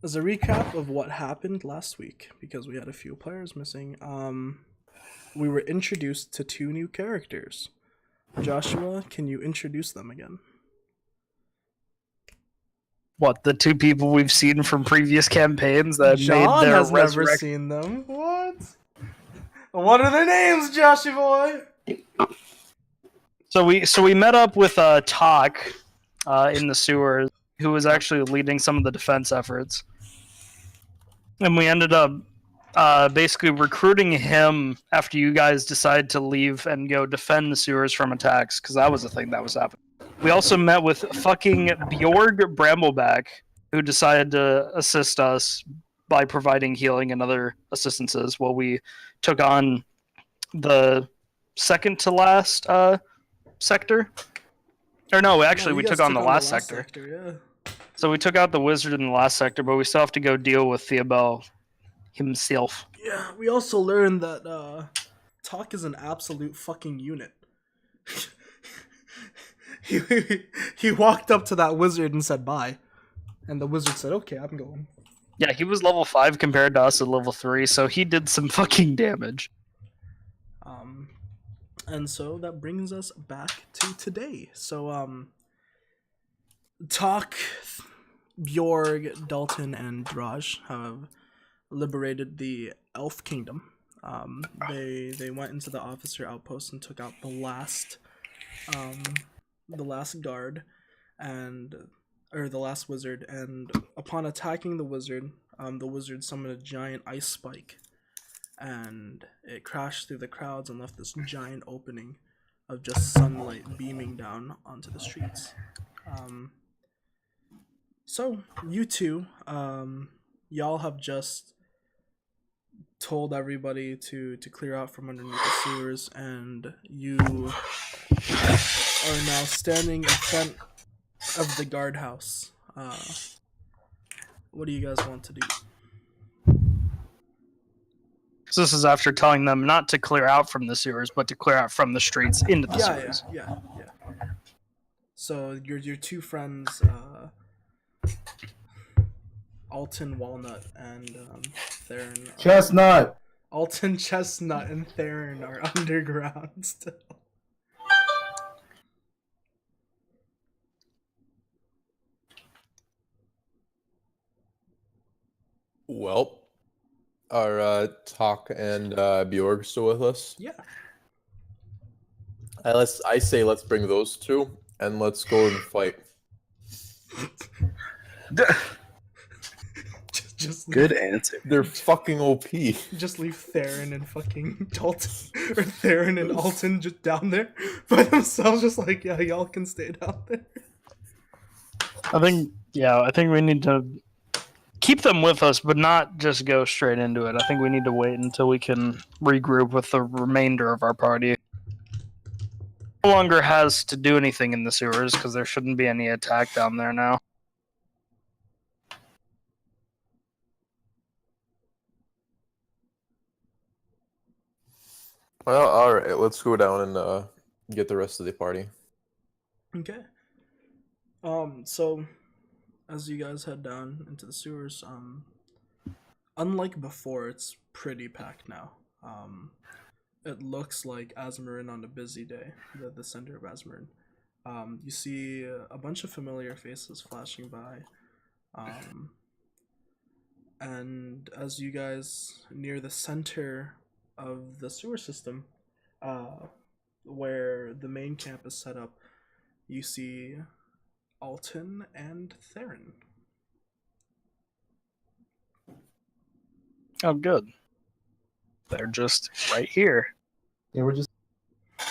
As a recap of what happened last week, because we had a few players missing, we were introduced to two new characters. Joshua, can you introduce them again? What, the two people we've seen from previous campaigns that made John their has never resurrection? seen them. What? What are their names, Joshy boy? So we met up with Talk in the sewers, who was actually leading some of the defense efforts, and we ended up basically recruiting him after you guys decided to leave and go defend the sewers from attacks, because that was a thing that was happening. We also met with fucking Bjorg Brambleback, who decided to assist us by providing healing and other assistances while we took on the second to last sector. Or no, actually, No, we you guys took on the last sector. Yeah. So we took out the wizard in the last sector, but we still have to go deal with Theobald himself. Yeah, we also learned that Talk is an absolute fucking unit. he, he walked up to that wizard and said bye. And the wizard said, okay, I'm going. Yeah, he was level 5 compared to us at level 3, so he did some fucking damage. And so that brings us back to today. So, Talk, Bjorg, Dalton, and Draj have liberated the Elf Kingdom. They went into the officer outpost and took out the last guard, or the last wizard. And upon attacking the wizard summoned a giant ice spike, and it crashed through the crowds and left this giant opening of just sunlight beaming down onto the streets. So you two, y'all have just told everybody to clear out from underneath the sewers, and you are now standing in front of the guardhouse. What do you guys want to do? So this is after telling them not to clear out from the sewers, but to clear out from the streets into the sewers. Yeah. So your two friends, Alton Walnut and Theron. Chestnut. Alton Chestnut and Theron are underground still. Well, are Talk and Bjorg still with us? Yeah. I say let's bring those two and let's go and fight. Just Good answer. They're fucking OP. Just leave Theron and fucking Dalton, or Theron and Alton just down there by themselves, just like, yeah, y'all can stay down there. I think we need to keep them with us, but not just go straight into it. I think we need to wait until we can regroup with the remainder of our party. No longer has to do anything in the sewers because there shouldn't be any attack down there now. Well, alright, let's go down and get the rest of the party. Okay. So as you guys head down into the sewers, unlike before, it's pretty packed now. It looks like Azmarin on a busy day, the center of Azmarin. You see a bunch of familiar faces flashing by. And as you guys near the center of the sewer system, where the main camp is set up, you see Alton and Theron. Oh, good. They're just right here. Yeah, we're just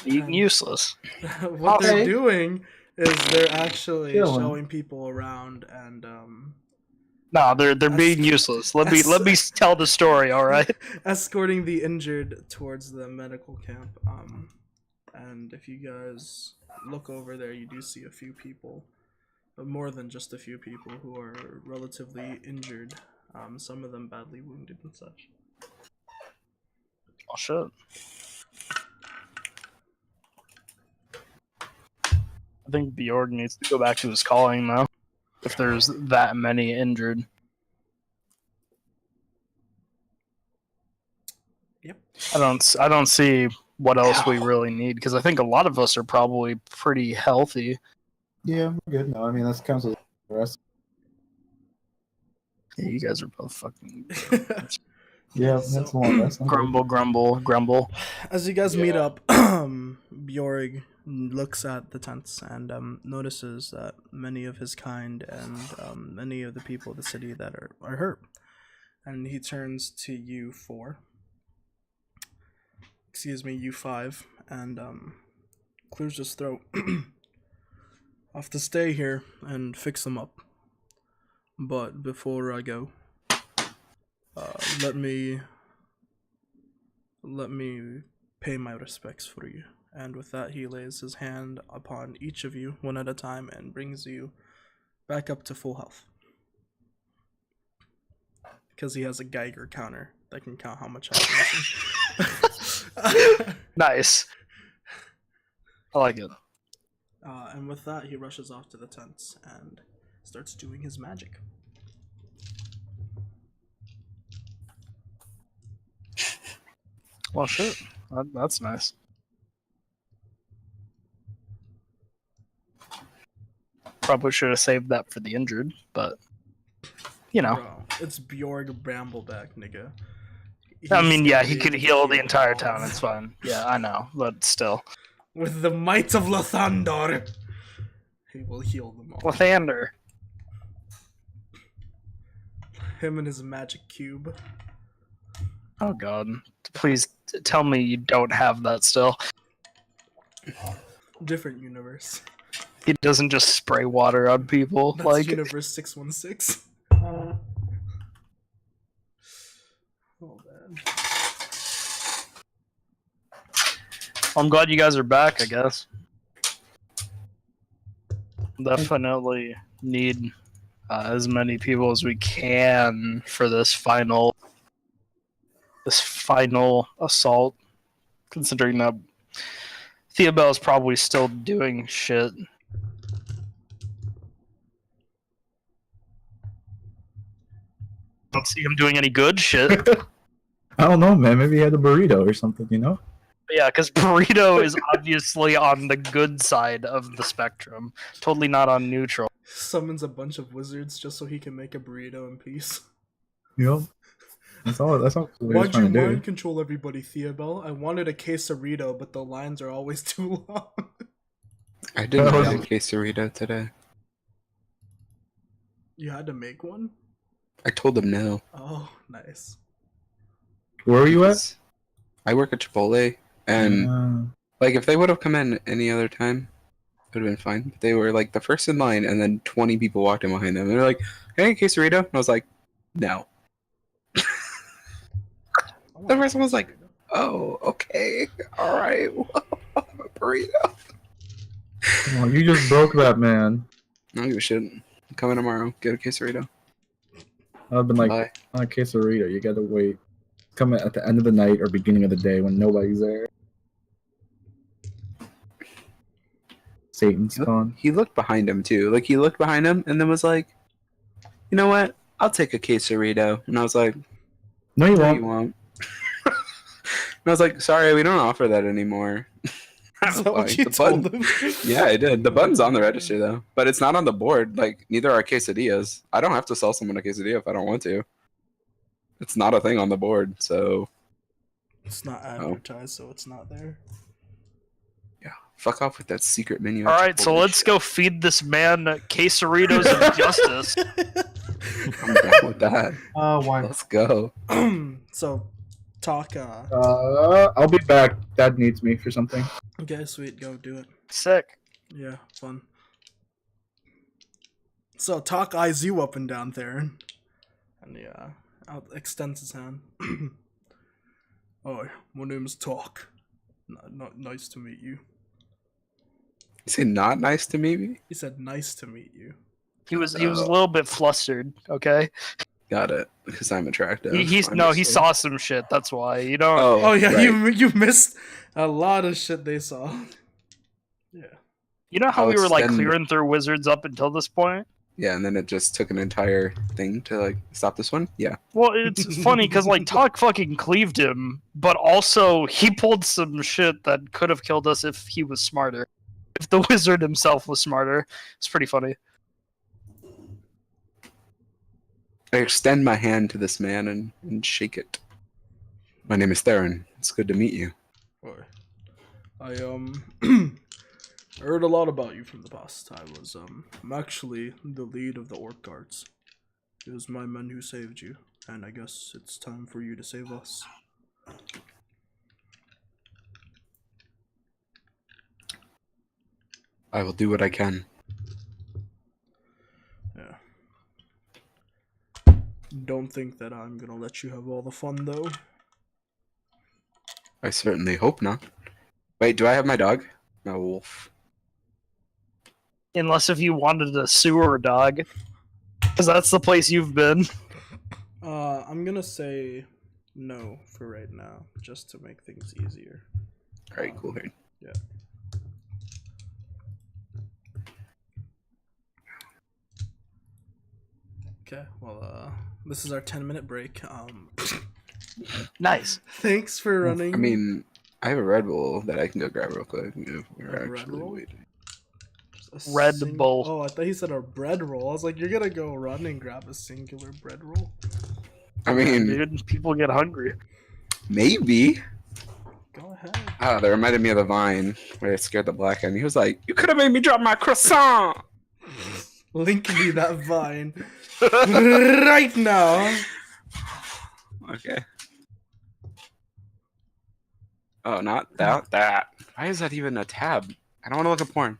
Being useless. What they're Okay. doing is they're actually Chilling. showing people around and No, they're being useless. Let me tell the story, all right? escorting the injured towards the medical camp. And if you guys look over there, you do see a few people, but more than just a few people who are relatively injured. Some of them badly wounded and such. Oh shit. I think Bjorg needs to go back to his calling now. If there's that many injured. Yep. I don't see what else we really need because I think a lot of us are probably pretty healthy. Yeah, we're good. No, I mean that counts as the rest. Yeah, you guys are both fucking Yeah, So- that's more or less. I'm good. grumble, grumble, grumble. As you guys meet Yeah. up, Bjorg looks at the tents and notices that many of his kind and many of the people of the city that are hurt. And he turns to you four. Excuse me, you five, and clears his throat. I'll have to stay here and fix them up. But before I go, let me pay my respects for you. And with that, he lays his hand upon each of you, one at a time, and brings you back up to full health. Because he has a Geiger counter that can count how much health he has. Nice. I like it. And with that, he rushes off to the tents and starts doing his magic. Well, shit. That's nice. Probably should have saved that for the injured, but you know. Bro, it's Bjorg Brambleback, nigga. I He's mean, gonna yeah, be he could able to heal the heal entire all town. of It's them. fine. Yeah, I know, but still. With the might of Lathandar, he will heal them all. Lathander. Him and his magic cube. Oh god. Please tell me you don't have that still. Different universe. He doesn't just spray water on people. That's like universe 616. Oh man. I'm glad you guys are back, I guess. Definitely need as many people as we can for this final assault, considering that Theobald is probably still doing shit. Don't see him doing any good shit. I don't know, man. Maybe he had a burrito or something, you know? Yeah, because Burrito is obviously on the good side of the spectrum, totally not on neutral. Summons a bunch of wizards just so he can make a burrito in peace. You know? That's all what he was Why'd you trying to do. mind control everybody, Theobald? I wanted a quesarito, but the lines are always too long. I didn't Oh, have a quesarito today. You had to make one? I told them no. Oh, nice. Where were you at? Because I work at Chipotle, and like if they would have come in any other time, it would have been fine. But they were like the first in line, and then 20 people walked in behind them. They're like, "Hey, quesarito," and I was like, "No." The person was like, "Oh, okay, all right, a burrito." Oh, you just broke that, man. I don't give a shit. Come in tomorrow, get a quesarito. I've been like, Bye. on a quesarito, you gotta wait. Come at the end of the night or beginning of the day when nobody's there. Satan's gone. He looked behind him too. Like he looked behind him and then was like, "You know what? I'll take a quesarito." And I was like, No, you "No, won't. you won't." And I was like, "Sorry, we don't offer that anymore." Is that what you The told button- him? Yeah, I did. The button's on the register though, but it's not on the board. Like neither are quesadillas. I don't have to sell someone a quesadilla if I don't want to. It's not a thing on the board, so It's not advertised, so it's not there. yeah. Fuck off with that secret menu. All at right, so Chipotle let's shit. go feed this man quesaritos of justice. I'm down with that. Why? Let's go. So, talk. I'll be back. Dad needs me for something. Okay, sweet, go do it. Sick. Yeah, fun. So, Talk eyes you up and down there. And yeah, extends his hand. Hi, my name's Talk. Nice to meet you. You say not nice to meet me? He said, nice to meet you. He was a little bit flustered. Okay. Got it. Because I'm attractive. He Understood. saw some shit. That's why you don't. Oh yeah, right. you missed a lot of shit they saw. Yeah. You know how I'll we were like extend- clearing through wizards up until this point? Yeah, and then it just took an entire thing to like stop this one. Yeah. Well, it's funny because like Talk fucking cleaved him, but also he pulled some shit that could have killed us if he was smarter. If the wizard himself was smarter, it's pretty funny. I extend my hand to this man and shake it. My name is Theron. It's good to meet you. Boy, I heard a lot about you from the past. I'm actually the lead of the orc guards. It was my men who saved you, and I guess it's time for you to save us. I will do what I can. Yeah. Don't think that I'm gonna let you have all the fun, though. I certainly hope not. Wait, do I have my dog? My wolf. Unless if you wanted a sewer dog, because that's the place you've been. I'm gonna say no for right now, just to make things easier. Alright, cool. Here. Yeah. Okay, well, this is our 10-minute break. Nice. Thanks for running. I mean, I have a Red Bull that I can go grab real quick. If we're A Red actually Bull? waiting. Red Bull. Oh, I thought he said a bread roll. I was like, you're gonna go run and grab a singular bread roll? I mean, Dude, people get hungry. maybe. Go ahead. Ah, that reminded me of the Vine where it scared the black guy. And he was like, "You could have made me drop my croissant." Link me that vine right now. Okay. Oh, not that. That. Why is that even a tab? I don't want to look at porn.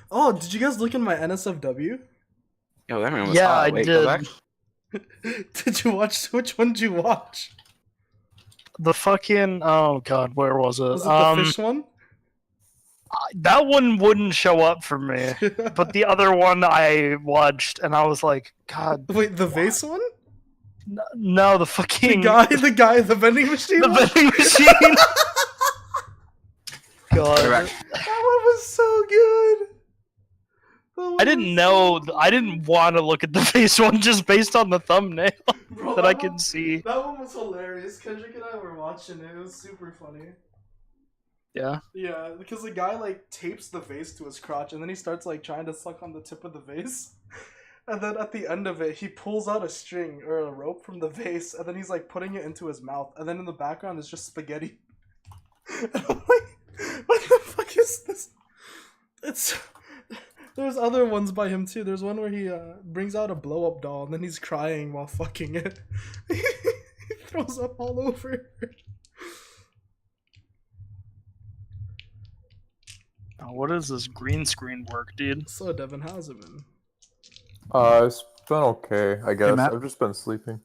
Oh, did you guys look in my NSFW? Yo, that man was Yeah, hot. I Wait, did. go back. Did you watch? Which one did you watch? The fucking oh god, where was it? Was it the fish one? That one wouldn't show up for me, but the other one I watched, and I was like, God, Wait, the vase one? no, the The fucking guy, the vending machine. the one? vending machine. God, Go back. That one was so good. That one I didn't was know. so I didn't want to look at the face one just based on the thumbnail Bro, that I one- can see. That one was hilarious. Kendrick and I were watching it. It was super funny. Yeah. Yeah, because the guy like tapes the vase to his crotch and then he starts like trying to suck on the tip of the vase. And then at the end of it, he pulls out a string or a rope from the vase and then he's like putting it into his mouth. And then in the background is just spaghetti. And I'm like, what the fuck is this? It's. There's other ones by him too. There's one where he brings out a blow up doll and then he's crying while fucking it. He throws up all over it. Oh, what is this green screen work, dude? So Devin, how's it been? It's been okay, I guess. Matt? I've just been sleeping.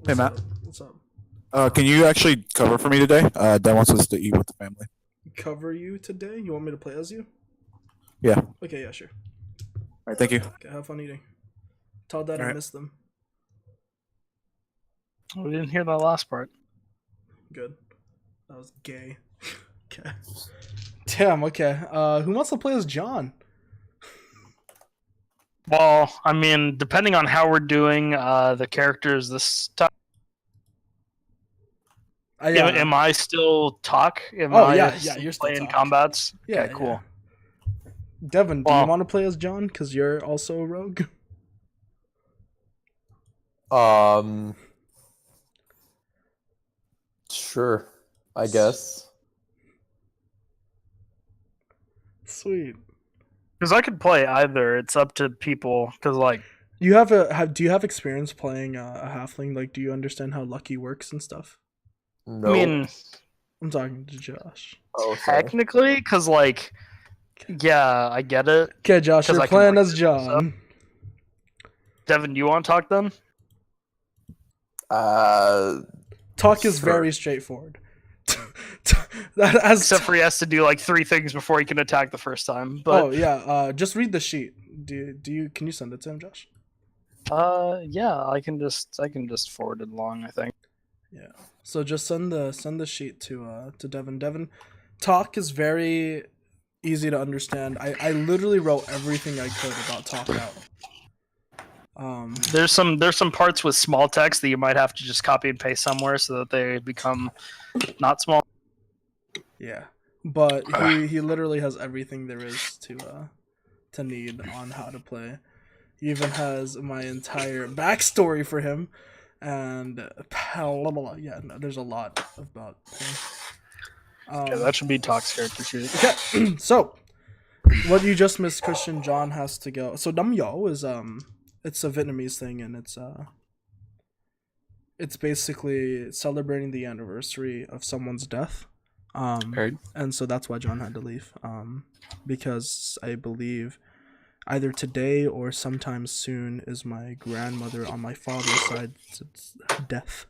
Hey, Matt. What's up? Can you actually cover for me today? Dad wants us to eat with the family. Cover you today? You want me to play as you? Yeah. Okay, yeah, sure. Alright, thank you. Okay, have fun eating. Tell Dad I Alright. missed them. Oh, we didn't hear that last part. Good. That was gay. Okay. Damn, okay. Who wants to play as John? Well, I mean, depending on how we're doing the characters this time, am I still Talk? Am Oh, I yeah, you're still playing Talk. combats? Yeah, Okay, cool. yeah. Devin, do Well- you want to play as John? Because you're also a rogue. Sure, I guess. Sweet. Because I could play either. It's up to people. Because like, You do you have experience playing a halfling? Like, do you understand how lucky works and stuff? No. I mean, I'm talking to Josh. oh, sorry. technically, because like, yeah, I get it. Okay, Josh, 'Cause you're I can playing read as it, John. Devin, do you want to talk then? Talk is Sure. very straightforward. As Except for he has to do like 3 things before he can attack the first time. But oh yeah, just read the sheet. Do you can you send it to him, Josh? yeah, I can just forward it along. I think. Yeah. So just send the sheet to Devin. Devin, Talk is very easy to understand. I literally wrote everything I could about Talk out. There's some parts with small text that you might have to just copy and paste somewhere so that they become not small. Yeah, but he literally has everything there is to need on how to play. He even has my entire backstory for him, and yeah, no, there's a lot about him. Yeah, that should be Talk's character sheet. Okay, so what you just missed, Christian. John has to go. So Nam Yo is it's a Vietnamese thing, and it's basically celebrating the anniversary of someone's death. Heard. And so that's why John had to leave. Because I believe either today or sometime soon is my grandmother on my father's side's death,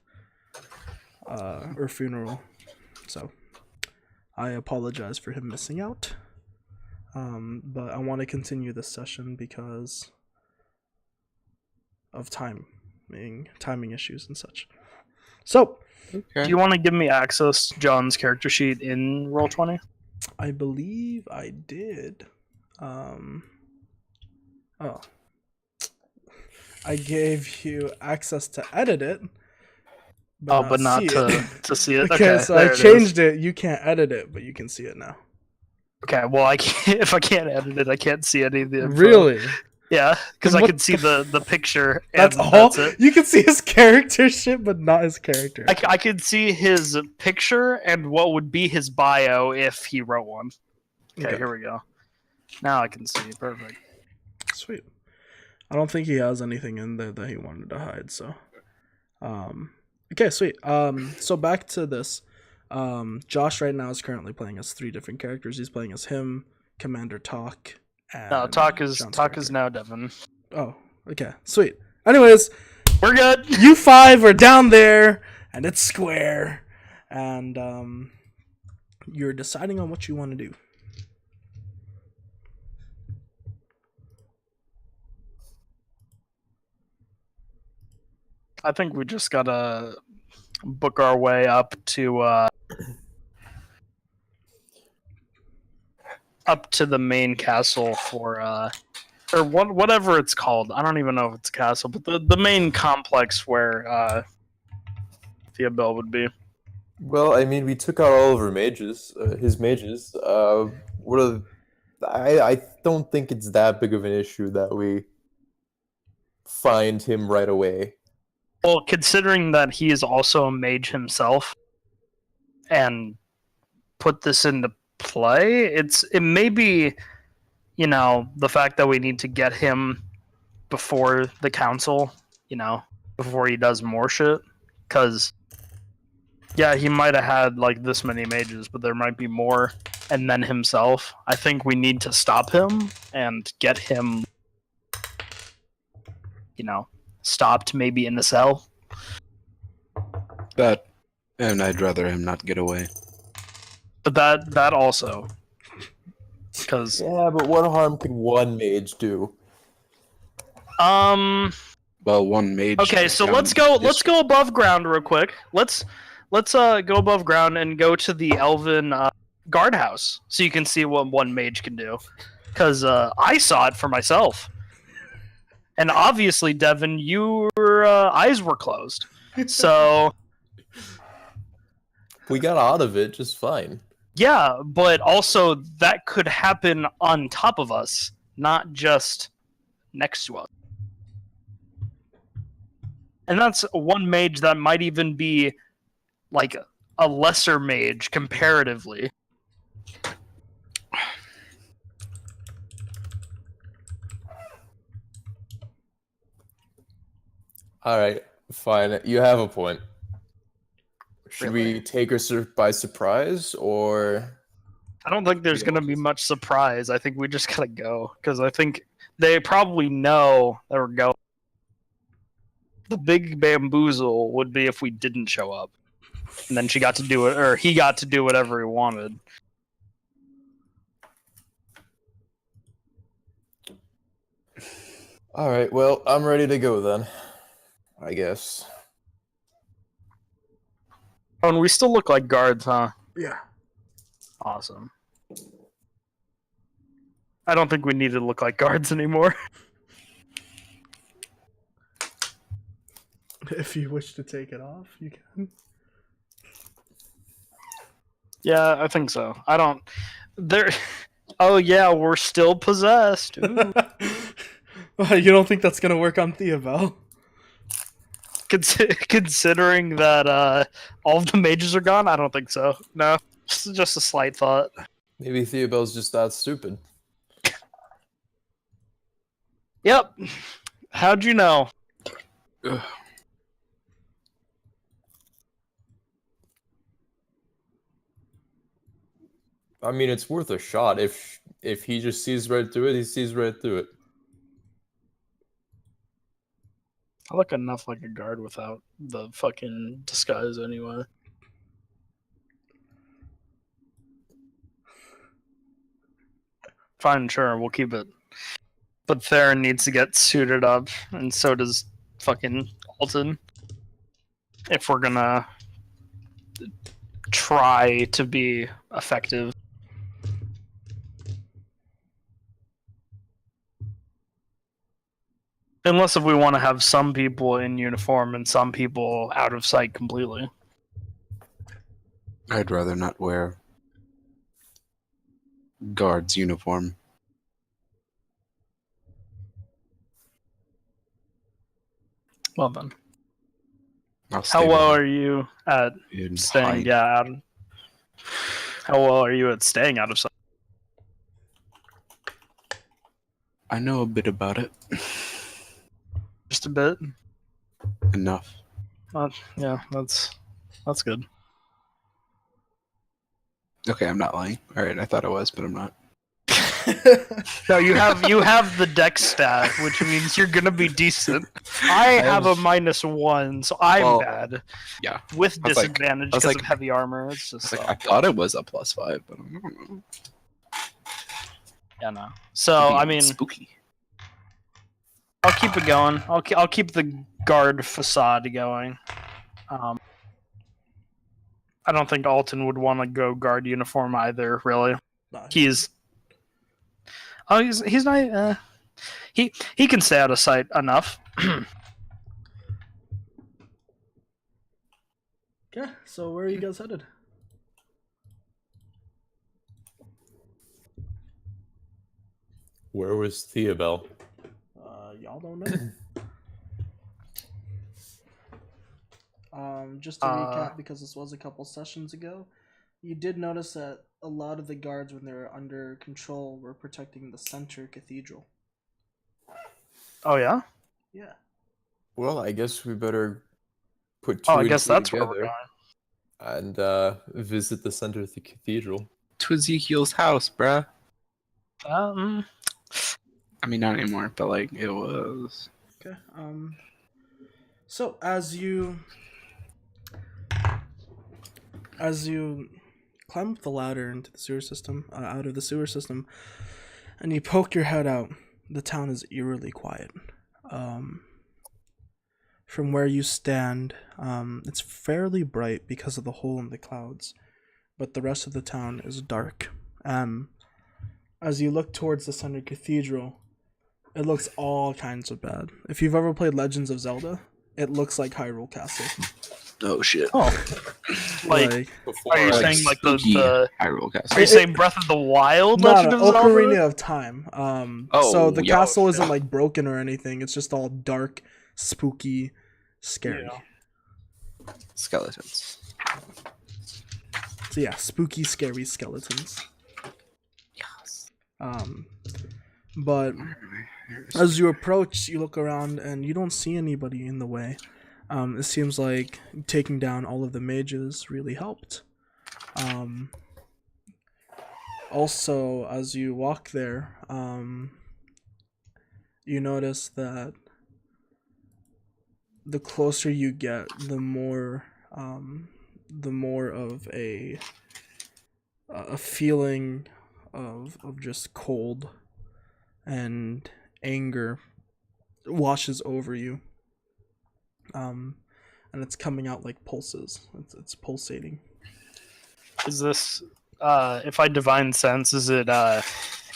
or funeral. So I apologize for him missing out. But I want to continue this session because of timing issues and such. So, Okay. Do you want to give me access to John's character sheet in Roll20? I believe I did. I gave you access to edit it. But not see to it. to see it. Okay, Okay, so I there it is. changed it. You can't edit it, but you can see it now. Okay, well, I can't, if I can't edit it, I can't see any of the info. Really? Yeah, because Then I what can see the picture. That's and all. That's it. You can see his character shit, but not his character. I could see his picture and what would be his bio if he wrote one. Okay, here we go. Now I can see. Perfect. Sweet. I don't think he has anything in there that he wanted to hide, so. Okay, sweet. So back to this. Josh right now is currently playing as 3 different characters. He's playing as him, Commander Talk, and No, Talk is John's Talk is character. now Devin. Oh, okay, sweet. Anyways, We're good. you 5 are down there, and it's square, and you're deciding on what you want to do. I think we just gotta book our way up to the main castle for or whatever it's called. I don't even know if it's a castle, but the main complex where Theobald would be. Well, I mean, we took out all of our mages, his mages. I don't think it's that big of an issue that we find him right away. Well, considering that he is also a mage himself, and put this into play, it may be, the fact that we need to get him before the council, before he does more shit, because yeah, he might have had like this many mages, but there might be more, and then himself. I think we need to stop him and get him, stopped maybe in the cell. That, and I'd rather him not get away. But that also, because Yeah, but what harm can one mage do? Well, one mage. Okay, so let's go above ground real quick. Let's go above ground and go to the Elven guardhouse so you can see what one mage can do. Because I saw it for myself. And obviously, Devin, your eyes were closed. So We got out of it just fine. yeah, but also that could happen on top of us, not just next to us. And that's one mage that might even be like a lesser mage comparatively. Alright, fine. You have a point. Should Really? we take her by surprise, or... I don't think there's going to be much surprise. I think we just gotta go, because I think they probably know that we're going. The big bamboozle would be if we didn't show up, and then she got to do it, or he got to do whatever he wanted. Alright, well, I'm ready to go then. I guess. Oh, and we still look like guards, huh? Yeah. Awesome. I don't think we need to look like guards anymore. If you wish to take it off, you can. Yeah, I think so. I don't. There. Oh yeah, we're still possessed. Ooh. You don't think that's gonna work on Theobel? Considering that all of the mages are gone, I don't think so. No, just a slight thought. Maybe Theobald's just that stupid. Yep. How'd you know? Ugh. I mean, it's worth a shot. If he just sees right through it, he sees right through it. I look enough like a guard without the fucking disguise anyway. Fine, sure, we'll keep it. But Theron needs to get suited up, and so does fucking Alton. If we're gonna try to be effective. Unless if we want to have some people in uniform and some people out of sight completely. I'd rather not wear guard's uniform. Well then. I'll stay How well behind are you at in staying? height. Yeah, out of, how well are you at staying out of sight? I know a bit about it. Just a bit. Enough. Yeah, that's good. Okay, I'm not lying. Alright, I thought I was, but I'm not. No, you have the dex stat, which means you're gonna be decent. I have a -1, so I'm Well, bad. yeah. With I was like- disadvantage I was because like- of heavy armor. It's just I thought it was a +5, but I don't know. yeah, no. So Could be I mean, spooky. I'll keep it going. I'll keep the guard facade going. I don't think Alton would want to go guard uniform either. Really, Nah, he's not. He can stay out of sight enough. Okay, so where are you guys headed? Where was Theobald? Y'all don't know. Just to recap, because this was a couple sessions ago, you did notice that a lot of the guards, when they were under control, were protecting the center cathedral. Oh yeah. Yeah. Well, I guess we better put two Oh, I and guess two that's where we're together going. and visit the center of the cathedral. To Ezekiel's house, bruh. Um, I mean, not anymore, but like, it was. Okay. So as you climb up the ladder into the sewer system, out of the sewer system, and you poke your head out, the town is eerily quiet. From where you stand, it's fairly bright because of the hole in the clouds, but the rest of the town is dark. As you look towards the center cathedral, it looks all kinds of bad. If you've ever played Legends of Zelda, it looks like Hyrule Castle. Oh shit. oh, like Before are you I- saying like Spooky the Hyrule Castle. are you saying Breath of the Wild? No, Legend no, of Zelda? Ocarina of Time. So the yo, castle isn't yeah. like broken or anything. It's just all dark, spooky, scary. Yeah. Skeletons. So yeah, spooky, scary skeletons. Yes. But as you approach, you look around and you don't see anybody in the way. It seems like taking down all of the mages really helped. Also, as you walk there, you notice that the closer you get, the more of a feeling of just cold and anger washes over you. And it's coming out like pulses. It's pulsating. Is this if I divine sense, is it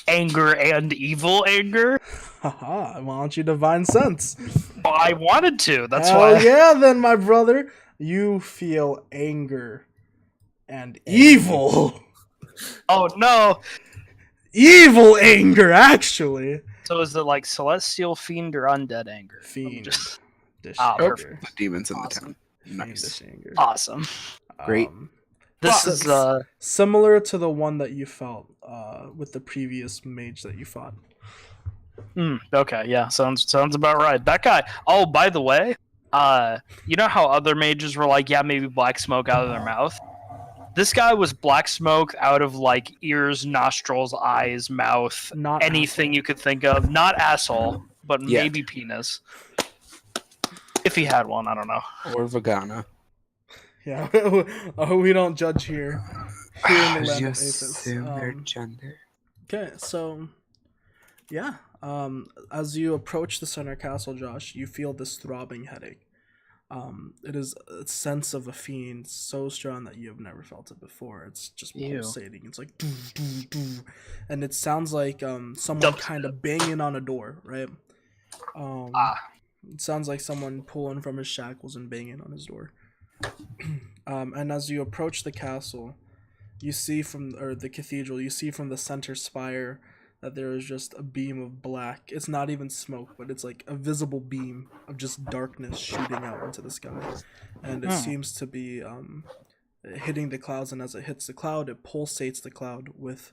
anger and evil anger? Haha, why don't you divine sense? Oh, I wanted to. That's Hell why. yeah, then, my brother. You feel anger and evil. Oh no. Evil anger, actually. So is it like celestial fiend or undead anger? Fiend. Just Dish Ah, Oh, anger. the demons in Awesome. the town. Nice. Fiendish anger. awesome. Great. This s- is similar to the one that you felt with the previous mage that you fought. okay, yeah, sounds about right. That guy. Oh, by the way, you know how other mages were like, yeah, maybe black smoke out of their mouth. This guy was black smoke out of like ears, nostrils, eyes, mouth, Not anything asshole. you could think of. Not asshole, but Yet. maybe penis. If he had one, I don't know. Or Vagana. Yeah, oh, we don't judge here. Here in the land of You Apis. assume their gender. Okay, so yeah, as you approach the center castle, Josh, you feel this throbbing headache. It is a sense of a fiend so strong that you have never felt it before. It's just Ew. pulsating. It's like doo, doo, doo. And it sounds like someone Dubstep. kind of banging on a door, right? It sounds like someone pulling from his shackles and banging on his door. And as you approach the castle, you see the cathedral, you see from the center spire that there is just a beam of black. It's not even smoke, but it's like a visible beam of just darkness shooting out into the sky. And it seems to be hitting the clouds, and as it hits the cloud, it pulsates the cloud with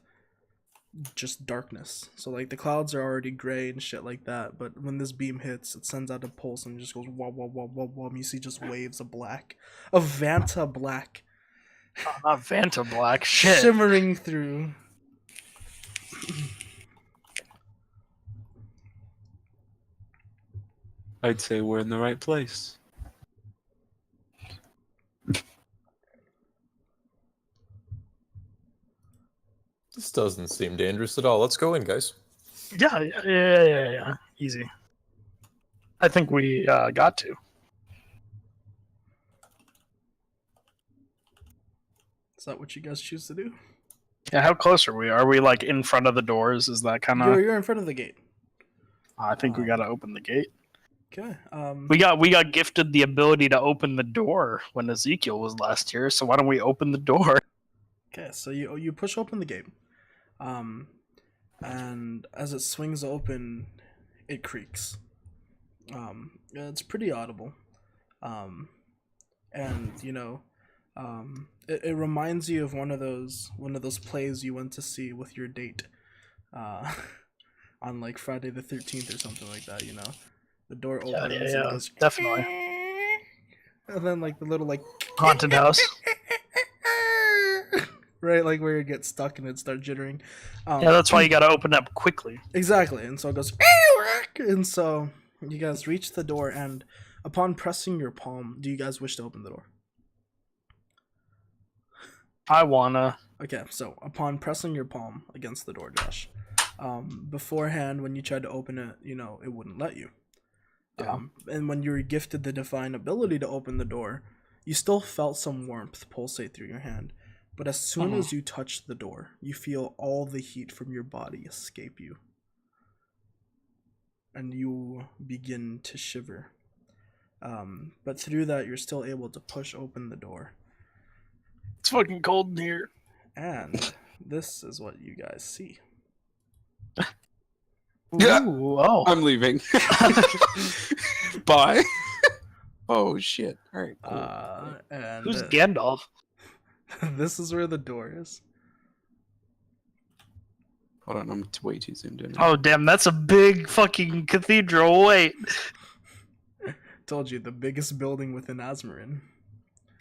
just darkness. So like the clouds are already gray and shit like that, but when this beam hits, it sends out a pulse and just goes wah wah wah wah wah, and you see just waves of black. Of Vanta black. Not Vanta black. Shit. Shimmering through. I'd say we're in the right place. This doesn't seem dangerous at all. Let's go in, guys. Yeah. Easy. I think we got to. Is that what you guys choose to do? Yeah, how close are we? Are we like in front of the doors? Is that kind of? You're in front of the gate. I think we gotta open the gate. Okay. We got gifted the ability to open the door when Ezekiel was last here. So why don't we open the door? Okay, so you push open the gate, and as it swings open, it creaks. It's pretty audible, and it reminds you of one of those plays you went to see with your date, on like Friday the 13th or something like that. You know, the door opens. And it goes, Definitely. and then like the little like Haunted house. right, like where you get stuck and it starts jittering. Yeah, that's why you gotta open up quickly. Exactly, and so it goes, and so you guys reach the door, and upon pressing your palm, do you guys wish to open the door? I wanna. Okay, so upon pressing your palm against the door, Josh, beforehand when you tried to open it, it wouldn't let you. And when you were gifted the divine ability to open the door, you still felt some warmth pulsate through your hand. But as soon as you touch the door, you feel all the heat from your body escape you. And you begin to shiver. But through that, you're still able to push open the door. It's fucking cold in here. And this is what you guys see. Yeah. Ooh, oh. I'm leaving. Bye. Oh shit. All right. Cool. And Who's Gandalf? this is where the door is. Hold on, I'm way too zoomed in. Oh damn, that's a big fucking cathedral. Wait, Told you, the biggest building within Azmorin.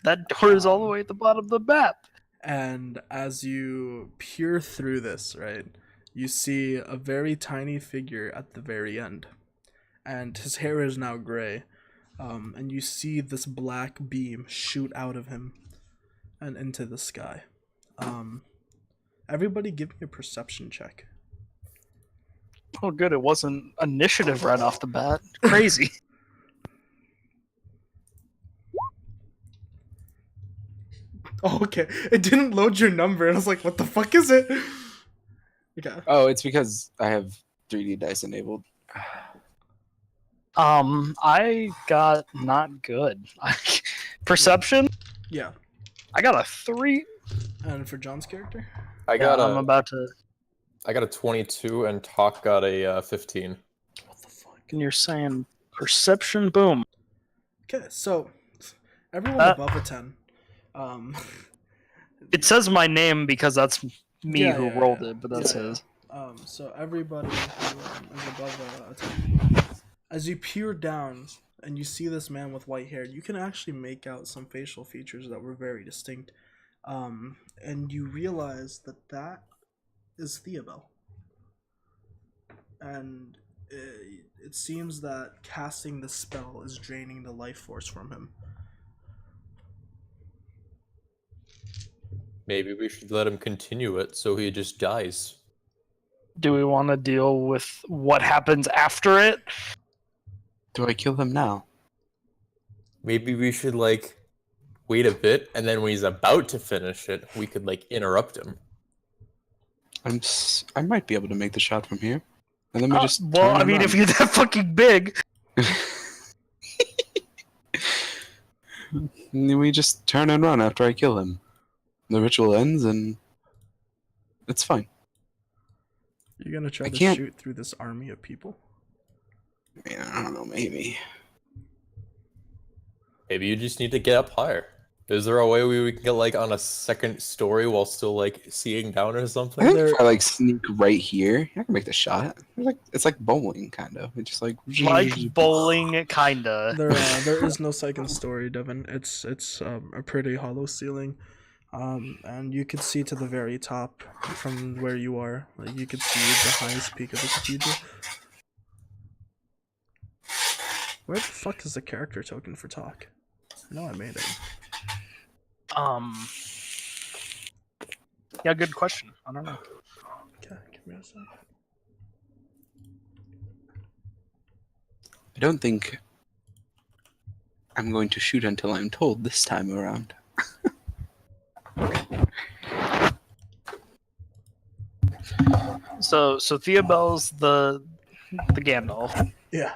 that door is all the way at the bottom of the map. And as you peer through this, right, you see a very tiny figure at the very end. And his hair is now gray. And you see this black beam shoot out of him and into the sky. Everybody give me a perception check. Oh good, it wasn't initiative right off the bat. Crazy. Oh, okay. It didn't load your number, and I was like, what the fuck is it? Okay. Oh, it's because I have 3D dice enabled. I got not good. Perception. Yeah. I got a 3. And for John's character? I Yeah, got I'm a about to. I got a 22, and Talk got a 15. What the fuck? And you're saying perception? Boom. Okay, so everyone Uh, above a 10. It says my name because that's me Yeah, who yeah, rolled yeah. it, but that's Yeah, his. So everybody who is above a 10. As you peer down and you see this man with white hair, you can actually make out some facial features that were very distinct. And you realize that that is Theobald. And it seems that casting the spell is draining the life force from him. Maybe we should let him continue it so he just dies. Do we want to deal with what happens after it? Do I kill him now? Maybe we should like wait a bit, and then when he's about to finish it, we could like interrupt him. I might be able to make the shot from here. And then we just well, turn I and mean, if run. you're that fucking big, And then we just turn and run after I kill him. The ritual ends and it's fine. You're gonna try I to can't- shoot through this army of people? I mean, I don't know, maybe. Maybe you just need to get up higher. Is there a way we can get like on a second story while still like seeing down or I something? think There- if I like sneak right here, I can make the shot. It's like bowling, kind of. It's just like bowling, kinda. There is no second story, Devin. It's a pretty hollow ceiling, and you could see to the very top from where you are. Like you could see the highest peak of the cathedral. Where the fuck is the character token for talk? I know I made it. Yeah, good question. I don't know. Okay, give me a sec. I don't think I'm going to shoot until I'm told this time around. So Theobald's the Gandalf. Yeah.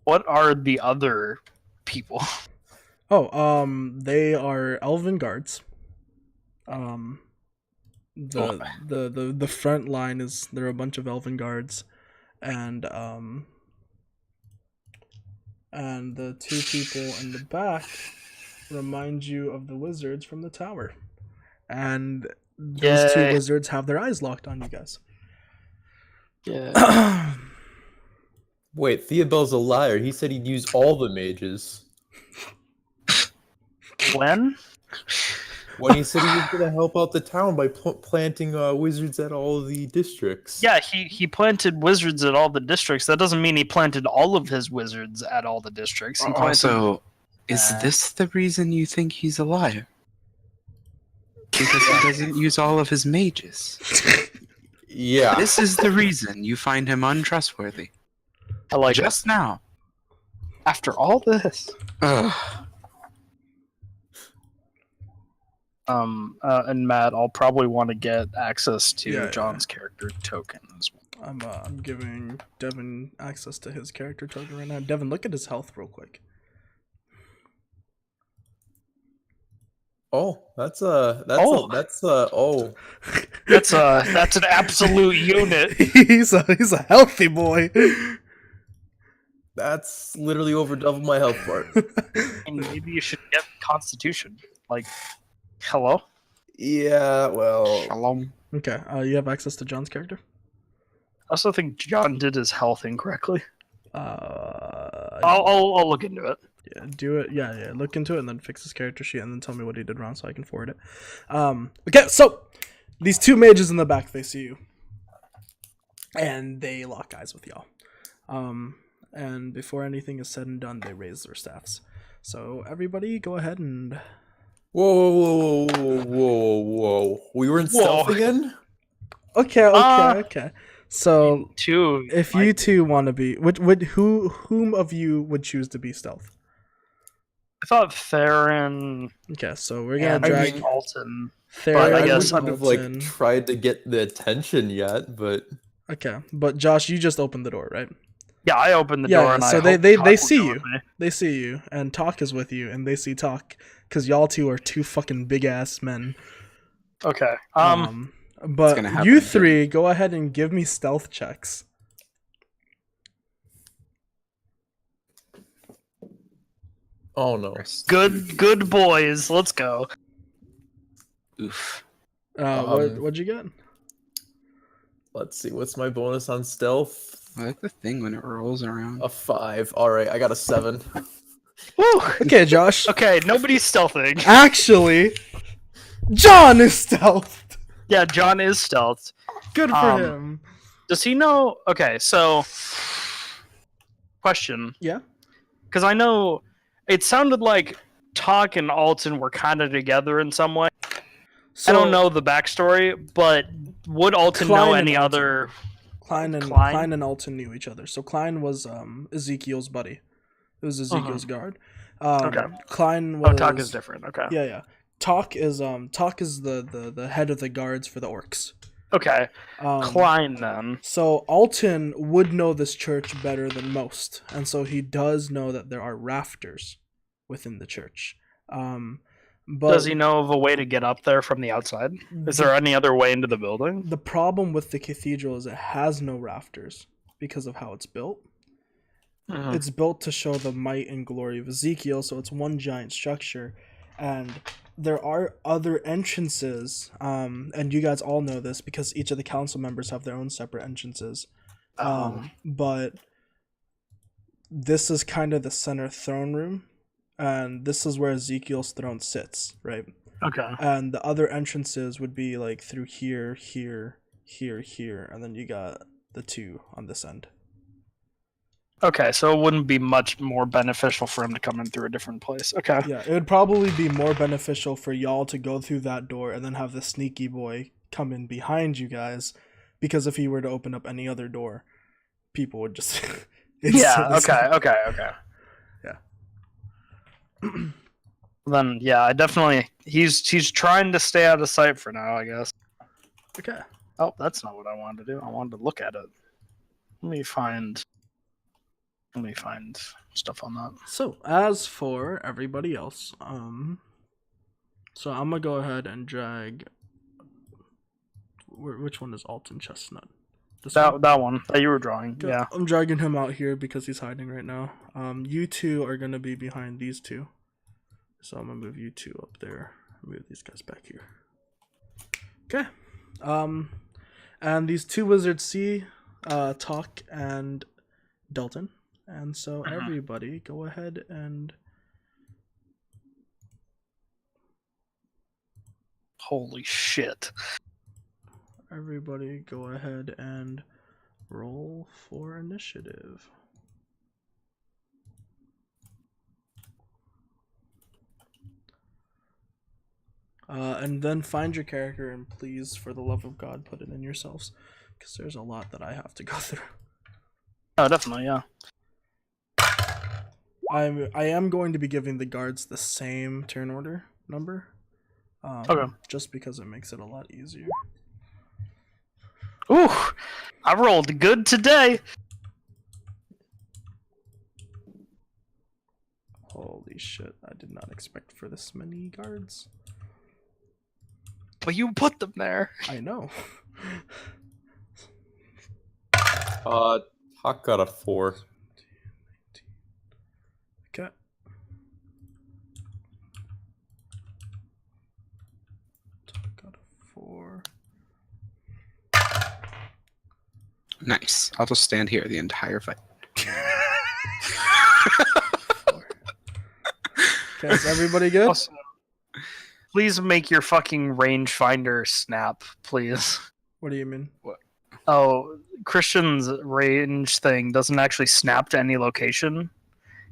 What are the other people? Oh, they are elven guards. The front line is there are a bunch of elven guards, and the two people in the back remind you of the wizards from the tower, and those two Yay. wizards have their eyes locked on you guys. Yeah. Wait, Theobald's a liar. He said he'd use all the mages. When? When he said he was going to help out the town by planting wizards at all the districts. Yeah, he planted wizards at all the districts. That doesn't mean he planted all of his wizards at all the districts. He planted. Also, is this the reason you think he's a liar? Because he doesn't use all of his mages. Yeah. This is the reason you find him untrustworthy. I like it. Just now. After all this. Ugh. And Matt, I'll probably want to get access to Yeah, John's character token as well. I'm giving Devin access to his character token right now. Devin, look at his health real quick. Oh, that's That's an absolute unit. he's a healthy boy. that's literally over double my health bar. And maybe you should get Constitution. Like, hello? Yeah, well, Shalom. Okay, you have access to John's character? I also think John did his health incorrectly. Uh, I'll look into it. yeah, do it. Yeah, look into it and then fix his character sheet and then tell me what he did wrong so I can forward it. Okay, so these two mages in the back, they see you. And they lock eyes with y'all. And before anything is said and done, they raise their staffs. So everybody go ahead and... whoa. We were in stealth again? Okay. So Two. if you two want to be, whom of you would choose to be stealth? I thought Theron Okay, so we're gonna and drag mean- Alton. Theron. I I guess wouldn't have Alton. like tried to get the attention yet, but Okay, but Josh, you just opened the door, right? Yeah, I opened the Yeah, door yeah, and so I hope they Talk will see go you. with me. They see you, and Talk is with you, and they see Talk, because y'all two are two fucking big ass men. Okay. But gonna happen you again. three, go ahead and give me stealth checks. Oh no. Good boys. Let's go. Oof. What'd you get? Let's see. What's my bonus on stealth? I like the thing when it rolls around. A 5. All right, I got a 7. Woo! Okay, Josh. Okay, nobody's stealthing. Actually, John is stealthed. Yeah, John is stealthed. Good for him. Does he know? Okay, so question. Yeah. Because I know it sounded like Talk and Alton were kind of together in some way. So, I don't know the backstory, but would Alton Klein know and any Alton. other? Klein Klein? and Alton knew each other. So Klein was Ezekiel's buddy. It was Ezekiel's guard. Okay. Klein was. Oh, Talk is different. Okay. Yeah. Talk is the head of the guards for the orcs. Okay. Klein then. So Alton would know this church better than most, and so he does know that there are rafters within the church. But Does he know of a way to get up there from the outside? Is there any other way into the building? the problem with the cathedral is it has no rafters because of how it's built. Mhm. It's built to show the might and glory of Ezekiel, so it's one giant structure, and there are other entrances, and you guys all know this because each of the council members have their own separate entrances. But this is kind of the center throne room, and this is where Ezekiel's throne sits, right? Okay. And the other entrances would be like through here, and then you got the two on this end. Okay, so it wouldn't be much more beneficial for him to come in through a different place. Okay. Yeah, it would probably be more beneficial for y'all to go through that door and then have the sneaky boy come in behind you guys, because if he were to open up any other door, people would just Yeah. instantly Okay. Then yeah, I definitely he's trying to stay out of sight for now, I guess. Okay. Oh, that's not what I wanted to do. I wanted to look at it. Let me find stuff on that. So as for everybody else, so I'm gonna go ahead and drag. Which one is Alton Chestnut? This one? That one that you were drawing. Okay, Yeah. I'm dragging him out here because he's hiding right now. You two are gonna be behind these two, so I'm gonna move you two up there. Move these guys back here. Okay. And these two wizards see Talk and Dalton, and so everybody go ahead and Holy shit. everybody go ahead and roll for initiative. And then find your character and please, for the love of God, put it in yourselves, because there's a lot that I have to go through. Oh, definitely, yeah. I am going to be giving the guards the same turn order number. Okay. Just because it makes it a lot easier. Ooh, I rolled good today. Holy shit, I did not expect for this many guards. But you put them there. I know. Hawk got a 4. Okay. Got a 4. Nice. I'll just stand here the entire fight. Okay, is everybody good? Also, please make your fucking rangefinder snap, please. What do you mean? Oh, Christian's range thing doesn't actually snap to any location.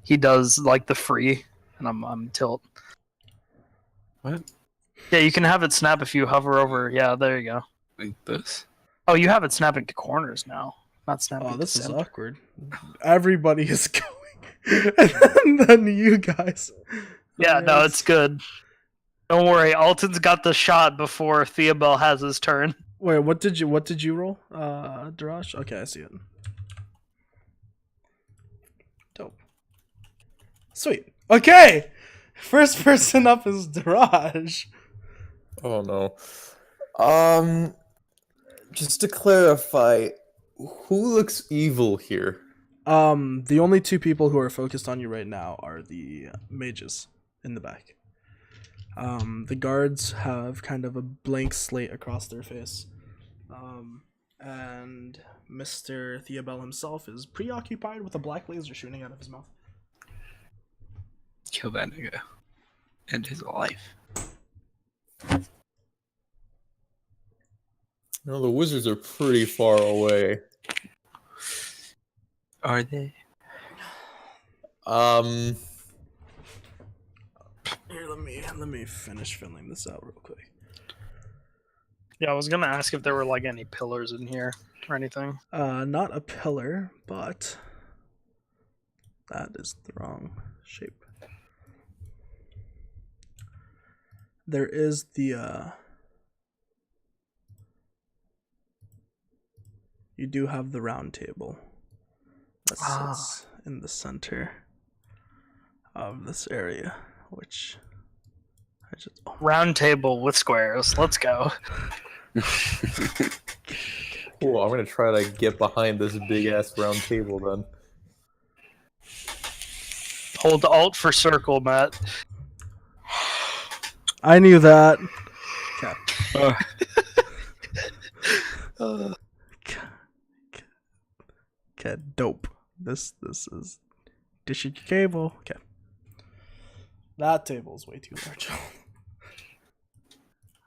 He does like the free, and I'm tilt. What? Yeah, you can have it snap if you hover over. Yeah, there you go. Like this? Oh, you have it snapping to corners now, not snapping. Oh, to this is center. awkward. Everybody is going, and then you guys. Yeah, no, Yes. it's good. Don't worry, Alton's got the shot before Theobald has his turn. Wait, what did you roll? Darash? Okay, I see it. Sweet. Okay. First person up is Daraj. Oh no. Just to clarify, who looks evil here? The only two people who are focused on you right now are the mages in the back. The guards have kind of a blank slate across their face. And Mr. Theobald himself is preoccupied with a black laser shooting out of his mouth. Kill that nigga. End his life. You know, the wizards are pretty far away. Are they? Here, let me finish filling this out real quick. Yeah, I was gonna ask if there were like any pillars in here or anything. Not a pillar, but that is the wrong shape. There is the you do have the round table that sits in the center of this area, which I just Round table with squares. Let's go. Cool, I'm gonna try to get behind this big ass round table then. Hold Alt for circle, Matt. I knew that. Okay. Okay, dope. This is dish your cable. Okay. That table is way too large.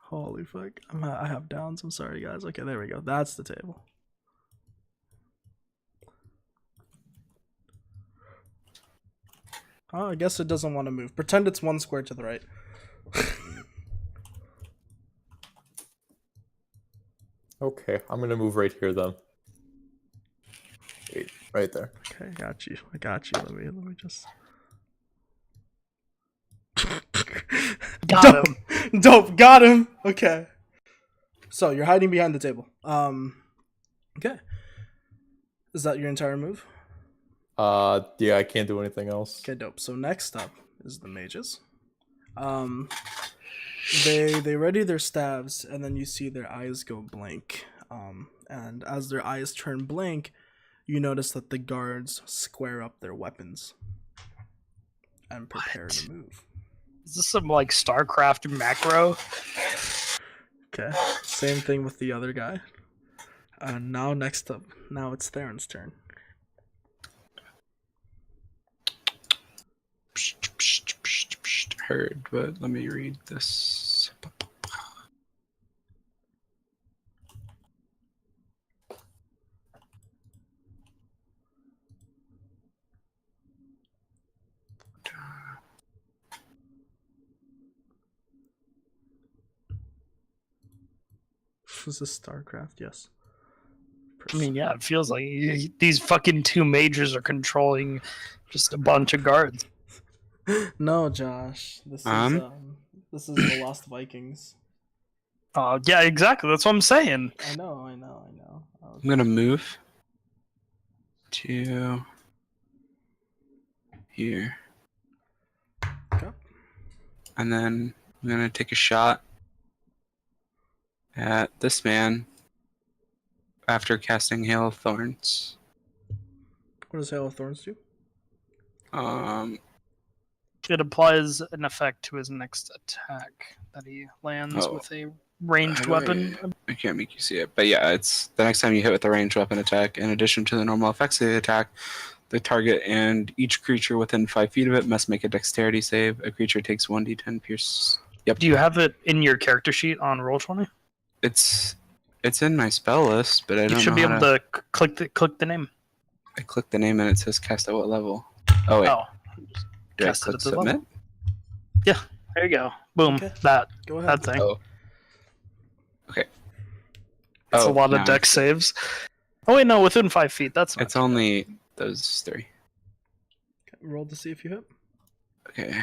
Holy fuck. I have downs. I'm sorry, guys. Okay, there we go. That's the table. Oh, I guess it doesn't want to move. Pretend it's one square to the right. Okay, I'm gonna move right here then. Wait, right there. Okay, got you. I got you. Let me just. Got him. Dope. Got him. Okay. So you're hiding behind the table. Okay. Is that your entire move? Yeah, I can't do anything else. Okay, dope. So next up is the mages. They ready their staves, and then you see their eyes go blank. And as their eyes turn blank, you notice that the guards square up their weapons and prepare to move. Is this some like StarCraft macro? Okay. Same thing with the other guy. Now next up, now it's Theron's turn. Heard, but let me read this. Was this StarCraft? Yes. I mean, yeah, it feels like these fucking two majors are controlling just a bunch of guards. No, Josh. This is the Lost Vikings. Yeah, exactly. That's what I'm saying. I know. I'm gonna move to here, Okay. and then I'm gonna take a shot at this man after casting Hail of Thorns. What does Hail of Thorns do? It applies an effect to his next attack that he lands with a ranged weapon. I can't make you see it, but yeah, it's the next time you hit with a ranged weapon attack. In addition to the normal effects of the attack, the target and each creature within 5 feet of it must make a dexterity save. A creature takes 1d10 pierce. Yep. Do you have it in your character sheet on Roll20? It's in my spell list, but I don't know. You should be able to click the name. I click the name and it says cast at what level. Oh wait. Oh, Do I cast it click at the submit? level. Yeah, there you go. Boom. Okay. That Go ahead. that thing. Oh. Okay. It's a lot now of dex saves. Oh wait, no, within 5 feet. That's not It's too bad. only those 3. Okay, roll to see if you hit. Okay.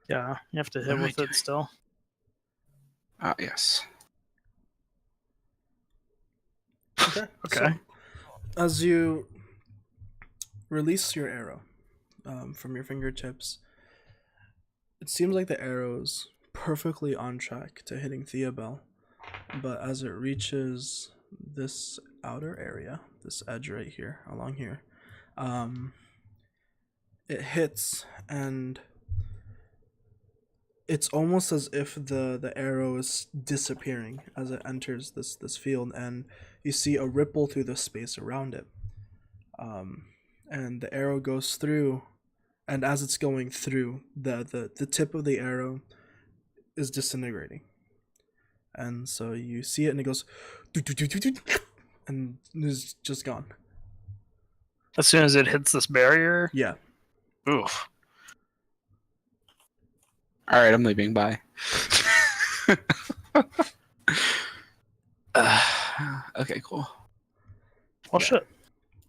Yeah, you have to What hit am I with doing? it still. Ah, yes. Okay. Okay. So, as you release your arrow from your fingertips. It seems like the arrow's perfectly on track to hitting Theobald, but as it reaches this outer area, this edge right here, along here, it hits, and it's almost as if the arrow is disappearing as it enters this field, and you see a ripple through the space around it. And the arrow goes through, and as it's going through, the tip of the arrow is disintegrating. And so you see it, and it goes, and it's just gone. As soon as it hits this barrier, Yeah. oof. All right, I'm leaving. Bye. Okay, cool. Well, shit.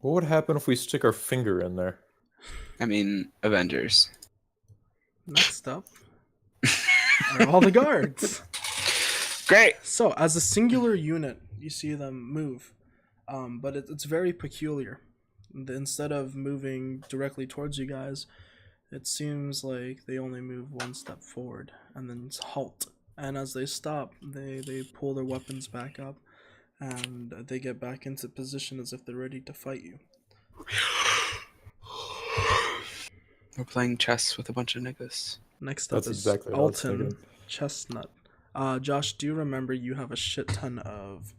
What would happen if we stick our finger in there? I mean, Avengers. Next up are all the guards. Great. So, as a singular unit, you see them move, but it's very peculiar. Instead of moving directly towards you guys, it seems like they only move one step forward and then halt. And as they stop, they pull their weapons back up, and they get back into position as if they're ready to fight you. We're playing chess with a bunch of niggas. Next up That's is exactly what I was Alton thinking. Chestnut. Josh, do you remember you have a shit ton of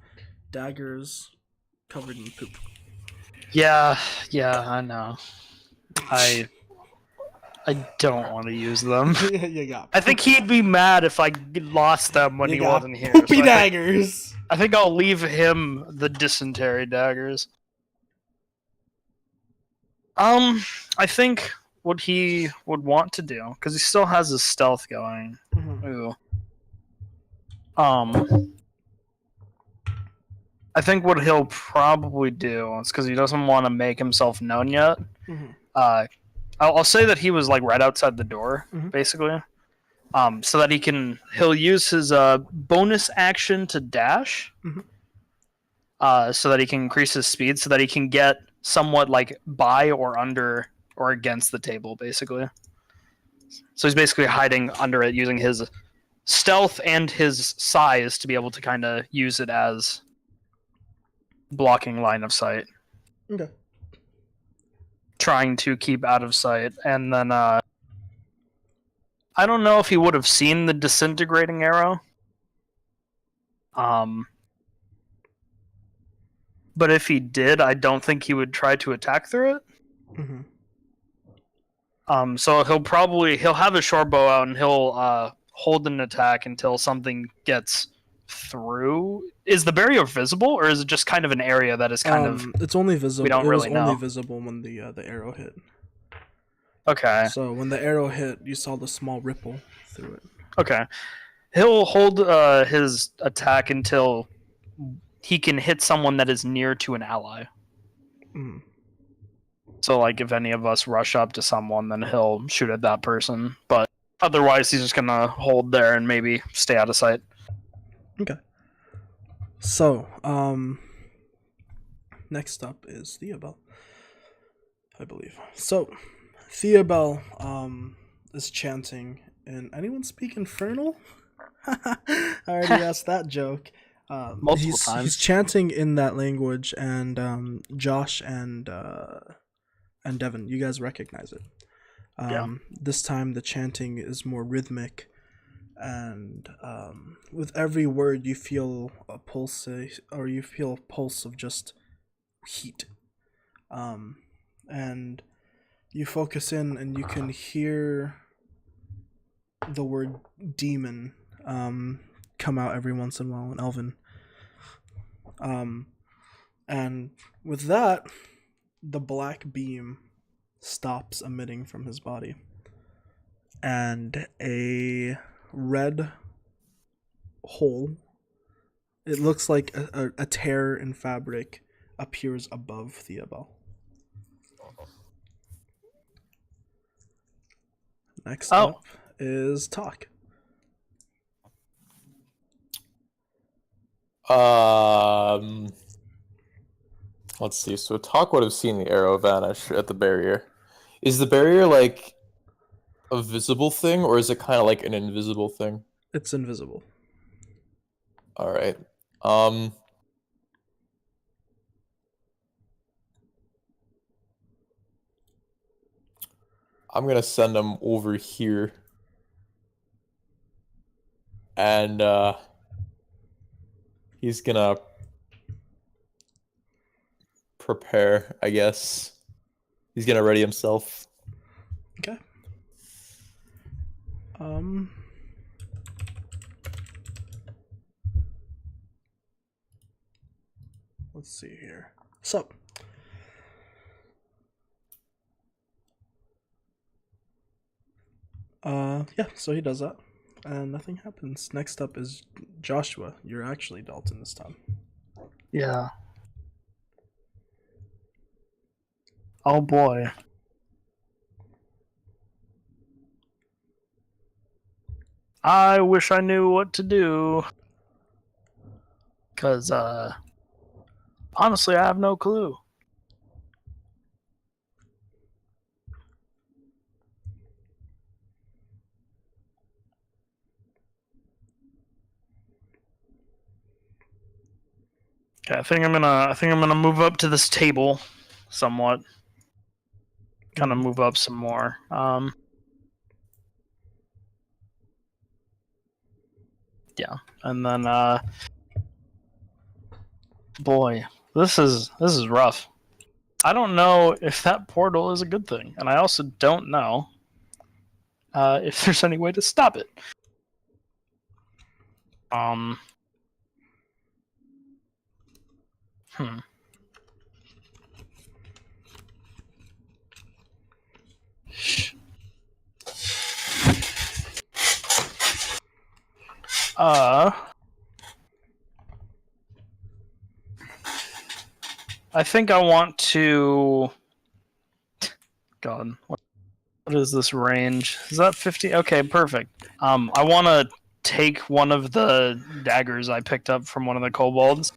daggers covered in poop? Yeah, I know. I don't want to use them. You got I think he'd be mad if I lost them when you he got wasn't here. poopy so daggers. I think I'll leave him the dysentery daggers. I think what he would want to do, because he still has his stealth going. Mhm. Ooh. I think what he'll probably do is because he doesn't want to make himself known yet. Mhm. I'll say that he was like right outside the door, Mhm. basically. So that he'll use his bonus action to dash. Mhm. So that he can increase his speed, so that he can get somewhat like by or under or against the table, basically. So he's basically hiding under it, using his stealth and his size to be able to kind of use it as blocking line of sight, Okay. trying to keep out of sight. And then I don't know if he would have seen the disintegrating arrow. But if he did, I don't think he would try to attack through it. Mhm. So he'll have a short bow out, and he'll hold an attack until something gets through. Is the barrier visible, or is it just kind of an area that is kind of? It's only visible. we don't it was really only know. visible when the arrow hit. Okay. So when the arrow hit, you saw the small ripple through it. Okay. He'll hold his attack until he can hit someone that is near to an ally. Mhm. So, like, if any of us rush up to someone, then he'll shoot at that person. But otherwise, he's just gonna hold there and maybe stay out of sight. Okay. So, next up is Theobald, I believe. So, Theobald, is chanting. And anyone speak Infernal? I already asked that joke. Multiple times. He's chanting in that language, and Josh and Devin, you guys recognize it. Yeah. This time the chanting is more rhythmic, and with every word you feel a pulse, or you feel a pulse of just heat, and you focus in, and you can hear the word demon come out every once in a while in Elven. And with that, the black beam stops emitting from his body, and a red hole, it looks like a tear in fabric, appears above Theobald. Next up is Talk. Let's see. So Talk would have seen the arrow vanish at the barrier. Is the barrier like a visible thing, or is it kind of like an invisible thing? It's invisible. All right. I'm gonna send him over here, and he's gonna prepare. I guess he's gonna ready himself. Okay. Let's see here. So, yeah, so he does that, and nothing happens. Next up is Joshua. You're actually Dalton this time. Yeah. Oh boy. I wish I knew what to do. Because, honestly, I have no clue. Okay, I think I'm gonna move up to this table somewhat. Kind of move up some more. Yeah, and then boy, this is rough. I don't know if that portal is a good thing, and I also don't know if there's any way to stop it. Hmm. I think I want to. God, what is this range? Is that 50? Okay, perfect. I want to take one of the daggers I picked up from one of the kobolds,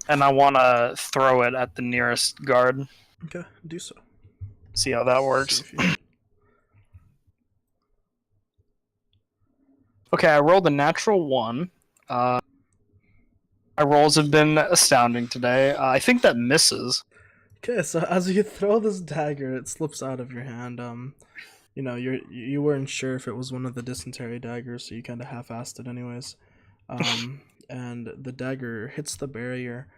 and I want to throw it at the nearest guard. Okay, do so. See how that works. Okay, I rolled a natural 1. My rolls have been astounding today. I think that misses. Okay, so as you throw this dagger, it slips out of your hand. You know, you weren't sure if it was one of the dysentery daggers, so you kind of half-assed it anyways. And the dagger hits the barrier.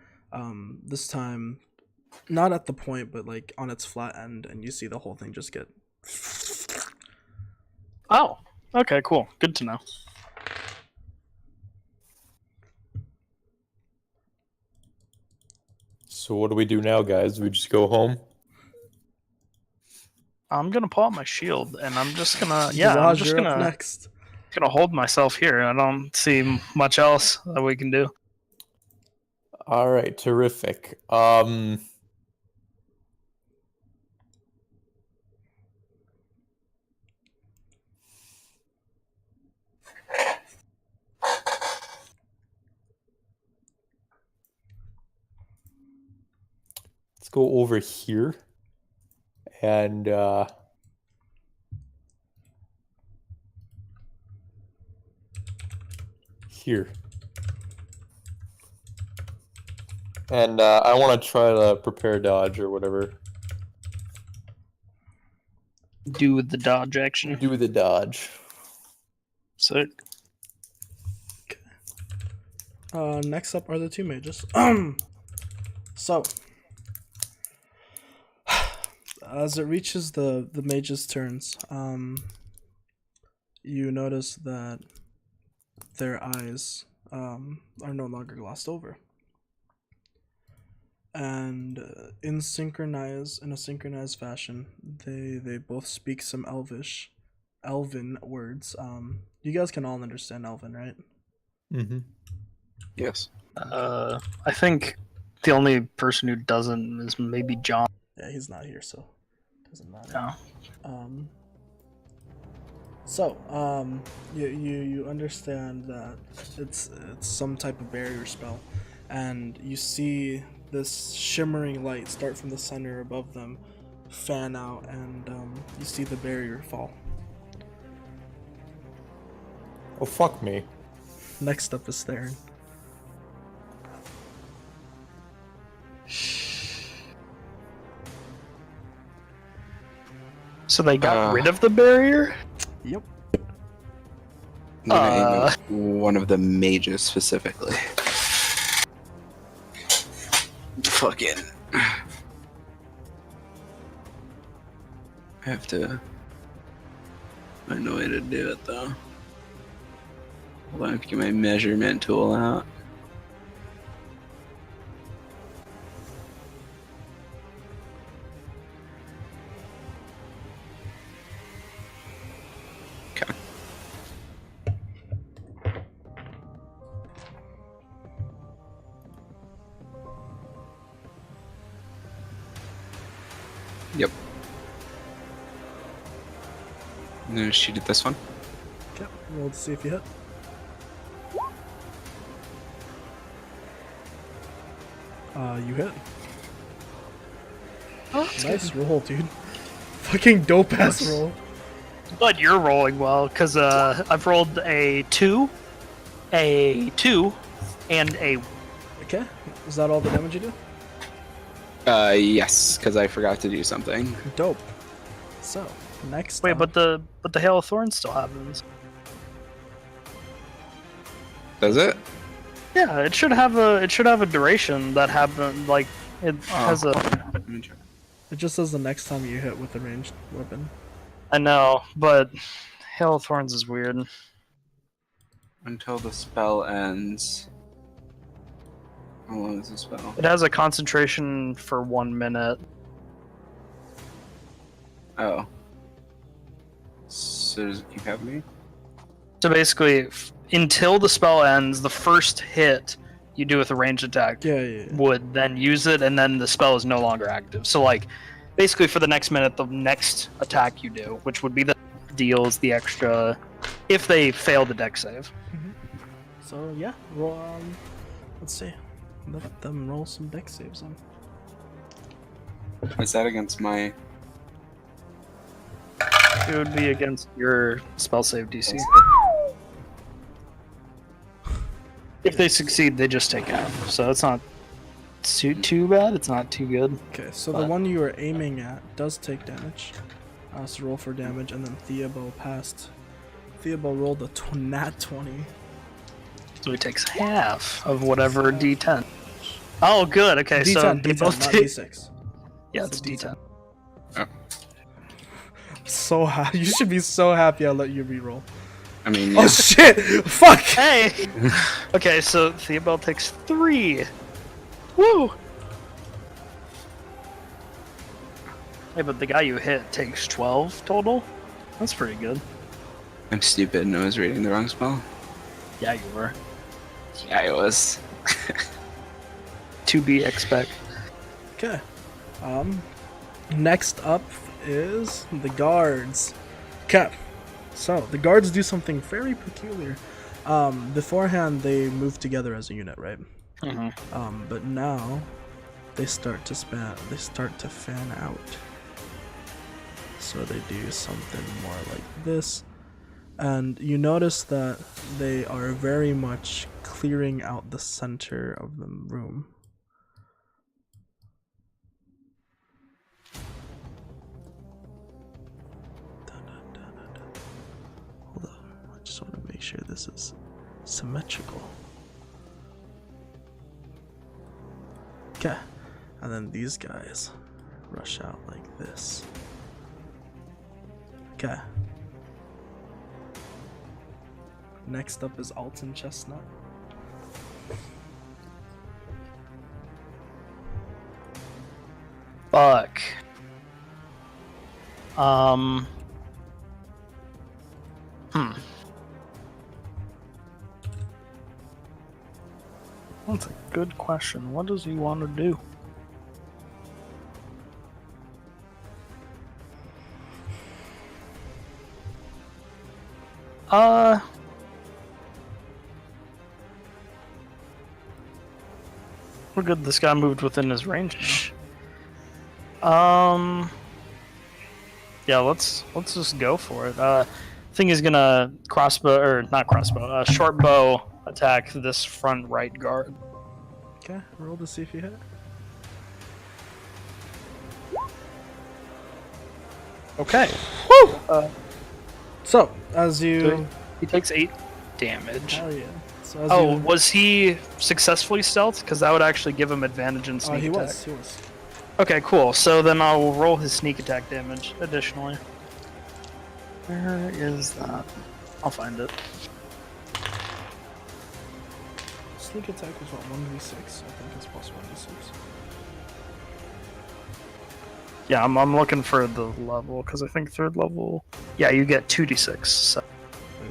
This time, not at the point, but like on its flat end, and you see the whole thing just get. Oh, okay, cool. Good to know. So what do we do now, guys? We just go home? I'm gonna pull out my shield, and I'm just gonna Garage, you're up next. Gonna hold myself here. I don't see much else that we can do. All right, terrific. Let's go over here, and here. And I want to try to prepare dodge or whatever. Do the dodge action. Do the dodge. Sick. Next up are the two mages. So, as it reaches the mages' turns, you notice that their eyes are no longer glossed over. And in a synchronized fashion, they both speak some elven words. You guys can all understand Elven, right? Mm-hmm. Yes. I think the only person who doesn't is maybe John. Yeah, he's not here, so it doesn't matter. No. You understand that it's some type of barrier spell, and you see this shimmering light start from the center above them, fan out, and you see the barrier fall. Oh, fuck me. Next up is Theron. So they got Uh. rid of the barrier? Yep. I'm gonna aim at one of the mages specifically. Fucking. I have to find a way to do it though. Hold on, I have to get my measurement tool out. Okay. Yep. I'm gonna shoot at this one. Okay, roll to see if you hit. You hit. Nice roll, dude. Fucking dope ass roll. But you're rolling well, because I've rolled a 2, and a... Okay, is that all the damage you do? Yes, because I forgot to do something. Dope. So, next Wait, up- but the Hail of Thorns still happens. Does it? Yeah, it should have a duration that happen like it has a. Let me check. it just says the next time you hit with a ranged weapon. I know, but Hail of Thorns is weird. Until the spell ends. How long is the spell? It has a concentration for 1 minute. Oh. So does it keep happening? So basically, until the spell ends, the first hit you do with a ranged attack Yeah. would then use it, and then the spell is no longer active. So like, basically for the next minute, the next attack you do, which would be the deals the extra if they fail the deck save. So yeah, roll. Let's see. Let them roll some deck saves on. Is that against my... It would be against your spell save DC. If they succeed, they just take half. So it's not too bad. It's not too good. Okay, so the But- one you were aiming at does take damage. So roll for damage, and then Theobald passed. Theobald rolled a nat 20. So he takes half of whatever D10. Oh, good. Okay, so D10, they D10, both not take. D6. Yeah, It's it's a D10. So happy. You should be so happy I let you reroll. I mean, Oh yeah. shit! Fuck! Hey. Okay, so Theobald takes 3. Woo. Hey, but the guy you hit takes 12 total. That's pretty good. I'm stupid and I was reading the wrong spell. Yeah, you were. Yeah, I was. To be expect. Okay. Next up is the guards. Okay. So the guards do something very peculiar. Beforehand they move together as a unit, right? Mm-hmm. But now they start to fan out. So they do something more like this. And you notice that they are very much clearing out the center of the room. Hold on, I just want to make sure this is symmetrical. Okay, and then these guys rush out like this. Okay. Next up is Alton Chestnut. Fuck. That's a good question. What does he want to do? we're good. This guy moved within his range now. Yeah, let's just go for it. I think he's gonna short bow attack this front right guard. Okay, roll to see if you hit. Okay. Woo! So, as you... He takes 8 damage. Hell yeah. So as Oh, you... was he successfully stealth? Because that would actually give him advantage in sneak he attack. was. Okay, cool. So then I'll roll his sneak attack damage additionally. Where is that? I'll find it. Sneak attack was what, 1d6? I think it's plus 1d6. Yeah, I'm looking for the level because I think 3rd level. Yeah, you get 2d6. So.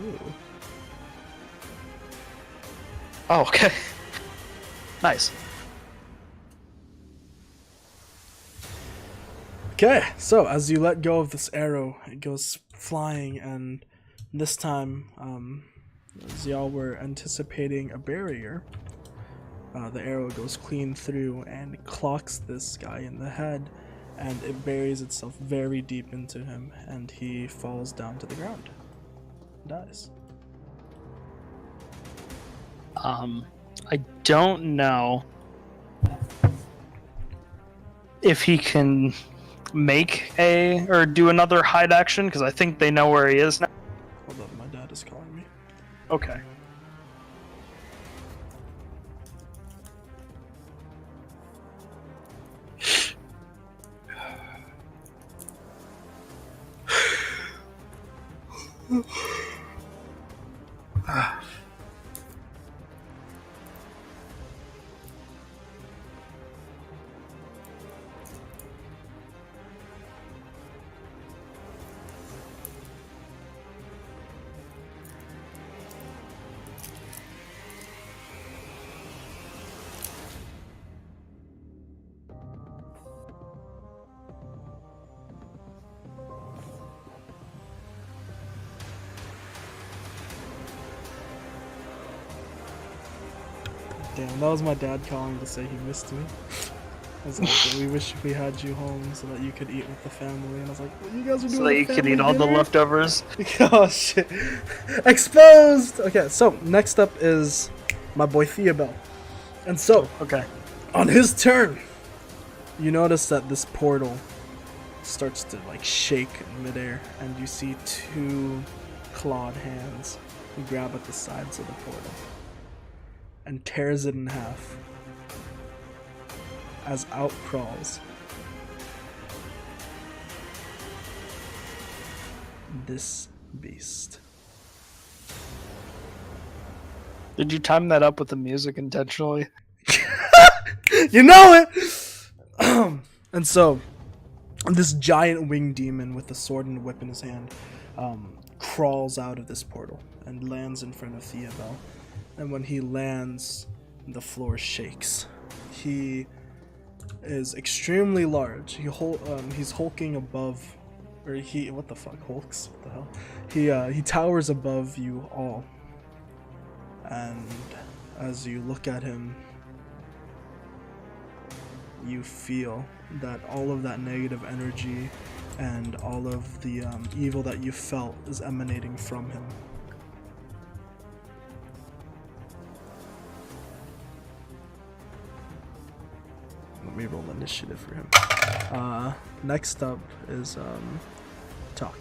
Ooh. Oh, okay. Nice. Okay, so as you let go of this arrow, it goes flying, and this time, as y'all were anticipating a barrier, the arrow goes clean through and clocks this guy in the head, and it buries itself very deep into him, and he falls down to the ground. Dies. I don't know if he can make or do another hide action because I think they know where he is now. Hold up, my dad is calling me. Okay. Damn, that was my dad calling to say he missed me. I was like, we wish we had you home so that you could eat with the family. And I was like, what you guys are doing? So that you can eat all the leftovers. Oh shit. Exposed! Okay, so next up is my boy Theobald. And so, Okay. on his turn, you notice that this portal starts to like shake in midair, and you see 2 clawed hands grab at the sides of the portal and tears it in half as out crawls this beast. Did you time that up with the music intentionally? You know it! And so, this giant winged demon with a sword and a whip in his hand crawls out of this portal and lands in front of Theobald. And when he lands, the floor shakes. He is extremely large. He's hulking above, or what the fuck, hulks? What the hell? He towers above you all. And as you look at him, you feel that all of that negative energy and all of the evil that you felt is emanating from him. Let me roll initiative for him. Next up is Talk,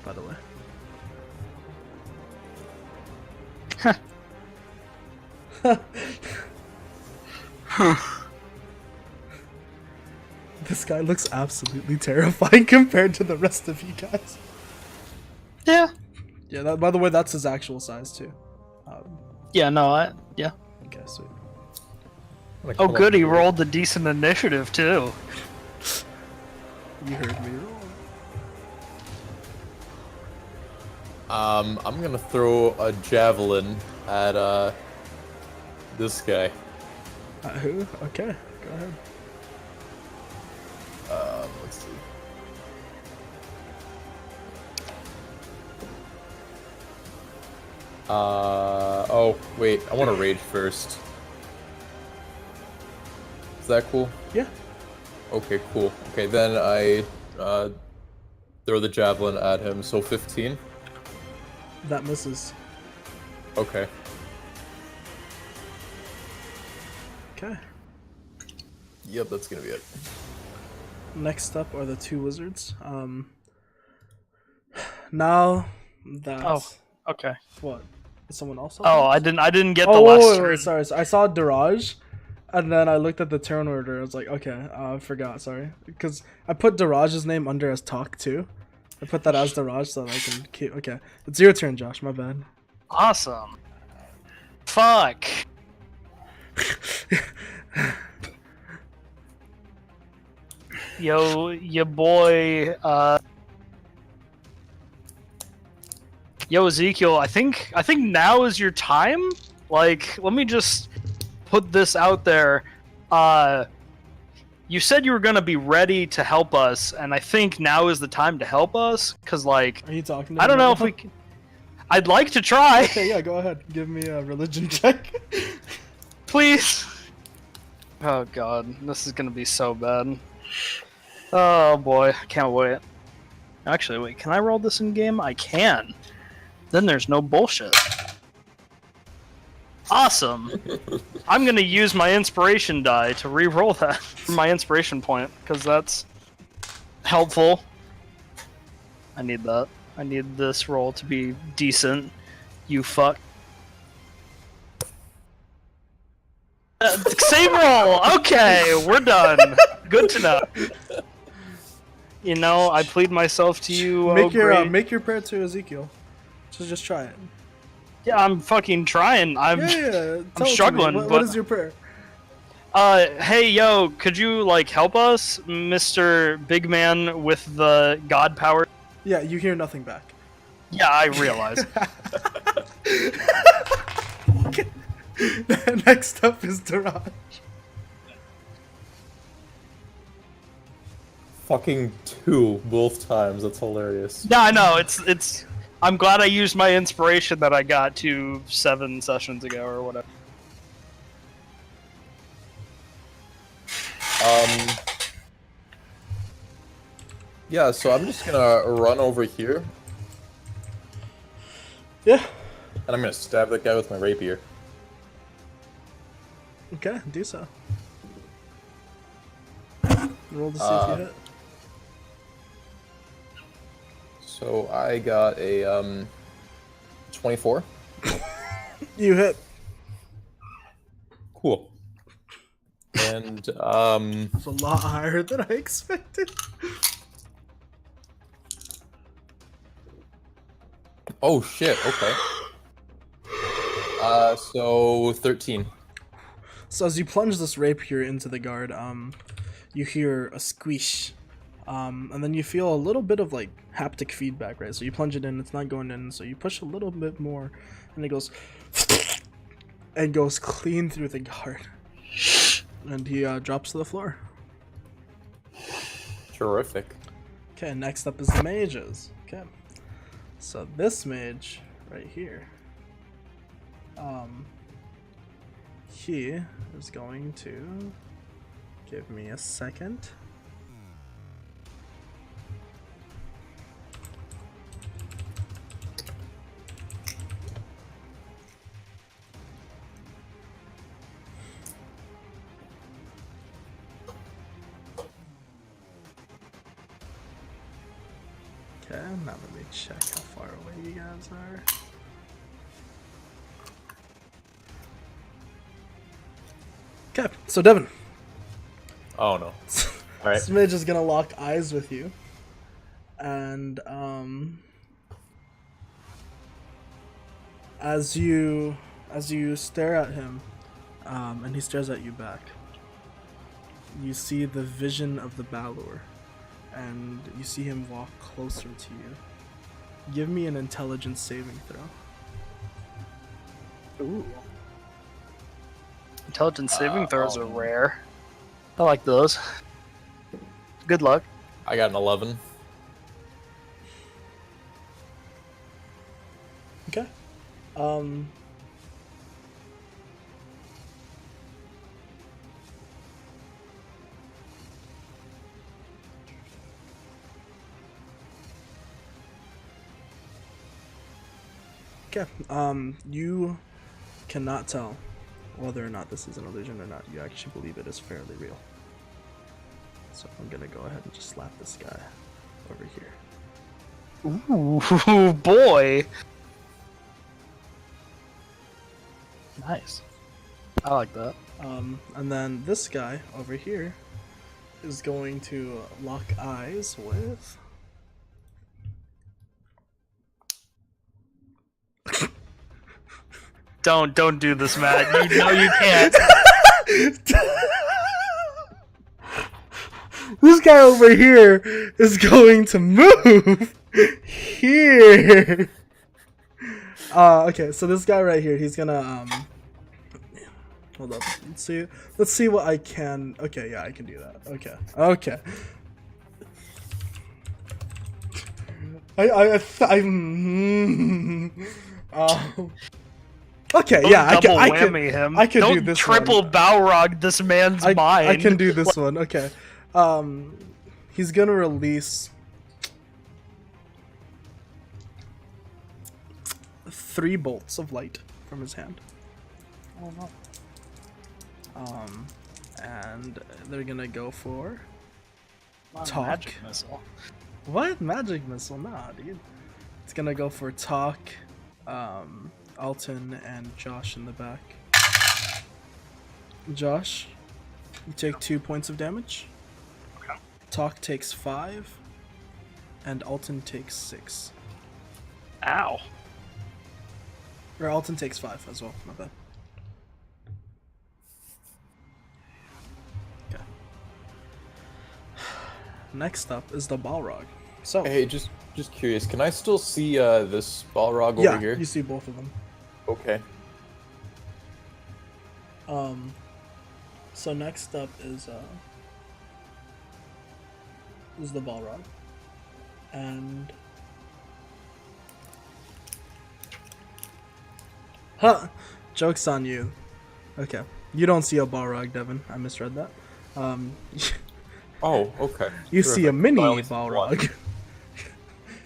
by the way. This guy looks absolutely terrifying compared to the rest of you guys. Yeah. Yeah, that, by the way, that's his actual size too. Yeah, no, yeah. Okay, sweet. Like, Oh, hold good, on. he rolled the decent initiative, too. You heard me roll. I'm gonna throw a javelin at this guy. Who? Okay, go ahead. Let's see. Oh wait, I want to rage first. that cool? Yeah. Okay, cool. Okay, then I throw the javelin at him. So 15. That misses. Okay. Okay. Yep, that's gonna be it. Next up are the two wizards. Now that Oh, okay. what? Is someone else? Oh, I didn't get the Oh, last wait, turn. sorry. I saw Daraj, and then I looked at the turn order. I was like, okay, I forgot. Sorry, because I put Daraj's name under as talk too. I put that as Daraj so that I can keep. Okay, it's your turn, Josh. My bad. Awesome. Fuck. Yo, your boy, yo, Ezekiel, I think now is your time. Like, let me just put this out there. You said you were gonna be ready to help us, and I think now is the time to help us. Cause like, Are you talking to I me don't know right if now? we can. I'd like to try. Okay, yeah, go ahead. Give me a religion check. Please. Oh god, this is gonna be so bad. Oh boy, I can't wait. Actually, wait, can I roll this in game? I can. Then there's no bullshit. Awesome. I'm gonna use my inspiration die to re-roll that for my inspiration point, because that's helpful. I need that. I need this roll to be decent. You fuck. Same roll! Okay, we're done. Good to know. You know, I plead myself to you. Make your prayer to Ezekiel. So just try it. Yeah, I'm fucking trying. Yeah. Tell it to me. struggling, What but- is your prayer? Hey, yo, could you, like, help us, Mr. Big Man with the god power? Yeah, you hear nothing back. Yeah, I realize. Next up is Daraj. Fucking 2 both times. That's hilarious. Yeah, I know, it's... I'm glad I used my inspiration that I got 7 sessions ago, or whatever. Yeah, so I'm just gonna run over here, Yeah. and I'm gonna stab that guy with my rapier. Okay, do so. Roll to see if you hit. So I got a 24. You hit. Cool. And It's a lot higher than I expected. oh shit. Okay. So 13. So as you plunge this rapier into the guard, you hear a squish, and then you feel a little bit of like haptic feedback, right? So you plunge it in, it's not going in, so you push a little bit more, and it goes, and goes clean through the guard, and he drops to the floor. Terrific. Okay, next up is the mages. Okay, so this mage right here, he is going to give me a second. Okay, now let me check how far away you guys are. Okay, so Devin. Oh no. Alright. This mage is gonna lock eyes with you. And as you stare at him, and he stares at you back, you see the vision of the Balor, and you see him walk closer to you. Give me an intelligence saving throw. Ooh. Intelligence saving throws are rare. I like those. Good luck. I got an 11. Okay. Okay. You cannot tell whether or not this is an illusion or not. You actually believe it is fairly real. So I'm gonna go ahead and just slap this guy over here. Ooh, boy. Nice. I like that. And then this guy over here is going to lock eyes with. Don't do this, Matt. You know you can't. This guy over here is going to move here. Okay, so this guy right here, he's gonna hold up. Let's see what I can. Okay, yeah, I can do that. Okay. Okay, Don't yeah, I double can. whammy him. I can Don't do this triple one. Balrog this man's mind. I can do this one. Okay. He's gonna release 3 bolts of light from his hand. And they're gonna go for talk. Magic missile. What? Magic missile? Nah, dude. It's gonna go for talk, Alton, and Josh in the back. Josh, you take 2 points of damage. Okay. Talk takes 5, and Alton takes 6. Ow. Or Alton takes 5 as well. My bad. Okay. Next up is the Balrog. So Hey, just curious. Can I still see this Balrog over yeah, here? you see both of them. Okay. So next up is the Balrog, and joke's on you. Okay, you don't see a Balrog, Devin. I misread that. Oh, okay. You see a mini I only see one. Balrog.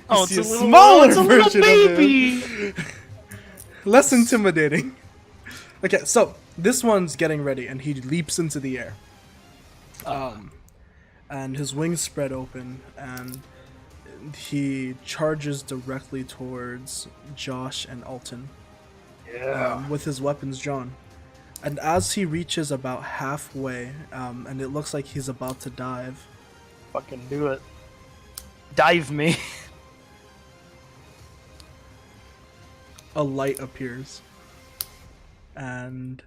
Oh, see it's a a little, smaller it's a little version of him. baby. Less intimidating. Okay, so this one's getting ready, and he leaps into the air. And his wings spread open, and he charges directly towards Josh and Alton, Yeah. with his weapons drawn. And as he reaches about halfway, and it looks like he's about to dive, Fucking do it. Dive me. a light appears, and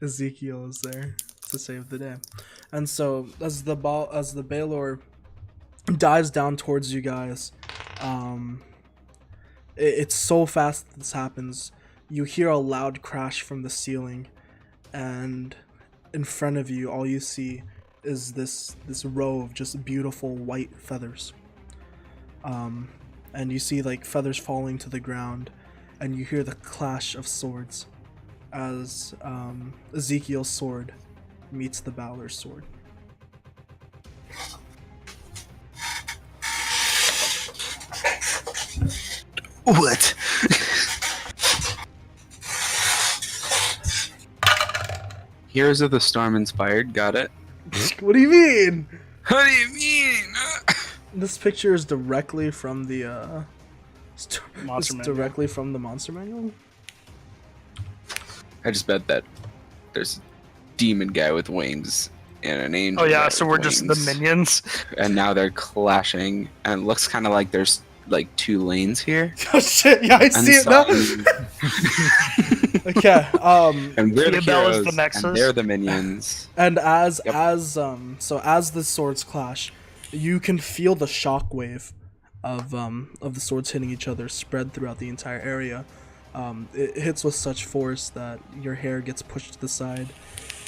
Ezekiel is there to save the day. And so as the Baelor dives down towards you guys, it's so fast that this happens. You hear a loud crash from the ceiling, and in front of you, all you see is this row of just beautiful white feathers. And you see like feathers falling to the ground, and you hear the clash of swords as Ezekiel's sword meets the Balor's sword. What? Heroes of the Storm inspired. Got it. What do you mean? What do you mean? This picture is directly from the Monster it's Manual. directly from the Monster Manual. I just bet that there's a demon guy with wings and an angel. Oh yeah, guy so with we're just the wings. minions. And now they're clashing, and it looks kind of like there's like 2 lanes here. Oh shit! Yeah, I And see it now. Okay. And we're the Theobald is heroes, the Nexus. and they're the minions. And as Yep. as the swords clash, you can feel the shockwave of the swords hitting each other spread throughout the entire area. It hits with such force that your hair gets pushed to the side,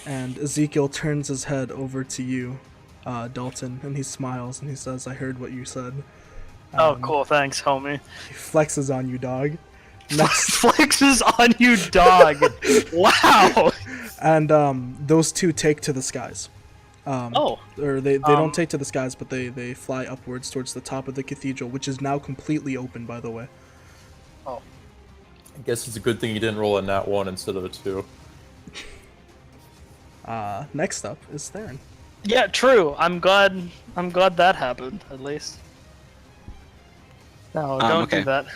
and Ezekiel turns his head over to you, Dalton, and he smiles and he says, "I heard what you said." Oh, cool. Thanks, homie. He flexes on you, dog. Next, Flexes on you, dog. Wow. and those two take to the skies. Oh. Or they don't take to the skies, but they fly upwards towards the top of the cathedral, which is now completely open, by the way. Oh. I guess it's a good thing you didn't roll a nat 1 instead of a 2. Next up is Theron. Yeah, true. I'm glad that happened, at least. No, don't okay. do that.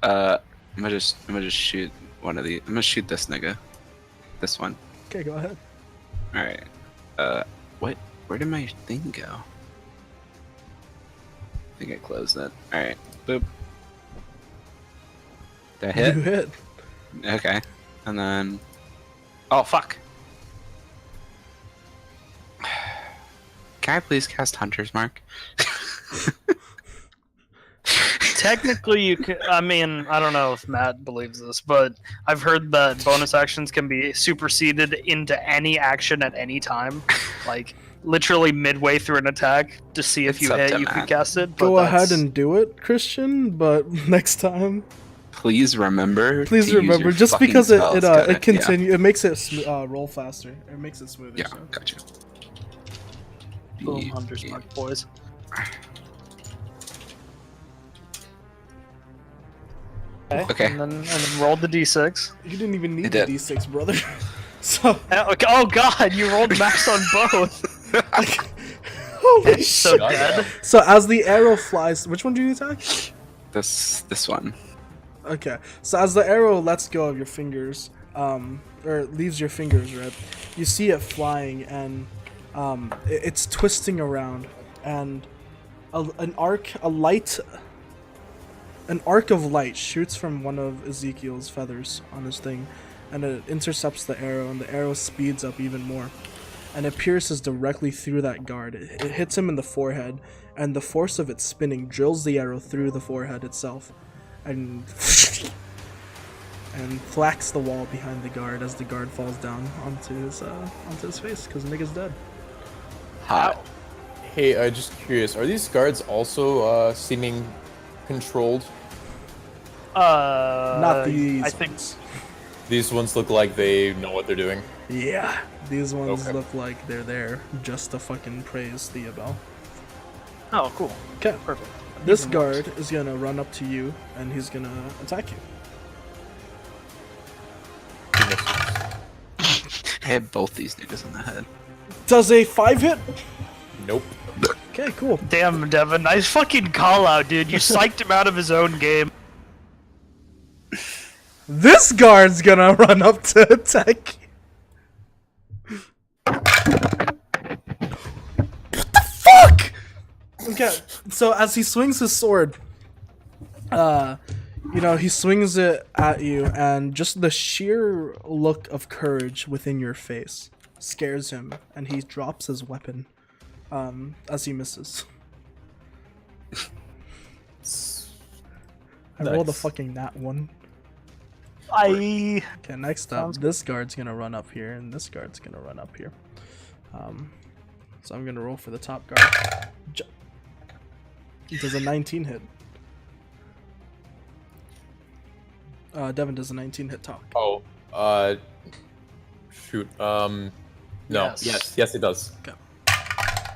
I'm gonna just shoot one of these. I'm gonna shoot this nigga. This one. Okay, go ahead. All right. What? Where did my thing go? I think I closed that. All right. Boop. Did I hit? You hit. Okay. And then. Oh fuck. Can I please cast Hunter's Mark? Technically, you could. I mean, I don't know if Matt believes this, but I've heard that bonus actions can be superseded into any action at any time, like literally midway through an attack to see if It's you up hit. to You Matt. could cast it. But Go ahead that's- and do it, Christian. But next time, Please remember. please to use remember, your just fucking because spells. Got it continue, it makes it roll faster. It makes it smoother. Yeah, So. gotcha. Boom, Hunter's Mark, boys. Okay. And then rolled the d6. You didn't even need It the did. d6, brother. So, Okay, oh god, you rolled max on both. holy So shit. dead. So as the arrow flies, which one do you attack? This one. Okay. So as the arrow lets go of your fingers, or leaves your fingers, right? You see it flying, and it's twisting around, and an arc of light shoots from one of Ezekiel's feathers on his thing, and it intercepts the arrow, and the arrow speeds up even more, and it pierces directly through that guard. It hits him in the forehead, and the force of it spinning drills the arrow through the forehead itself, and thwacks the wall behind the guard as the guard falls down onto his face because nigga's dead. Hot. Hey, just curious, are these guards also seeming controlled? Not these. I think. ones. These ones look like they know what they're doing. Yeah, these ones Okay. look like they're there just to fucking praise Theobald. Oh, cool. Okay, Perfect. this Even guard is gonna run up to you and he's gonna attack you. I hit both these niggas in the head. Does a 5 hit? Nope. Okay, cool. Damn, Devin, nice fucking call out, dude. You psyched him out of his own game. This guard's gonna run up to attack you. What the fuck? Okay, so as he swings his sword, he swings it at you, and just the sheer look of courage within your face scares him, and he drops his weapon, as he misses. I rolled a Nice. fucking nat 1. I. Okay, next up, Sounds this guard's gonna run up here, and this guard's gonna run up here. So I'm gonna roll for the top guard. Does a 19 hit? Devin, does a 19 hit talk? Oh, shoot. No. Yes. Yes, it does.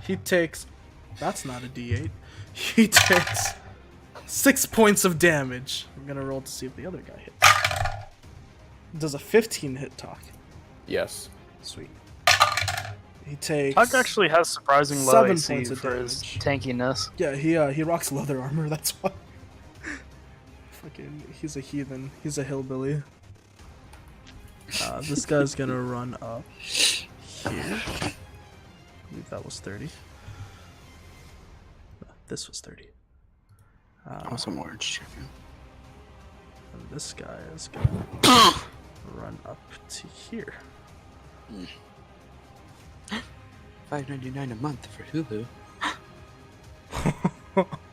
He takes. That's not a D8. He takes 6 points of damage. I'm gonna roll to see if the other guy hits. Does a 15 hit talk? Yes. Sweet. He takes. Tuck actually has surprising low 7 AC points of for his damage. tankiness. Yeah, he rocks leather armor. That's why. Fucking, he's a heathen. He's a hillbilly. This guy's gonna run up here. I believe that was 30. No, this was 30. Some orange chicken. And this guy is gonna run up to here. $5.99 a month for Hulu.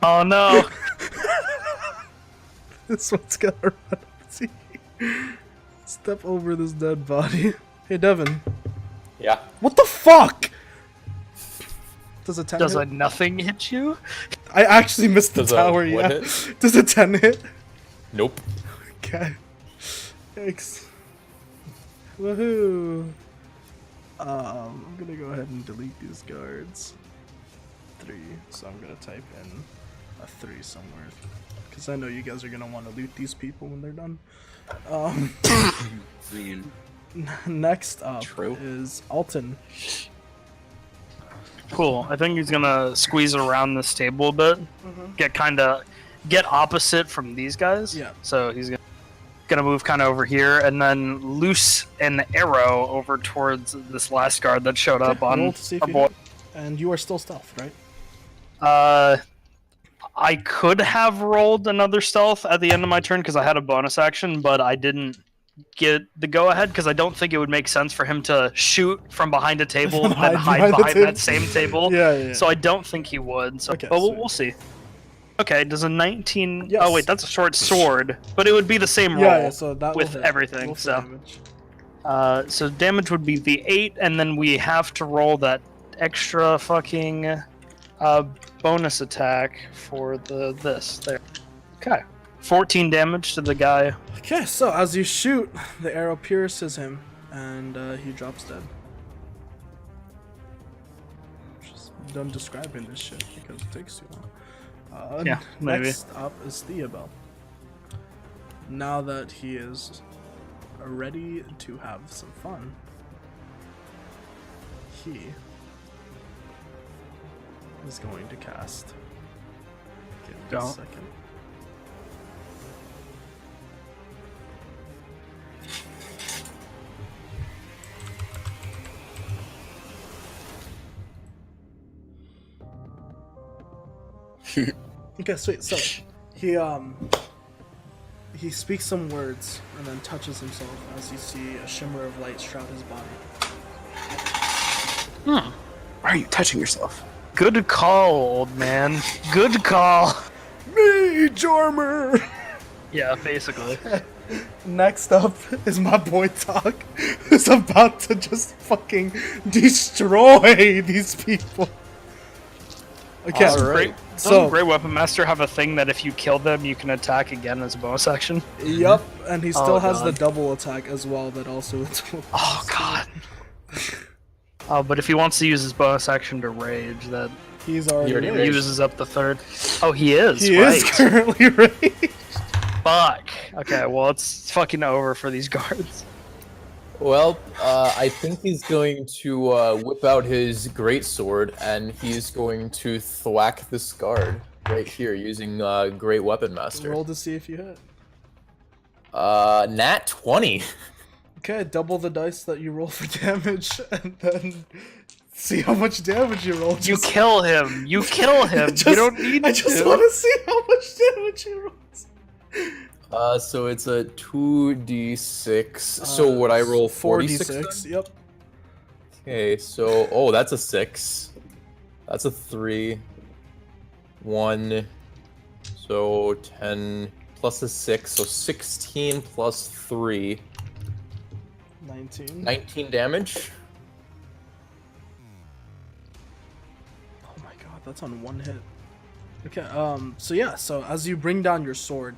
Oh no! This one's gonna run up to here. Step over this dead body. Hey, Devin. Yeah. What the fuck? Does a 10 Does hit? a nothing hit you? I actually missed the Does a tower, what yeah. hit? Does a 10 hit? Nope. Okay. Thanks. Woohoo. I'm gonna go ahead and delete these guards. 3. So I'm gonna type in a 3 somewhere. Because I know you guys are going to want to loot these people when they're done. Man. Next up True. is Alton. Cool. I think he's gonna squeeze around this table a bit, get opposite from these guys. Yeah. So he's gonna move kind of over here and then loose an arrow over towards this last guard that showed up Roll on to see if our you boy. hit. And you are still stealth, right? I could have rolled another stealth at the end of my turn because I had a bonus action, but I didn't get the go ahead because I don't think it would make sense for him to shoot from behind a table and then hide behind that same table. Yeah. So I don't think he would. So, Okay, but sweet. we'll see. Okay, does a 19? Yes. Oh wait, that's a short sword, but it would be the same roll Yeah, so that with will hit. everything. Roll for So, damage. so damage would be the 8, and then we have to roll that extra fucking bonus attack for this there. Okay, 14 damage to the guy. Okay, so as you shoot, the arrow pierces him, and he drops dead. Just done describing this shit because it takes too long. Yeah, maybe. Next up is Theobald. Now that he is ready to have some fun, he is going to cast. Give me a Don't. second. Okay, sweet. So he speaks some words and then touches himself as you see a shimmer of light shroud his body. Why are you touching yourself? Good call, old man. Good call. Me, Jormer! Yeah, basically. Next up is my boy Talk, who's about to just fucking destroy these people. Okay, Alright. Doesn't Great Weapon Master have a thing that if you kill them, you can attack again as a bonus action? Yep, and he still Oh, has the God. double attack as well that also... Oh, God. Oh, but if he wants to use his bonus action to rage, that He's already already raged. uses up the third. Oh, he is. He right. is currently raged. Fuck. Okay, well, it's fucking over for these guards. Well, I think he's going to whip out his great sword and he's going to thwack this guard right here using Great Weapon Master. Roll to see if you hit. Nat 20. Okay, double the dice that you roll for damage, and then see how much damage you roll. You Just- kill him. You kill him. Just- you don't need I just to. want to see how much damage he rolls. So it's a 2d6. So would I roll 46? 4d6. Yep. Okay, so oh, that's a 6. That's a 3. 1. So 10 plus a 6, so 16 plus 3. 19. 19 damage. Oh my god, that's on one hit. Okay, so yeah, so as you bring down your sword,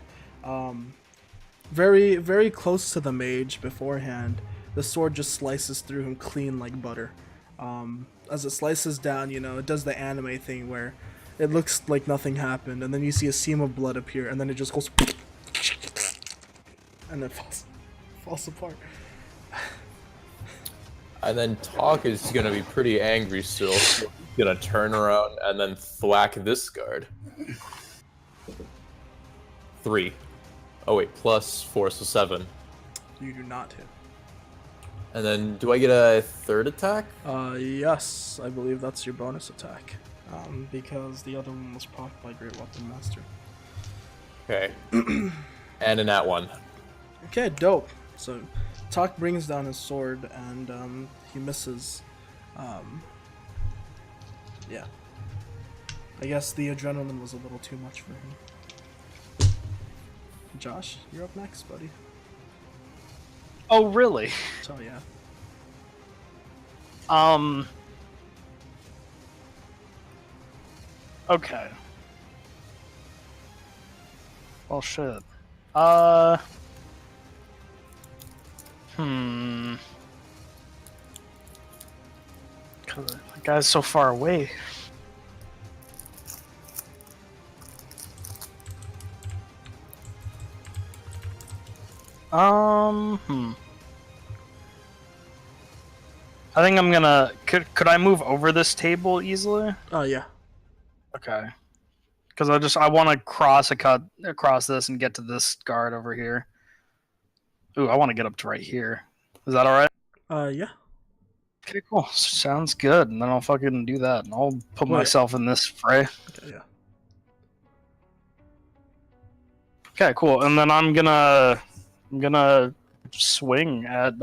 very, very close to the mage beforehand, the sword just slices through him clean like butter. As it slices down, you know, it does the anime thing where it looks like nothing happened, and then you see a seam of blood appear, and then it just goes and it falls apart. And then Talk is gonna be pretty angry still. So he's gonna turn around and then thwack this guard. 3. Oh wait, plus 4, so 7. You do not hit. And then do I get a third attack? Yes, I believe that's your bonus attack. Because the other one was procced by Great Weapon Master. Okay. And a nat 1. Okay, dope. So, Tak brings down his sword and he misses. Yeah. I guess the adrenaline was a little too much for him. Josh, you're up next, buddy. Oh, really? So yeah. Okay. Well, shit. God, the guy's so far away. I think I'm gonna. Could I move over this table easily? Oh yeah. Okay. Because I want to cross across this and get to this guard over here. Ooh, I want to get up to right here. Is that all right? Yeah. Okay, cool. Sounds good. And then I'll fucking do that, and I'll put Wait. myself in this fray. Okay, yeah. Okay, cool. And then I'm gonna swing at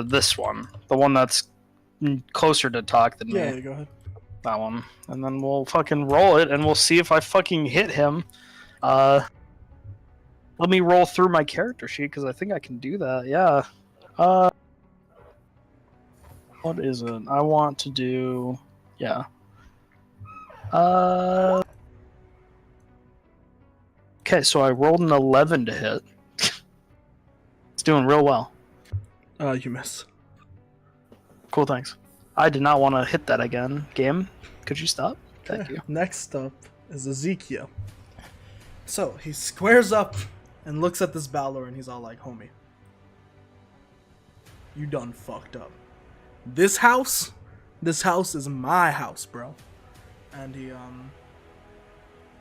this one, the one that's closer to Talk than Yeah, me. yeah, go ahead. That one, and then we'll fucking roll it, and we'll see if I fucking hit him. Let me roll through my character sheet because I think I can do that. Yeah. What is it? I want to do. Yeah. Okay, so I rolled an 11 to hit. It's doing real well. You miss. Cool, thanks. I did not want to hit that again. Game, could you stop? Thank you. Next up is Ezekiel. So he squares up and looks at this Balor and he's all like, homie, you done fucked up. This house is my house, bro. And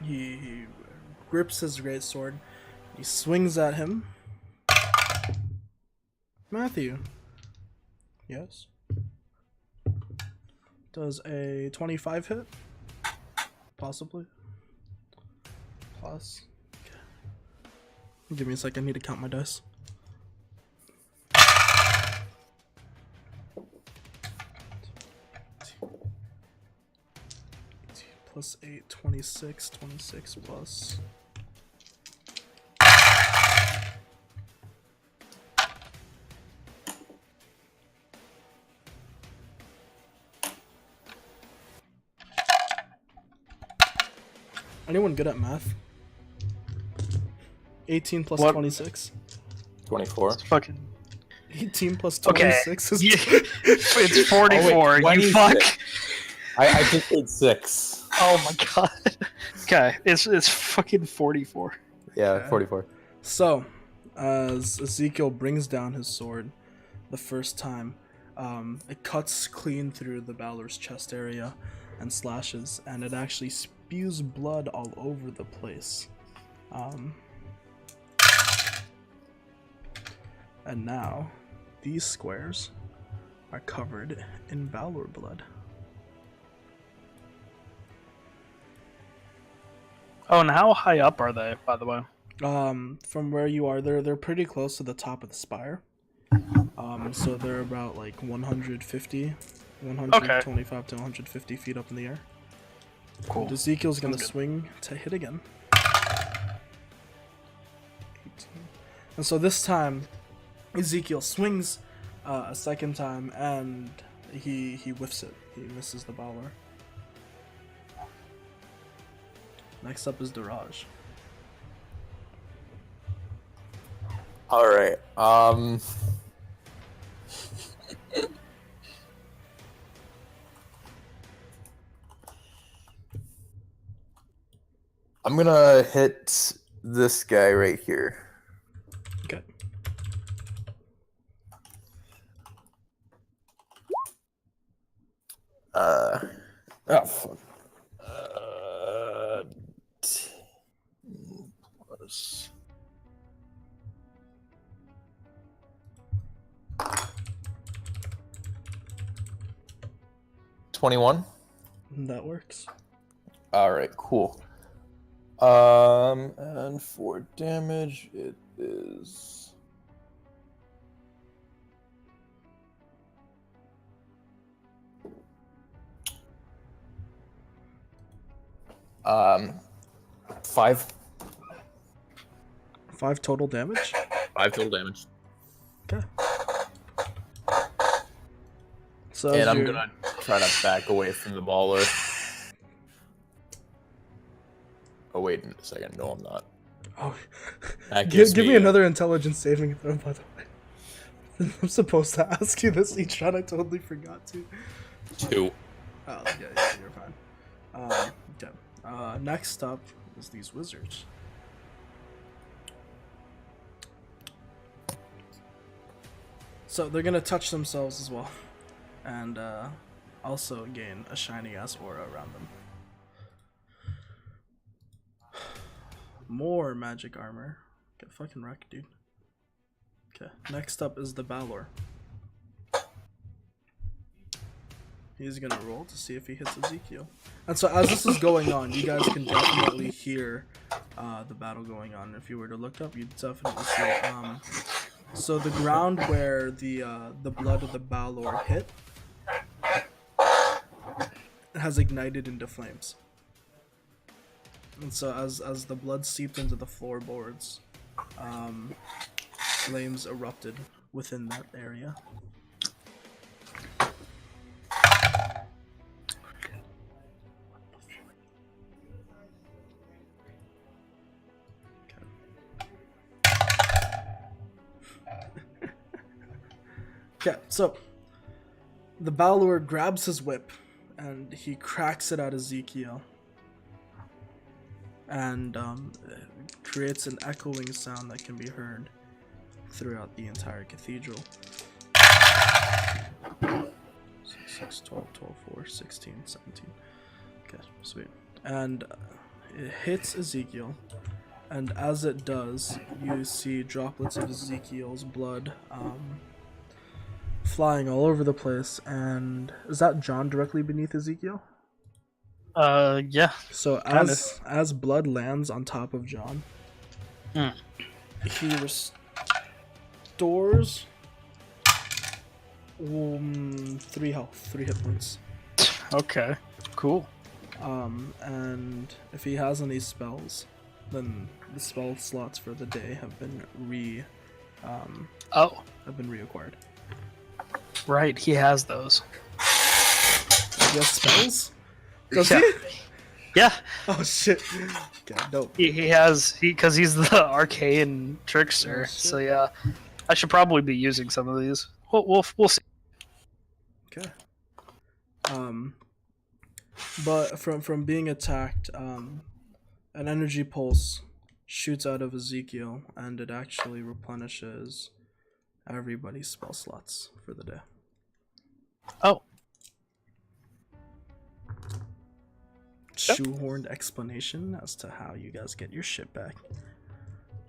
he grips his greatsword. He swings at him. Matthew. Yes. Does a 25 hit? Possibly. Plus. Okay. Give me a second. I need to count my dice. Plus 8, 26, 26 plus. Anyone good at math? 18 plus What? 26. 24. It's fucking. 18 plus Okay. 26 is. Yeah. It's 44. Oh, wait, you fuck. 26. I just did 6. Oh my god. Okay, it's fucking 44. Yeah, Okay. 44. So, as Ezekiel brings down his sword the first time, it cuts clean through the Balor's chest area and slashes, and it actually spews blood all over the place. And now, these squares are covered in Balor blood. Oh, and how high up are they, by the way? From where you are, they're pretty close to the top of the spire. So they're about like 150, 125 to 150 feet up in the air. Cool. And Ezekiel's gonna Sounds good. swing to hit again. 18. And so this time, Ezekiel swings a second time, and he whiffs it. He misses the Balor. Next up is Daraj. All right. I'm gonna hit this guy right here. Okay. Oh fuck. Plus. $21. That works. All right, cool. And for damage, it is 5. 5 total damage. 5 total damage. Okay. So And as I'm you're- gonna try to back away from the baller. Oh wait a second, no I'm not. Oh, That gives give me me another intelligence saving throw, by the way. I'm supposed to ask you this each round. I totally forgot to. 2. Oh, yeah, you're fine. Okay. Next up is these wizards. So they're gonna touch themselves as well, and also gain a shiny ass aura around them. More magic armor. Get fucking wrecked, dude. Okay, next up is the Balor. He's gonna roll to see if he hits Ezekiel. And so as this is going on, you guys can definitely hear the battle going on. If you were to look up, you'd definitely see it. So the ground where the blood of the Balor hit has ignited into flames. And so as the blood seeped into the floorboards, flames erupted within that area. Okay, so the Balor grabs his whip and he cracks it at Ezekiel and creates an echoing sound that can be heard throughout the entire cathedral. 6, 12, 4, 16, 17. Okay, sweet. And it hits Ezekiel, and as it does, you see droplets of Ezekiel's blood flying all over the place. And is that John directly beneath Ezekiel? Yeah. So as blood lands on top of John, he restores 3 health, 3 hit points. Okay. Cool. And if he has any spells, then the spell slots for the day have been reacquired. Right, he has those. He has spells? Does Yeah. he? Yeah, Oh shit. Okay, dope. because he's the arcane trickster. Oh, shit. So yeah, I should probably be using some of these. We'll see. Okay. But from being attacked, an energy pulse shoots out of Ezekiel, and it actually replenishes everybody's spell slots for the day. Oh, Shoehorned explanation as to how you guys get your shit back.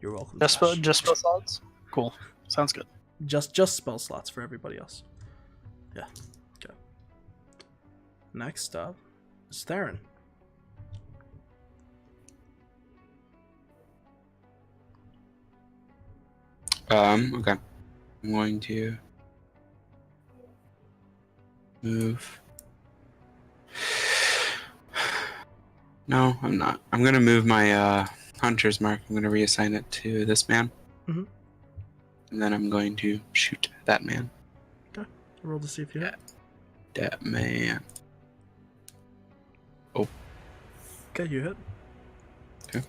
You're welcome. just Josh. spell slots. Cool, sounds good. Just spell slots for everybody else. Yeah. Okay. Next up is Theron. Okay. I'm going to move. No, I'm not. I'm gonna move my hunter's mark. I'm gonna reassign it to this man. Mhm. And then I'm going to shoot that man. Okay. Roll to see if you hit. That man. Okay, you hit. Okay.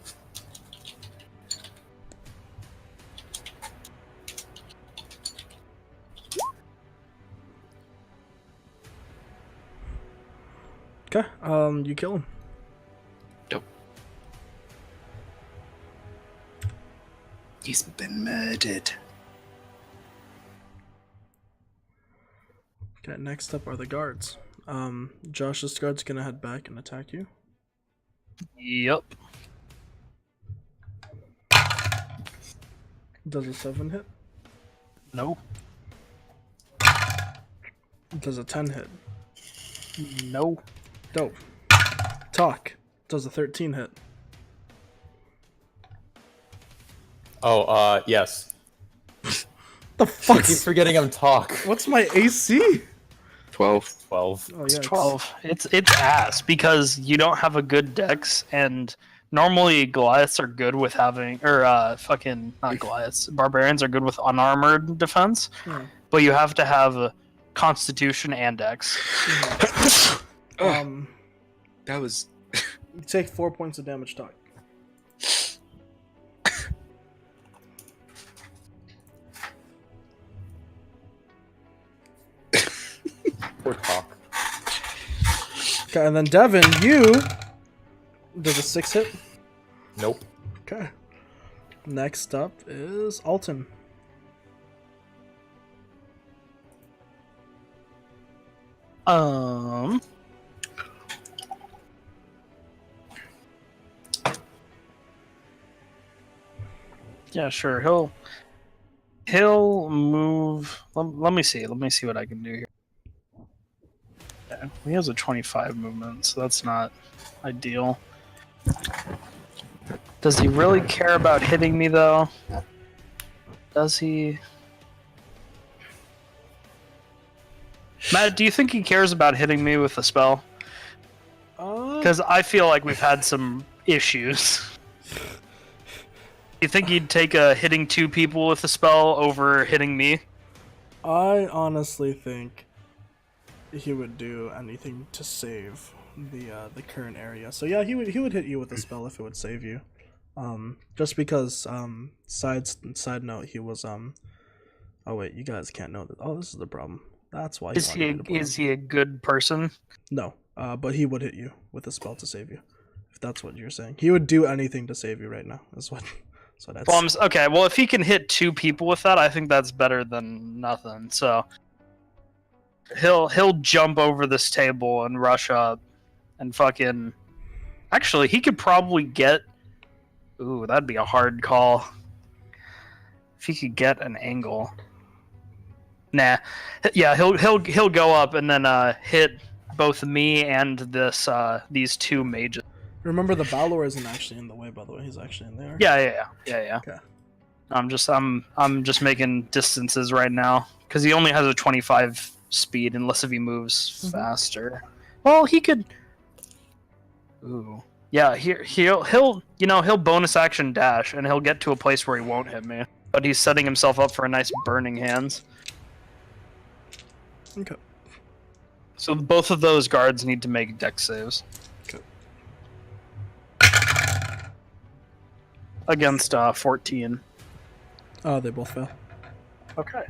Okay, you kill him. Dope. He's been murdered. Okay, next up are the guards. Josh's guard's gonna head back and attack you. Yep. Does a 7 hit? No. Does a 10 hit? No. Dope. Talk. Does a 13 hit? Oh, yes. The I fuck? keep forgetting I'm talk. What's my AC? 12. 12. Oh It's yeah, 12. It's ass because you don't have a good dex, and normally Goliaths are good with having, or fucking not Goliaths, barbarians are good with unarmored defense, but you have to have Constitution and dex. That was. You take 4 points of damage. Talk. Poor talk. Okay, and then Devin, you does a 6 hit? Nope. Okay. Next up is Alton. Um. Yeah, sure. He'll move. Let me see. Let me see what I can do here. Yeah, he has a 25 movement, so that's not ideal. Does he really care about hitting me, though? Does he? Matt, do you think he cares about hitting me with a spell? Because I feel like we've had some issues. You think he'd take a hitting 2 people with a spell over hitting me? I honestly think he would do anything to save the current area. So yeah, he would hit you with a spell if it would save you. Just because side note, he was oh wait, you guys can't know that. Oh, this is the problem. That's why Is he a good person? No, but he would hit you with a spell to save you. If that's what you're saying, he would do anything to save you right now. That's what. So that's. Well, okay. Well, if he can hit 2 people with that, I think that's better than nothing. So he'll jump over this table and rush up, and fucking. Actually, he could probably get. Ooh, that'd be a hard call. If he could get an angle. Nah, yeah, he'll go up and then hit both me and these 2 mages. Remember, the Balor isn't actually in the way. By the way, he's actually in there. Yeah. Okay. I'm just making distances right now because he only has a 25 speed unless if he moves faster. Well, he could. Ooh. Yeah, he'll bonus action dash and he'll get to a place where he won't hit me. But he's setting himself up for a nice burning hands. Okay. So both of those guards need to make dex saves. Okay. Against 14. They both fail. Okay.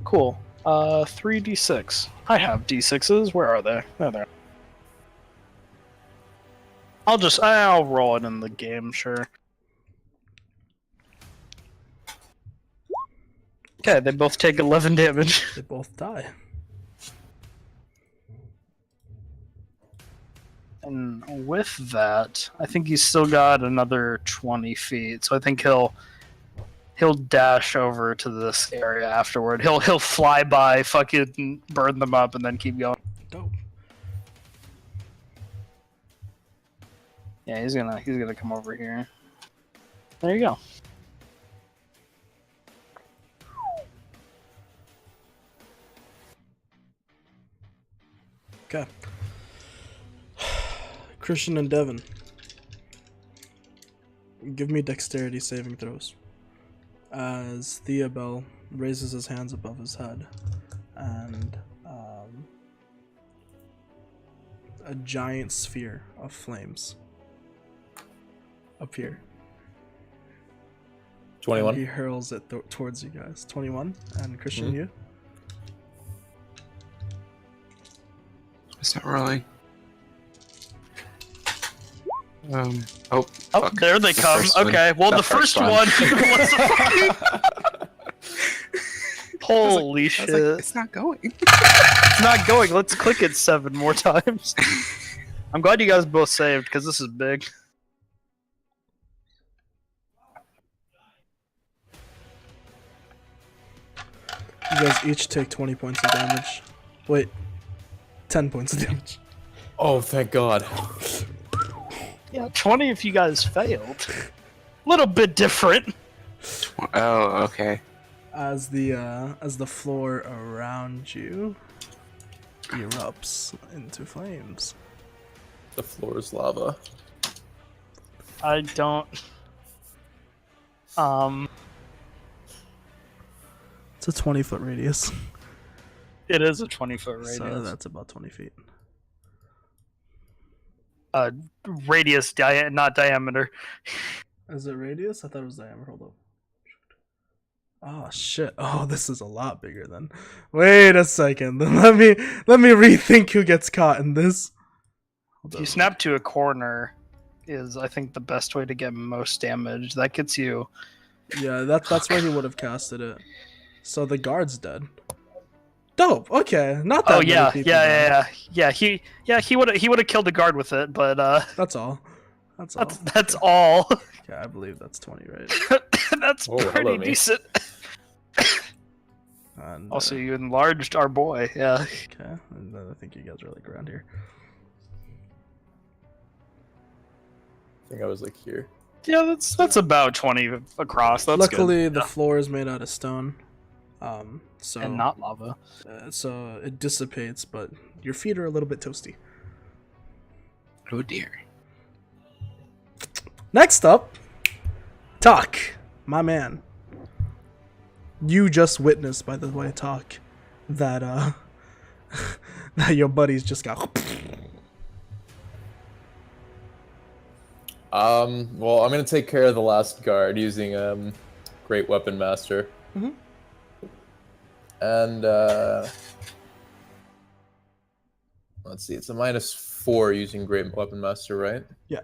Cool. 3d6. I have d6s. Where are they? There they are. I'll roll it in the game, sure. Okay, they both take 11 damage. They both die. And with that, I think he's still got another 20 feet. So I think he'll dash over to this area afterward. He'll fly by, fucking burn them up, and then keep going. Dope. Yeah, he's gonna come over here. There you go. Okay. Christian and Devin, give me dexterity saving throws. As Theobel raises his hands above his head, and a giant sphere of flames appear. 21. And he hurls it towards you guys. 21, and Christian, you. It's not rolling. Oh, Oh, there they come. Okay, well, the first one was the Holy shit. Like, it's not going. It's not going. Let's click it 7 more times. I'm glad you guys both saved, because this is big. You guys each take 20 points of damage. Wait, 10 points of damage. Oh, thank God. Yeah, 20 if you guys failed. Little bit different. Oh, okay. As the floor around you erupts into flames. The floor is lava. I don't... It's a 20-foot radius. It is a 20-foot radius. So that's about 20 feet. Radius, not diameter. Is it radius? I thought it was diameter. Hold up. Oh shit. Oh, this is a lot bigger then. Wait a second. Let me rethink who gets caught in this. If you snap to a corner is, I think, the best way to get most damage. That gets you... Yeah, that's where he would have casted it. So the guard's dead. Dope. Okay, not that Oh many yeah, people. yeah. He would have killed the guard with it, but That's all. That's all. that's all. Yeah, I believe that's 20, right? That's Oh, pretty hello, mate. decent. And, Also, you enlarged our boy. Yeah. okay, and then I think you guys are like around here. I think I was like here. Yeah, that's about 20 across. That's Luckily, good. the floor is made out of stone, so And not lava. so it dissipates, but your feet are a little bit toasty. Oh dear. Next up, Talk, my man. You just witnessed, by the way, Talk, that that your buddies just got. Well, I'm gonna take care of the last guard using Great Weapon Master. Mhm. And let's see, it's a -4 using Great Weapon Master, right? Yeah.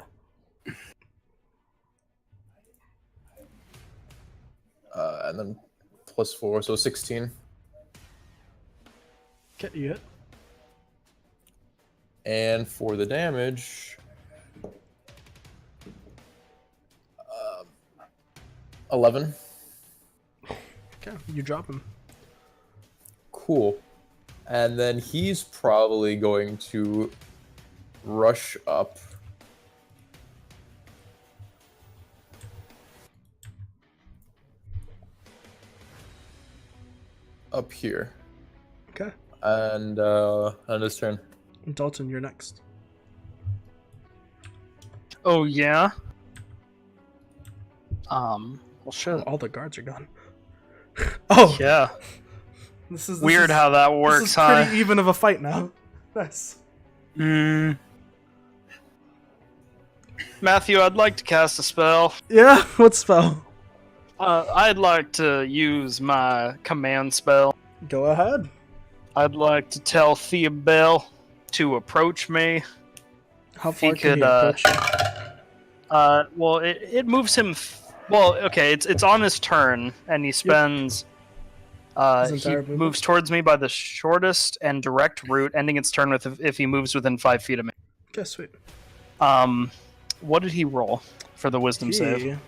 And then +4, so 16. Okay, you hit. And for the damage, 11. Okay, you drop him. Cool. And then he's probably going to rush up. Up here. Okay, And on his turn. Dalton, you're next. Oh yeah. Well, shit. All the guards are gone. Oh, Yeah. this is Weird how that this works, is huh? pretty even of a fight now. Nice. Matthew, I'd like to cast a spell. Yeah, what spell? I'd like to use my command spell. Go ahead. I'd like to tell Theobel to approach me. How he far can could, he approach you? Well, it moves him. Well, okay, it's on his turn, and he spends. His He entire movement? moves towards me by the shortest and direct route, ending its turn with if he moves within 5 feet of me. Okay, sweet. What did he roll for the wisdom save?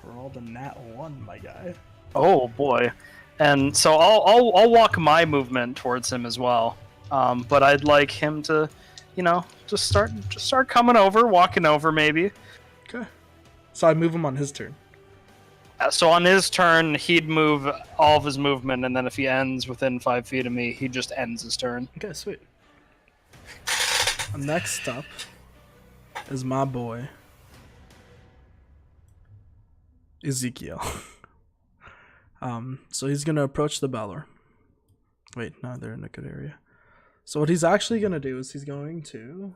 Rolled a nat 1, my guy. Oh boy, and so I'll walk my movement towards him as well. But I'd like him to, just start coming over, walking over maybe. Okay. So I move him on his turn. So on his turn, he'd move all of his movement, and then if he ends within 5 feet of me, he just ends his turn. Okay, sweet. Next up is my boy, Ezekiel. So he's gonna approach the Balor. Wait, no, they're in a good area. So what he's actually gonna do is he's going to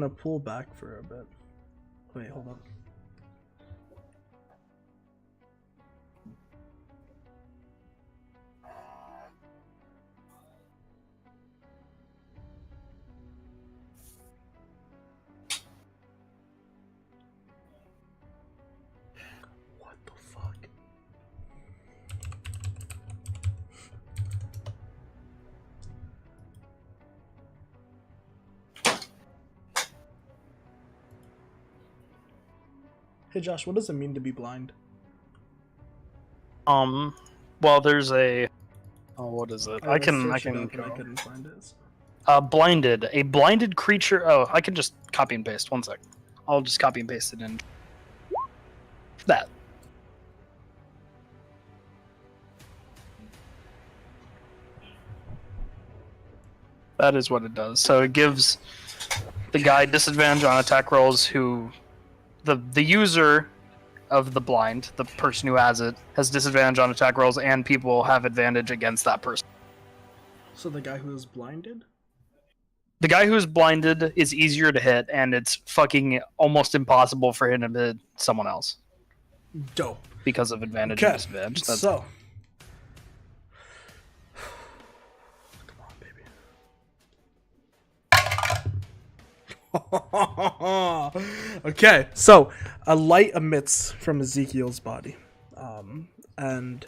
pull back for a bit. Wait, hold up. What the fuck? Hey Josh, what does it mean to be blind? Well, there's a. Oh, what is it? I can. I couldn't find it. Blinded. A blinded creature. Oh, I can just copy and paste. One sec. I'll just copy and paste it in. That. That is what it does. So it gives the guy disadvantage on attack rolls who. The user of the blind, the person who has it, has disadvantage on attack rolls, and people have advantage against that person. So the guy who is blinded? The guy who's blinded is easier to hit, and it's fucking almost impossible for him to hit someone else Dope. because of advantage Okay, and disadvantage. That's so. Come on, baby. Okay, so a light emits from Ezekiel's body, and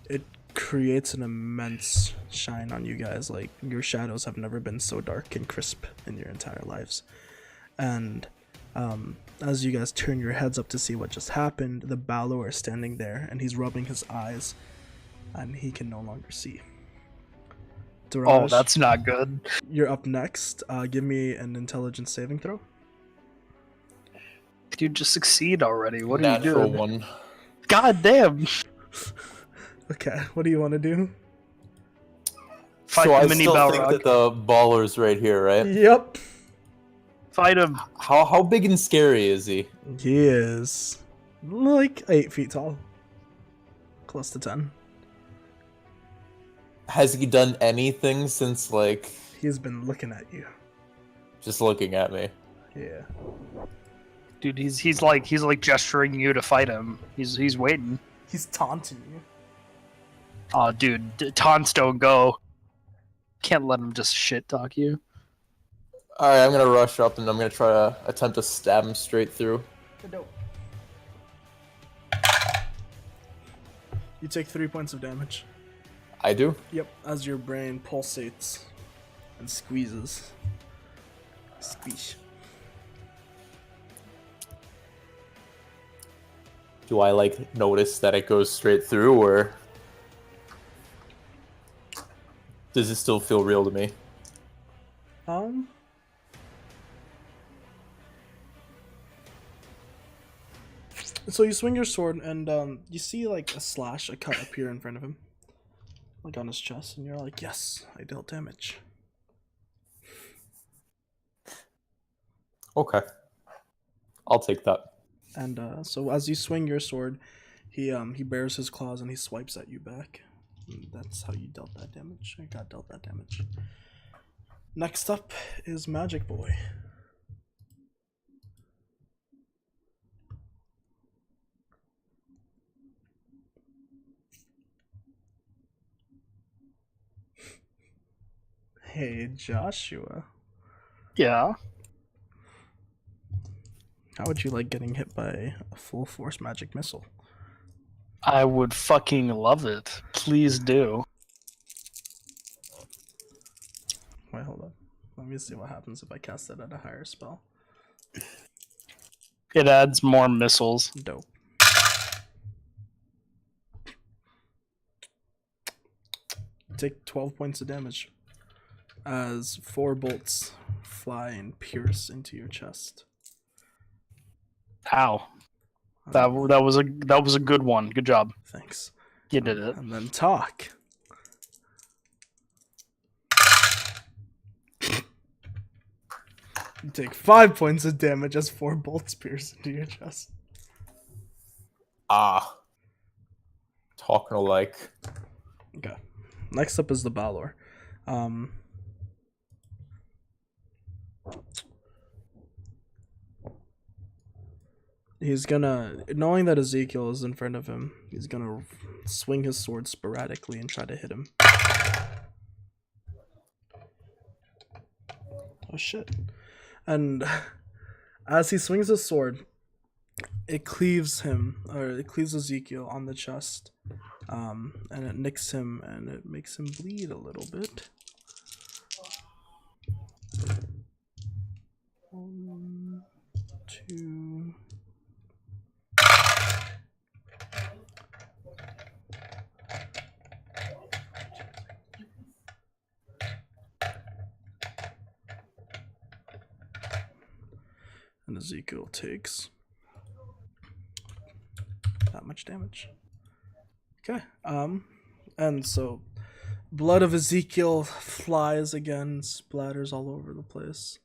it creates an immense shine on you guys. Like, your shadows have never been so dark and crisp in your entire lives. And as you guys turn your heads up to see what just happened, the Balor is standing there, and he's rubbing his eyes, and he can no longer see. Oh, Daraj, that's not good. you're up next. Give me an intelligence saving throw. Dude, just succeed already. What are you Natural doing? one. God damn. Okay, what do you want to do? Fight So the I mini still think Balrog. that the baller's right here, right? Yep. Fight him. How big and scary is he? He is like 8 feet tall. Close to 10. Has he done anything since, like, He's been looking at you. just looking at me? Yeah. Dude, he's like gesturing you to fight him. He's waiting. He's taunting you. Oh, dude, taunts don't go. Can't let him just shit talk you. Alright, I'm gonna rush up and I'm gonna try to attempt to stab him straight through. You take 3 points of damage. I do? Yep, as your brain pulsates and squeezes. Squeeze. Do I, like, notice that it goes straight through, or does it still feel real to me? So you swing your sword and you see like a slash, a cut appear in front of him. Like on his chest, and you're like, yes, I dealt damage. Okay. I'll take that. And so as you swing your sword, he bares his claws and he swipes at you back. And that's how you dealt that damage. I got dealt that damage. Next up is Magic Boy. Hey, Joshua. Yeah. How would you like getting hit by a full force magic missile? I would fucking love it. Please do. Wait, hold on. Let me see what happens if I cast it at a higher spell. It adds more missiles. Dope. Take 12 points of damage as 4 bolts fly and pierce into your chest. Ow. That was a good one. Good job. Thanks. You did it. And then talk. You take 5 points of damage as 4 bolts pierce into your chest. Ah. Talking like. Okay. Next up is the Balor. He's gonna, knowing that Ezekiel is in front of him, he's gonna swing his sword sporadically and try to hit him. Oh shit. And as he swings his sword, it cleaves him, or it cleaves Ezekiel on the chest. And it nicks him and it makes him bleed a little bit. 1, 2. And Ezekiel takes that much damage. Okay. And so blood of Ezekiel flies again, splatters all over the place.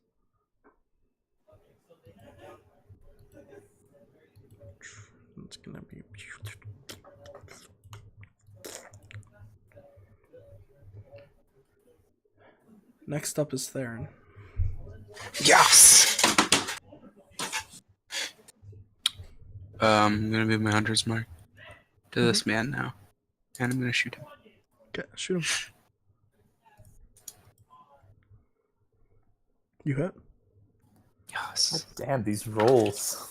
It's gonna be. Next up is Theron. Yes. I'm gonna move my hunter's mark to this man now, and I'm gonna shoot him. Okay, shoot him. You hit? chaos. Damn, these rolls.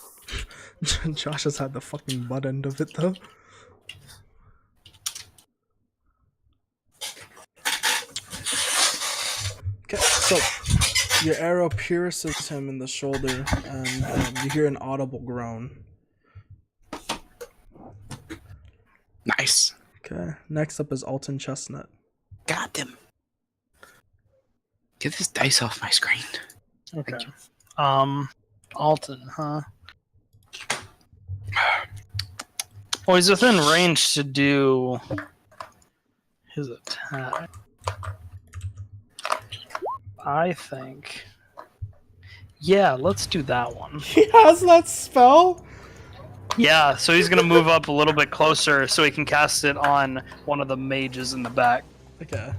Josh has had the fucking butt end of it though. Okay, so your arrow pierces him in the shoulder, and you hear an audible groan. Nice. Okay, next up is Alton Chestnut. Got them. Get this dice off my screen. Okay. Alton, huh? Well, he's within range to do his attack. I think. Yeah, let's do that one. He has that spell? Yeah, so he's gonna move up a little bit closer so he can cast it on one of the mages in the back. Okay.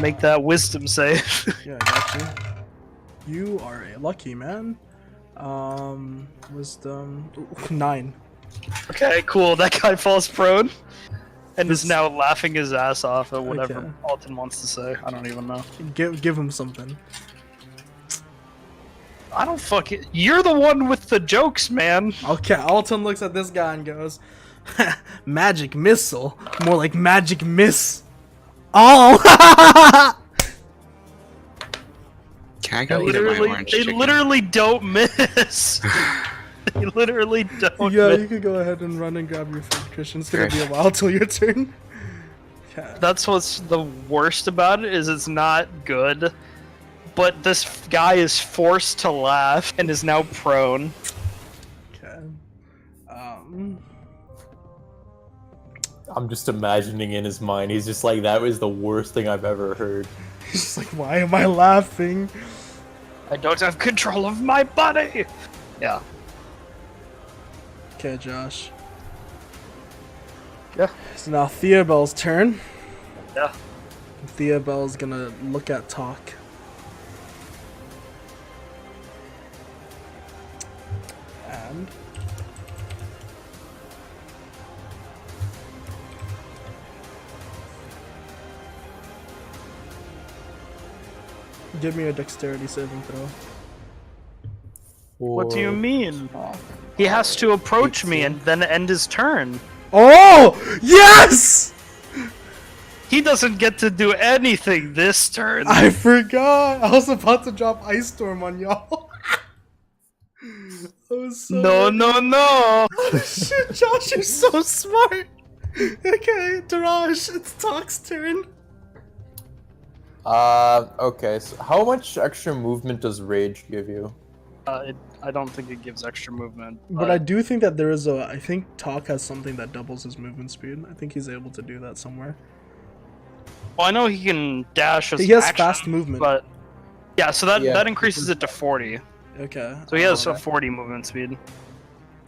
Make that wisdom save. Yeah, I got you. You are a lucky man. Wisdom 9. Okay, cool. That guy falls prone and is now laughing his ass off at whatever Okay. Alton wants to say. I don't even know. Give him something. I don't fucking. You're the one with the jokes, man. Okay, Alton looks at this guy and goes, "Magic missile, more like magic miss." Oh! Can I They go eat at my literally, orange they chicken? literally don't miss. They literally don't Yeah, miss. you could go ahead and run and grab your food, Christian. It's gonna be a while till your turn. Okay. That's what's the worst about it, is it's not good. But this guy is forced to laugh and is now prone. Okay. I'm just imagining in his mind. He's just like, that was the worst thing I've ever heard. He's just like, why am I laughing? I don't have control of my body. Yeah. Okay, Josh. Yeah. So now Theobald's turn. Yeah. Theobald's gonna look at Talk. And give me a dexterity saving throw. What do you mean? He has to approach me and then end his turn. Oh! Yes! He doesn't get to do anything this turn. I forgot. I was about to drop Ice Storm on y'all. I was so No, ready. no, no. Oh, shit, Josh, you're so smart. Okay, Daraj, it's Talk's turn. Okay, so how much extra movement does Rage give you? I don't think it gives extra movement. But I do think that there is a. I think Talk has something that doubles his movement speed. I think he's able to do that somewhere. Well, I know he can dash as He has action, fast movement. but yeah, so that Yeah. that increases it to 40. Okay. So he has a 40 movement speed.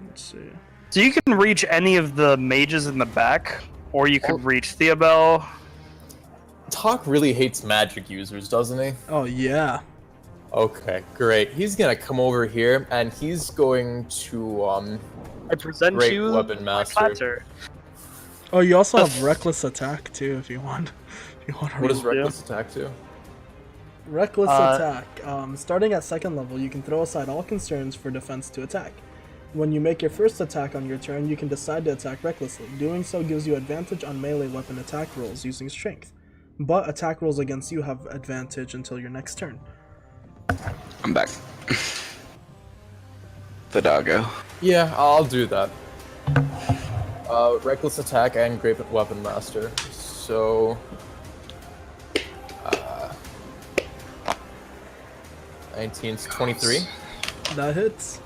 Let's see. So you can reach any of the mages in the back, or you could reach Theobald. Talk really hates magic users, doesn't he? Oh yeah. Okay, great. He's gonna come over here and he's going to I present Great you weapon my master. platter. Oh, you also The have reckless attack too, if you want. If you want to. what does roll. reckless attack do? Reckless attack. Starting at second level, you can throw aside all concerns for defense to attack. When you make your first attack on your turn, you can decide to attack recklessly. Doing so gives you advantage on melee weapon attack rolls using strength. But attack rolls against you have advantage until your next turn. I'm back. The doggo. Yeah, I'll do that. Reckless attack and great weapon master. So 19 's 23. That hits.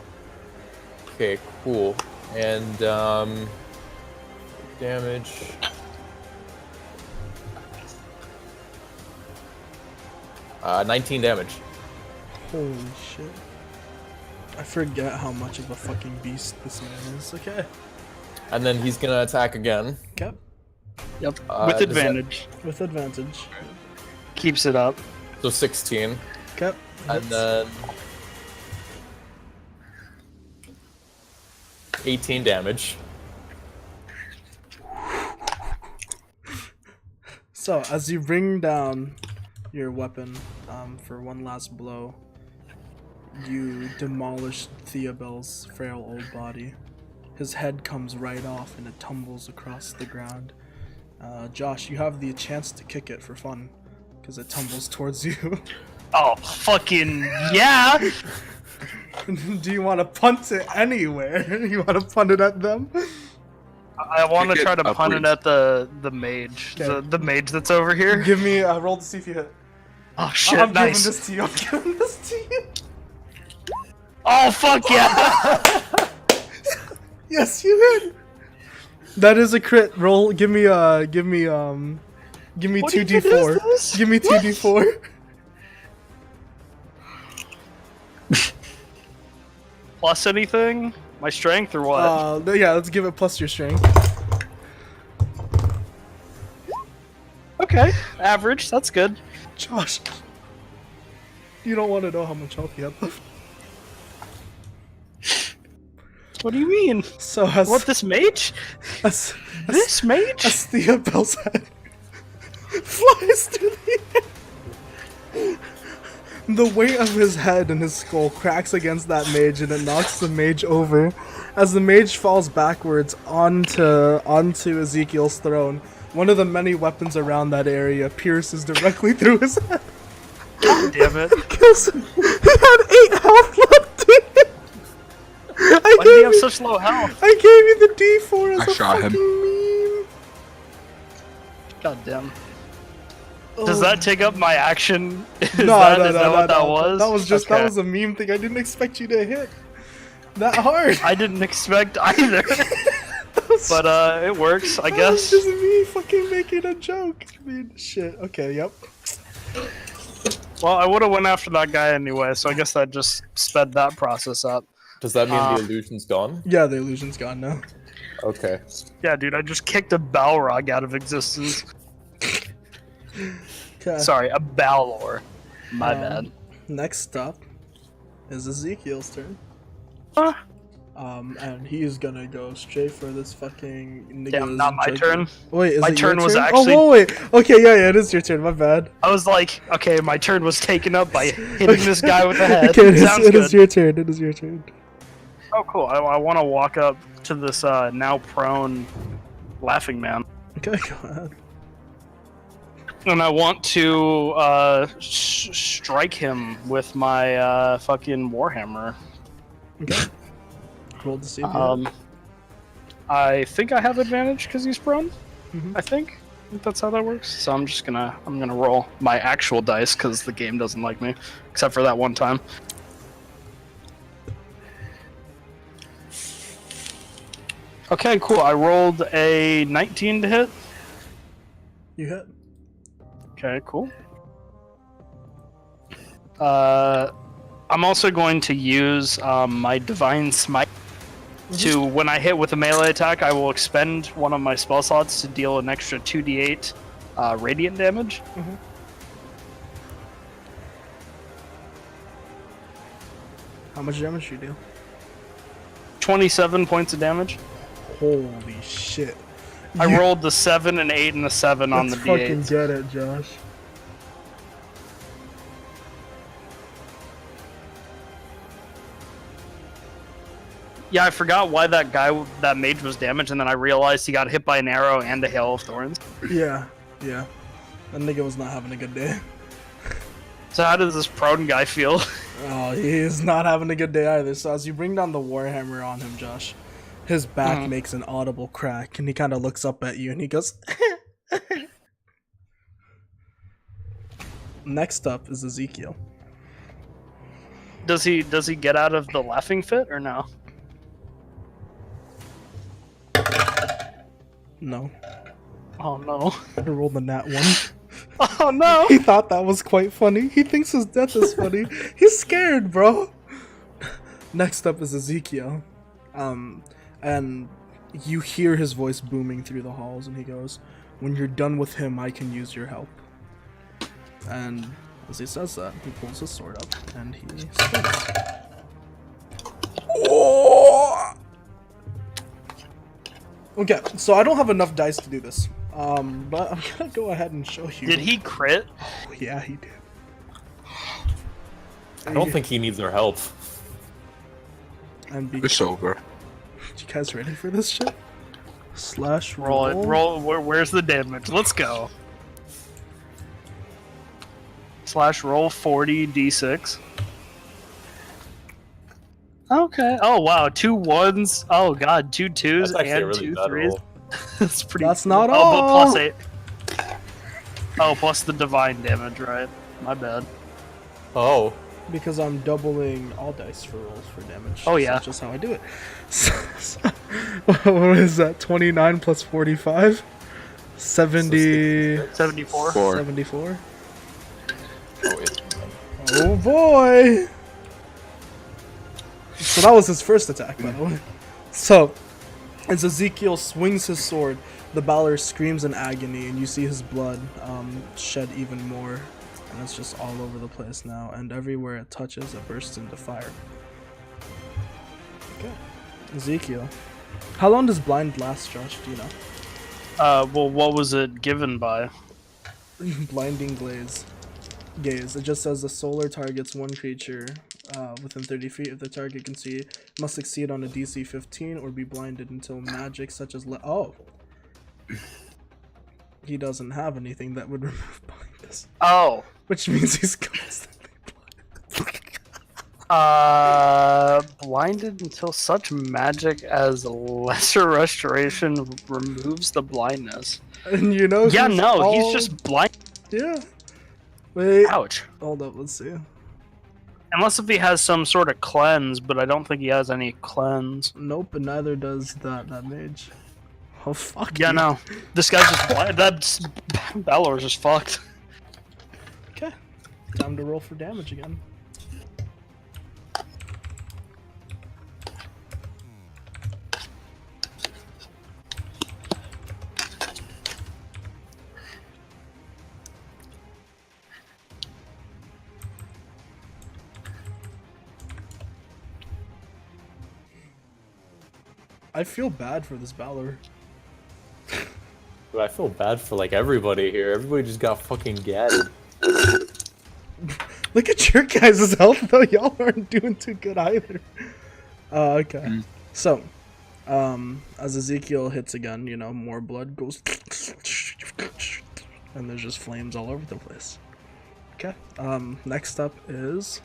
Okay, cool. And damage. Uh, 19 damage. Holy shit. I forget how much of a fucking beast this man is. Okay. And then he's gonna attack again. Okay. Yep. Does With that- advantage. With advantage. Keeps it up. So 16. Okay. And then 18 damage. So, as you bring down your weapon for one last blow, you demolish Theobald's frail old body. His head comes right off and it tumbles across the ground. Josh, you have the chance to kick it for fun, because it tumbles towards you. Oh, fucking yeah! Do you want to punt it anywhere? You want to punt it at them? I want to Kick it try to punt it upwards. at the mage. Okay. The mage that's over here. Give me a roll to see if you hit. Oh shit, I'm nice. giving this to you. I'm giving this to you. Oh fuck yeah! Yes, you hit. That is a crit. Roll. Give me What 2d4. even is this? Give me 2d4. Plus anything? My strength or what? Yeah, let's give it plus your strength. Okay, average. That's good. Josh, you don't want to know how much health you have left. What do you mean? So as What, this mage? as This mage? as Theobald's head flies through the air, the weight of his head and his skull cracks against that mage, and it knocks the mage over. As the mage falls backwards onto Ezekiel's throne, one of the many weapons around that area pierces directly through his head. Damn it. Kills him. He had 8 health left. Why do you have such low health? I gave you the D4 as I a shot fucking him. meme. God damn. Does that take up my action? Is No, that no, what that was? That was just Okay. that was a meme thing. I didn't expect you to hit that hard. I didn't expect either. But it works, I That guess. was just me fucking making a joke. I mean, shit. Okay, yep. Well, I would have went after that guy anyway, so I guess that just sped that process up. Does that mean the illusion's gone? Yeah, the illusion's gone now. Okay. Yeah, dude, I just kicked a Balrog out of existence. Okay. Sorry, a Balor. My bad. Next up is Ezekiel's turn. Huh? And he's gonna go straight for this fucking nigga. Damn, not my turn. Wait, is My it your turn was turn? actually- Oh, wait. Okay, yeah, it is your turn. My bad. I was like, okay, my turn was taken up by hitting this guy with the head. Okay, Sounds it good. is your turn. It is your turn. Oh, cool. I want to walk up to this now prone laughing man. Okay, go ahead. And I want to strike him with my fucking Warhammer. Okay. Roll to see if you hit. I think I have advantage because he's prone. Mhm. I think that's how that works. So I'm gonna roll my actual dice because the game doesn't like me, except for that one time. Okay, cool. I rolled a 19 to hit. You hit. Okay, cool. I'm also going to use my Divine Smite to, when I hit with a melee attack, I will expend one of my spell slots to deal an extra 2d8 radiant damage. How much damage do you do? 27 points of damage. Holy shit. I rolled the 7, an 8, and a 7 on the Let's fucking d8. get it, Josh. Yeah, I forgot why that mage was damaged, and then I realized he got hit by an arrow and a hail of thorns. Yeah, yeah. That nigga was not having a good day. So how does this prone guy feel? Oh, he is not having a good day either. So as you bring down the Warhammer on him, Josh, his back makes an audible crack, and he kind of looks up at you, and he goes... Next up is Ezekiel. Does he get out of the laughing fit or no? No. Oh no. I rolled a nat 1. Oh no. He thought that was quite funny. He thinks his death is funny. He's scared, bro. Next up is Ezekiel. And you hear his voice booming through the halls, and he goes, "When you're done with him, I can use your help." And as he says that, he pulls his sword up, and he swings. Oh! Okay, so I don't have enough dice to do this. But I'm gonna go ahead and show you. Did he crit? Oh, yeah, he did. I don't think he needs our help. And It's over. you guys ready for this shit? Slash Roll it. Roll. Where's the damage? Let's go. Slash roll 40d6. Okay. Oh wow, 2 1s. Oh god, 2 2s That's actually a and really 2 bad 3s. roll. That's pretty. That's not Oh, all. but plus 8. Oh, plus the divine damage, right? My bad. Oh. Because I'm doubling all dice for rolls for damage. Oh, yeah. That's just how I do it. What is that? 29 plus 45? 70... 74. 74? Oh, wait. Oh boy! So that was his first attack, by the way. So, as Ezekiel swings his sword, the Balor screams in agony, and you see his blood shed even more. And it's just all over the place now, and everywhere it touches, it bursts into fire. Okay. Ezekiel. How long does blind last, Josh? Do you know? Well, what was it given by? Blinding gaze. It just says the solar targets one creature within 30 feet. If the target can see, must succeed on a DC 15 or be blinded until magic such as he doesn't have anything that would remove blindness, Oh. which means he's constantly Blinded until such magic as lesser restoration removes the blindness. blind. And you know, Yeah, no, he's all- just blind. yeah. Wait, Ouch. hold up, let's see. Unless if he has some sort of cleanse, but I don't think he has any cleanse. Nope, and neither does that mage. Oh fuck. Yeah, you. no. This guy's just blind. That's Balor's just fucked. Okay, time to roll for damage again. I feel bad for this Balor. Dude, I feel bad for like everybody here. Everybody just got fucking gatted. Look at your guys' health though. Y'all aren't doing too good either. Okay. So, as Ezekiel hits again, you know, more blood goes, and there's just flames all over the place. Okay. Next up is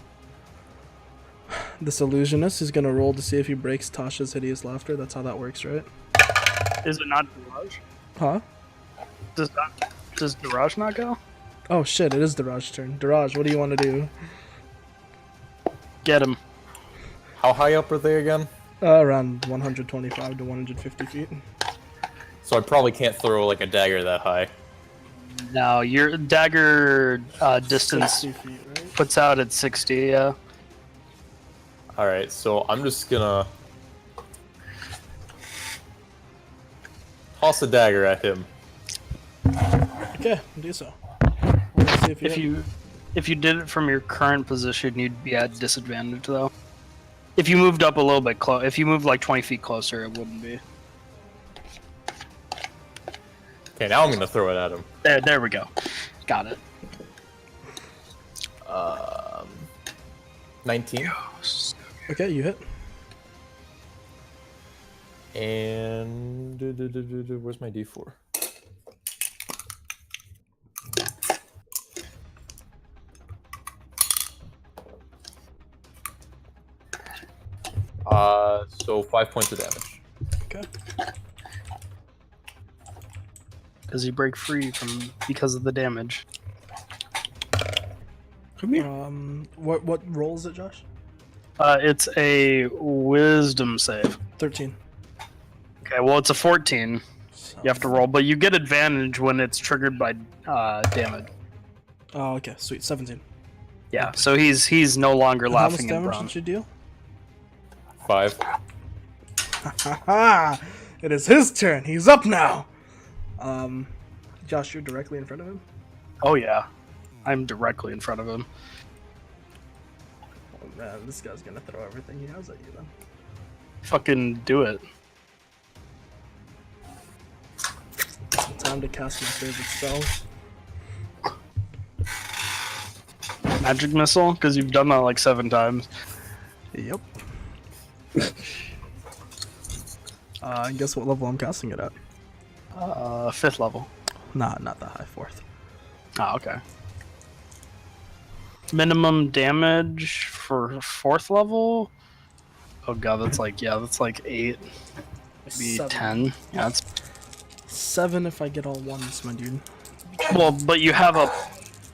this illusionist. He's gonna roll to see if he breaks Tasha's hideous laughter. That's how that works, right? Is it not Daraj? Huh? Does Daraj not go? Oh shit! It is Daraj's turn. Daraj, what do you want to do? Get him. How high up are they again? Around 125 to 150 feet. So I probably can't throw like a dagger that high. No, your dagger distance 60 feet, right? puts out at 60, yeah. Alright, so I'm just gonna toss a dagger at him. Okay, do so. Let's see If you did it from your current position, you'd be at disadvantage though. If you moved up a little bit close, if you moved like 20 feet closer, it wouldn't be. Okay, now I'm gonna throw it at him. There we go. Got it. 19. Okay, you hit. And where's my D4? So 5 points of damage. Okay. Does he break free from because of the damage? Come here. What roll is it, Josh? It's a wisdom save. 13. Okay, well it's a 14. So, You have to roll, but you get advantage when it's triggered by damage. Oh, okay, sweet. 17. Yeah, so he's no longer And how much laughing in damage bronze. did you deal? 5. Haha! It is his turn. He's up now. Josh, you're directly in front of him. Oh yeah, I'm directly in front of him. Oh man, this guy's gonna throw everything he has at you then. Fucking do it. That's time to cast my favorite spell. Magic missile, because you've done that like 7 times. Yep. Guess what level I'm casting it at? 5th level. Nah, not that high. 4th. Oh, okay. Minimum damage for 4th level? Oh god, that's like 8. Maybe 7. 10. Yeah, that's... 7 if I get all ones, my dude. Well, but you have a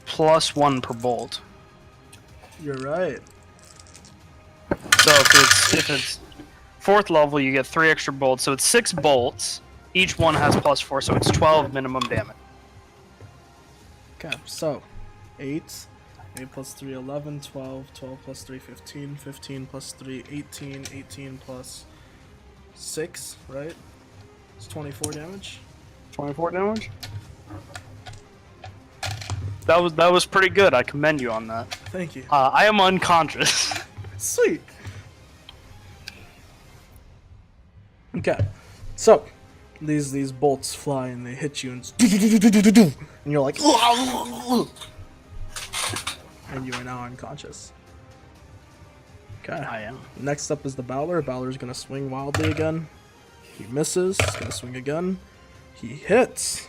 +1 per bolt. You're right. So if it's 4th level, you get 3 extra bolts. So it's 6 bolts. Each one has +4, so it's 12 minimum damage. Okay, so 8 plus 3, 11, 12, 12 plus 3, 15, 15 plus 3, 18, 18 plus 6, right? It's 24 damage. 24 damage. That was pretty good. I commend you on that. Thank you. I am unconscious. Sweet. Okay, so these bolts fly and they hit you and you're like, and you are now unconscious. Okay. I am. Next up is the Bowler. Bowler's gonna swing wildly again. He misses. He's gonna swing again. He hits.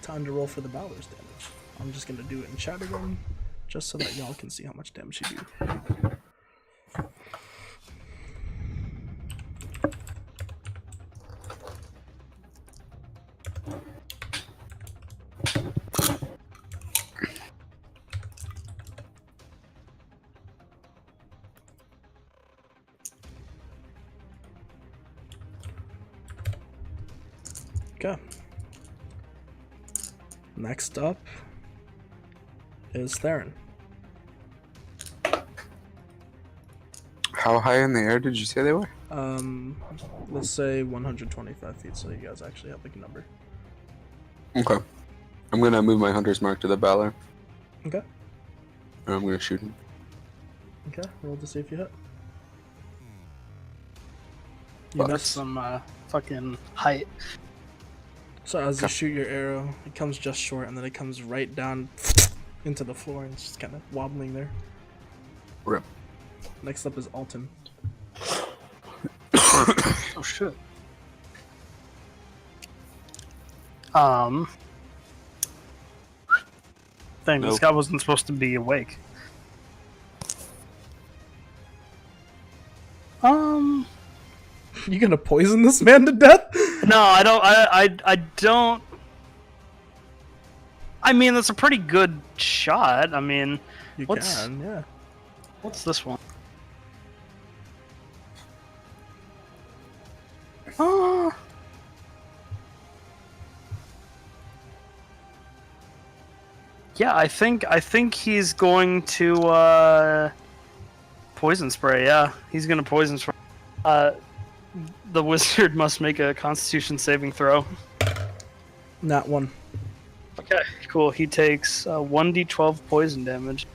Time to roll for the Bowler's damage. I'm just gonna do it in chat again, just so that y'all can see how much damage he do. Okay. Next up is Theron. How high in the air did you say they were? Let's say 125 feet, so you guys actually have like a number. Okay. I'm gonna move my hunter's mark to the Valor. Okay. And I'm gonna shoot him. Okay, roll to see if you hit. You That's miss. some fucking height. So as you shoot your arrow, it comes just short, and then it comes right down into the floor, and it's just kind of wobbling there. Rip. Next up is Alton. Oh shit. Dang, this Nope. guy wasn't supposed to be awake. You gonna poison this man to death? No, I don't. I don't. I mean, that's a pretty good shot. I mean, You What's- can, yeah. what's this one? Uh, yeah, I think he's going to poison spray. Yeah, he's gonna poison spray. The wizard must make a Constitution saving throw. Not one. Okay, cool. He takes 1d12 poison damage.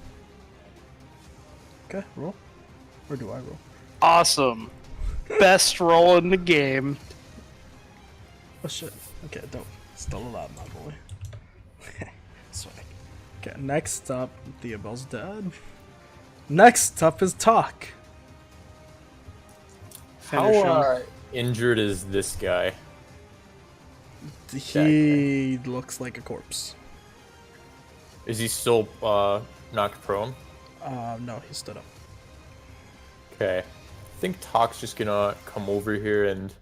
Okay, roll. Or do I roll? Awesome. Best roll in the game. Oh shit. Okay, dope. Still alive, my boy. Swag. Okay, next up, Theobald's dead. Next up is Talk. Finish him. How injured is this guy? He looks like a corpse. Is he still knocked prone? No, he stood up. Okay. I think Talk's just gonna come over here and...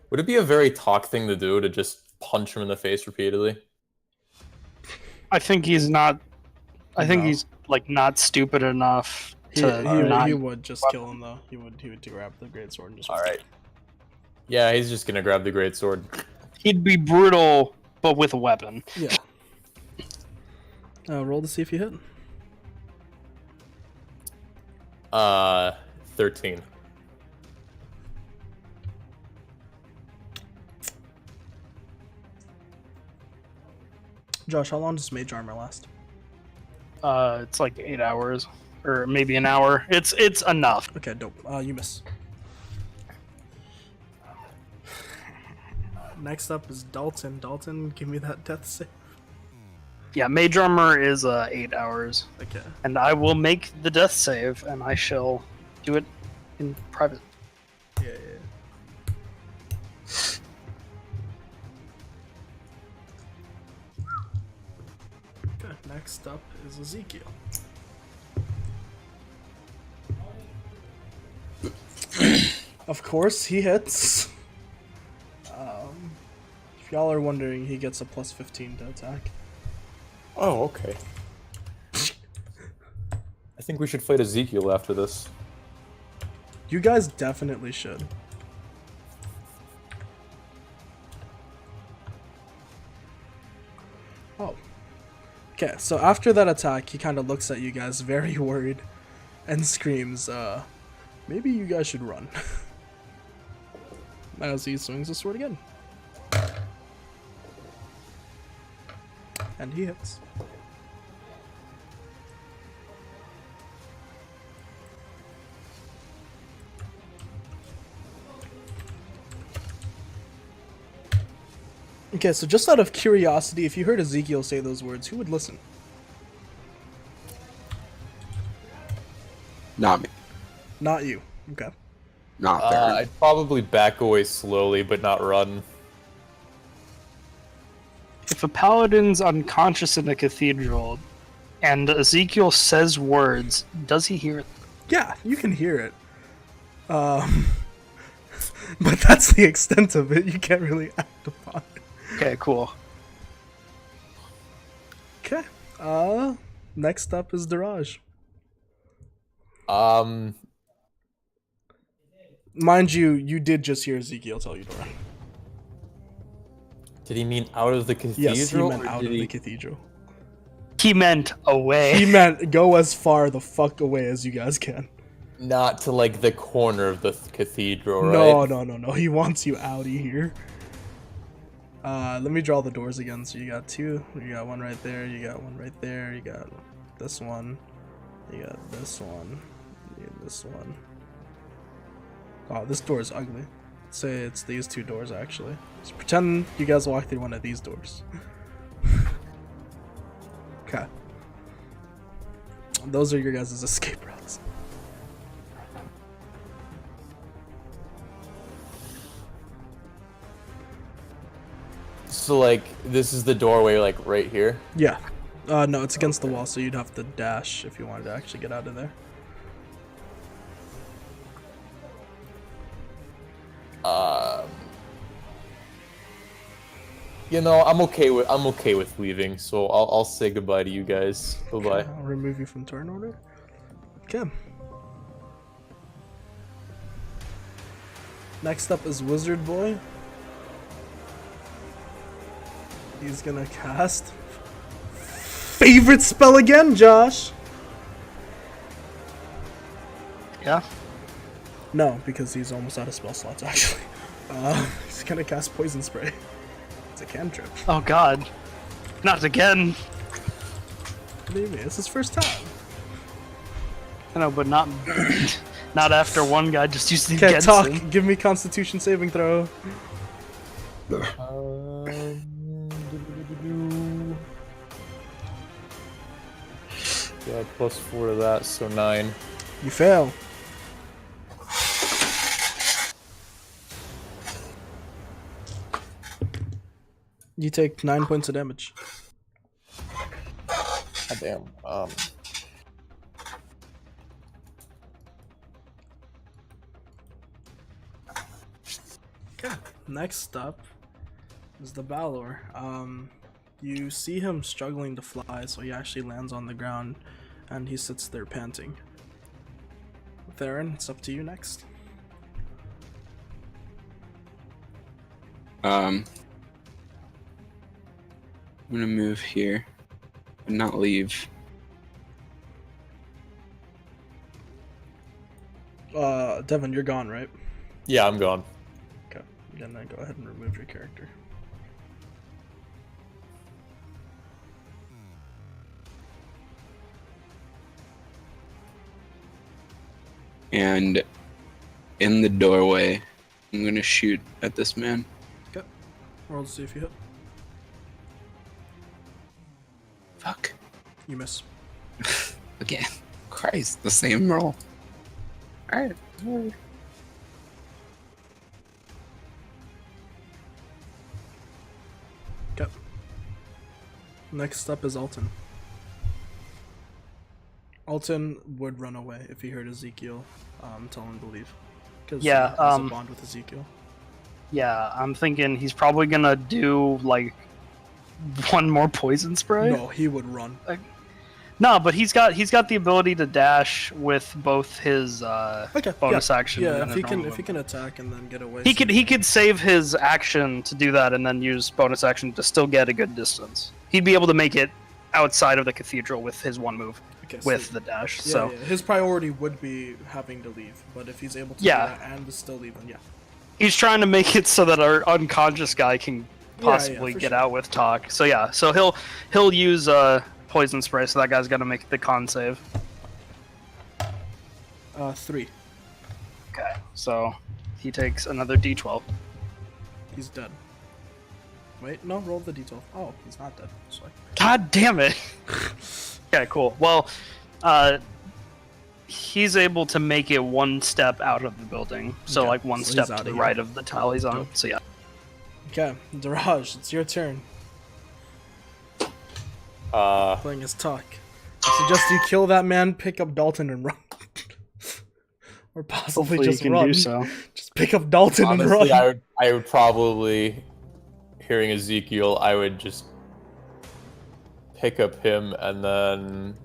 Would it be a very Talk thing to do to just punch him in the face repeatedly? I think he's not. I think No. he's like not stupid enough He, to not. he would just kill him though. He would grab the great sword and just. Alright. Yeah, he's just gonna grab the greatsword. He'd be brutal, but with a weapon. Yeah. Roll to see if you hit. 13. Josh, how long does mage armor last? It's like 8 hours, or maybe an hour. It's enough. Okay, dope. You miss. Next up is Dalton. Dalton, give me that death save. Yeah, Mage Armor is 8 hours. Okay. And I will make the death save, and I shall do it in private. Yeah. Okay, next up is Ezekiel. Of course, he hits. If y'all are wondering, he gets a plus 15 to attack. Oh, okay. I think we should fight Ezekiel after this. You guys definitely should. Oh. Okay, so after that attack, he kind of looks at you guys very worried and screams, maybe you guys should run. As he swings the sword again. And he hits. Okay, so just out of curiosity, if you heard Ezekiel say those words, who would listen? Not me. Not you. Okay. Not Baron. I'd probably back away slowly, but not run. If a paladin's unconscious in a cathedral, and Ezekiel says words, does he hear it? Yeah, you can hear it. But that's the extent of it. You can't really act upon it. Okay, cool. Okay. Next up is Daraj. Mind you, you did just hear Ezekiel tell you to run. Did he mean out of the cathedral? Yes, he meant or out did of he... the cathedral. He meant away. He meant go as far the fuck away as you guys can. Not to, like, the corner of the cathedral, No, right? no. He wants you out of here. Let me draw the doors again. So you got two. You got one right there. You got one right there. You got this one. You got this one. You got this one. Oh, this door is ugly. Say it's these two doors actually. Just pretend you guys walk through one of these doors. Okay. Those are your guys' escape routes. So, like, this is the doorway, like, right here? Yeah. No, it's against the wall, so you'd have to dash if you wanted to actually get out of there. You know, I'm okay with leaving, so I'll say goodbye to you guys. Bye-bye. I'll remove you from turn order. Okay. Next up is Wizard Boy. He's gonna cast favorite spell again, Josh. Yeah? No, because he's almost out of spell slots actually. He's gonna cast Poison Spray. It's a cantrip. Oh god. Not again. What do you mean? It's his first time. I know, but not not after one guy just used it Can't against talk. him. Give me Constitution saving throw. Yeah, +4 to that, so 9. You fail. You take 9 points of damage. God damn. Okay. Next up is the Balor. You see him struggling to fly, so he actually lands on the ground, and he sits there panting. Theron, it's up to you next. I'm gonna move here, but not leave. Devin, you're gone, right? Yeah, I'm gone. Okay. Then go ahead and remove your character. And in the doorway, I'm gonna shoot at this man. Okay. Roll to see if you hit. Fuck. You miss. Again. Christ, the same roll. Alright. Okay. Next up is Alton. Alton would run away if he heard Ezekiel tell him to leave. Because Yeah, he has a bond with Ezekiel. Yeah, I'm thinking he's probably gonna do like one more poison spray. No, he would run. No, but he's got the ability to dash with both his Okay. bonus action. Yeah, and if his he can normal movement. attack and then get away. He could save his action to do that and then use bonus action to still get a good distance. He'd be able to make it outside of the cathedral with his one move with the dash. Yeah, So yeah. His priority would be having to leave, but if he's able to Yeah. do that and to still leave, then yeah. he's trying to make it so that our unconscious guy can Yeah, possibly for get sure. out with talk. So yeah, so he'll use poison spray. So that guy's gonna make the con save. 3. Okay, so he takes another d12. He's dead. Wait, no, roll the d12. Oh, he's not dead. Sorry. God damn it. Okay, cool. Well, he's able to make it one step out of the building. So Okay, like one so step he's to outta the here. right of the tile he's on. Dope. So yeah. Okay, Daraj, it's your turn. Playing his talk. I suggest you kill that man, pick up Dalton, and run. Or possibly Hopefully just you can run. do so. Just pick up Dalton and Honestly, run. I would probably, hearing Ezekiel, I would just pick up him and then.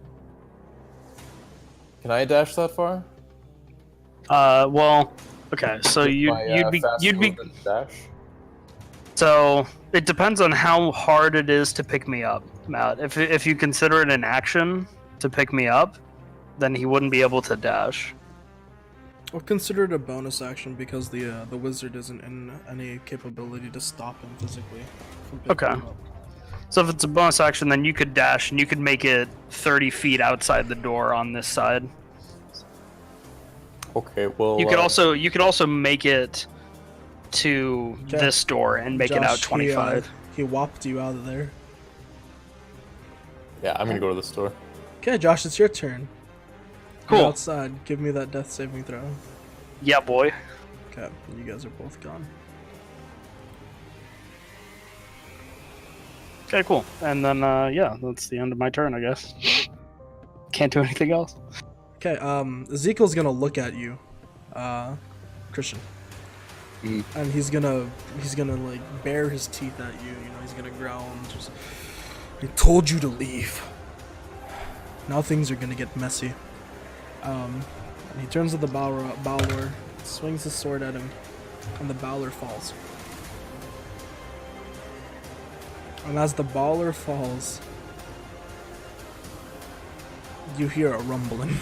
Can I dash that far? Well, okay. So With you'd my, be fast you'd be movement dash. so it depends on how hard it is to pick me up, Matt. If you consider it an action to pick me up, then he wouldn't be able to dash. I'll consider it a bonus action because the wizard isn't in any capability to stop him physically from picking Okay. him up. So if it's a bonus action, then you could dash and you could make it 30 feet outside the door on this side. Okay, well. You could also make it to Okay. this door and make it out Josh, 25. He whopped you out of there. Yeah, I'm gonna go to the store. Okay, Josh, it's your turn. Cool. You're outside. Give me that death saving throw. Yeah, boy. Okay, you guys are both gone. Okay, cool. And then yeah, that's the end of my turn, I guess. Can't do anything else. Okay, Ezekiel's gonna look at you, Christian. And he's gonna like bare his teeth at you, you know, he's gonna growl and just, I told you to leave. Now things are gonna get messy. And he turns to the Bowler, swings his sword at him, and the Bowler falls. And as the Bowler falls, you hear a rumbling.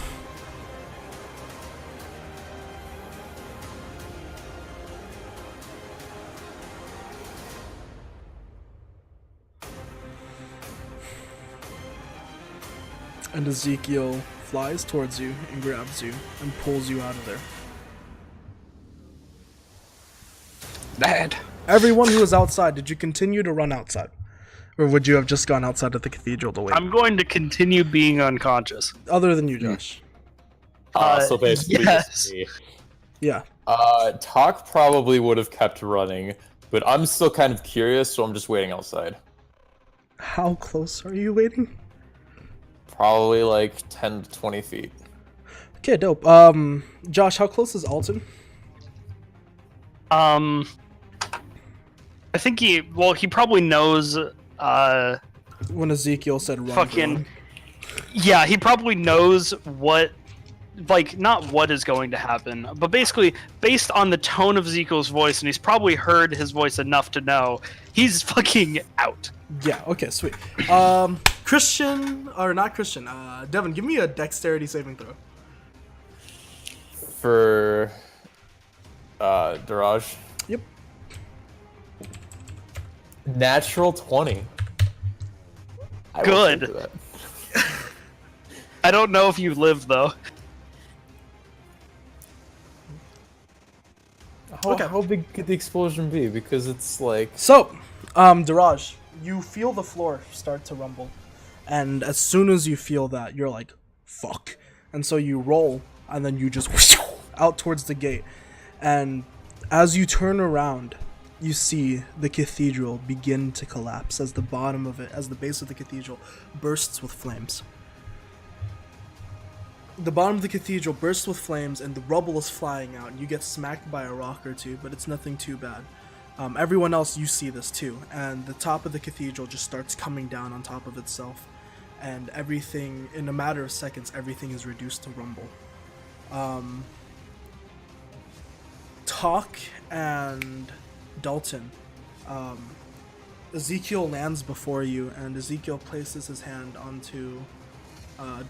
And Ezekiel flies towards you and grabs you and pulls you out of there. Dad. Everyone who was outside, did you continue to run outside? Or would you have just gone outside of the cathedral to wait? I'm going to continue being unconscious. Other than you, Josh. So basically, yes. just me. Yeah. Talk probably would have kept running, but I'm still kind of curious, so I'm just waiting outside. How close are you waiting? Probably like 10 to 20 feet. Okay, dope. Josh, how close is Alton? I think he probably knows When Ezekiel said run. fucking run. yeah, he probably knows what, like, not what is going to happen, but basically based on the tone of Ezekiel's voice, and he's probably heard his voice enough to know he's fucking out. Yeah, okay, sweet. Christian, or not Christian, Devin, give me a dexterity saving throw. For Daraj. Yep. Natural 20. I will Good. take that. I don't know if you live though. Okay. How big could the explosion be? Because it's like So, Daraj, you feel the floor start to rumble, and as soon as you feel that, you're like, "Fuck!" And so you roll, and then you just out towards the gate, and as you turn around, you see the cathedral begin to collapse as the bottom of it, as the base of the cathedral bursts with flames. The bottom of the cathedral bursts with flames, and the rubble is flying out, and you get smacked by a rock or two, but it's nothing too bad. Everyone else, you see this too, and the top of the cathedral just starts coming down on top of itself, and everything, in a matter of seconds, everything is reduced to rumble. Talk and Dalton, Ezekiel lands before you, and Ezekiel places his hand onto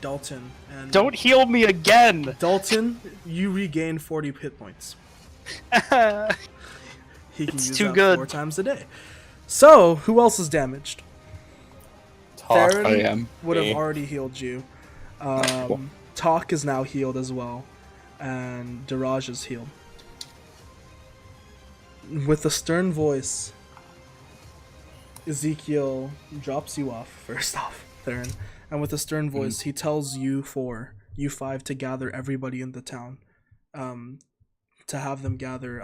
Dalton. And Don't heal me again! Dalton, you regain 40 hit points. He can It's use too that good. 4 times a day. So, who else is damaged? Talk. Theron I am. would have Me. already healed you. Talk is now healed as well, and Daraj is healed. With a stern voice, Ezekiel drops you off, first off, Theron. And with a stern voice, he tells you 5 to gather everybody in the town. To have them gather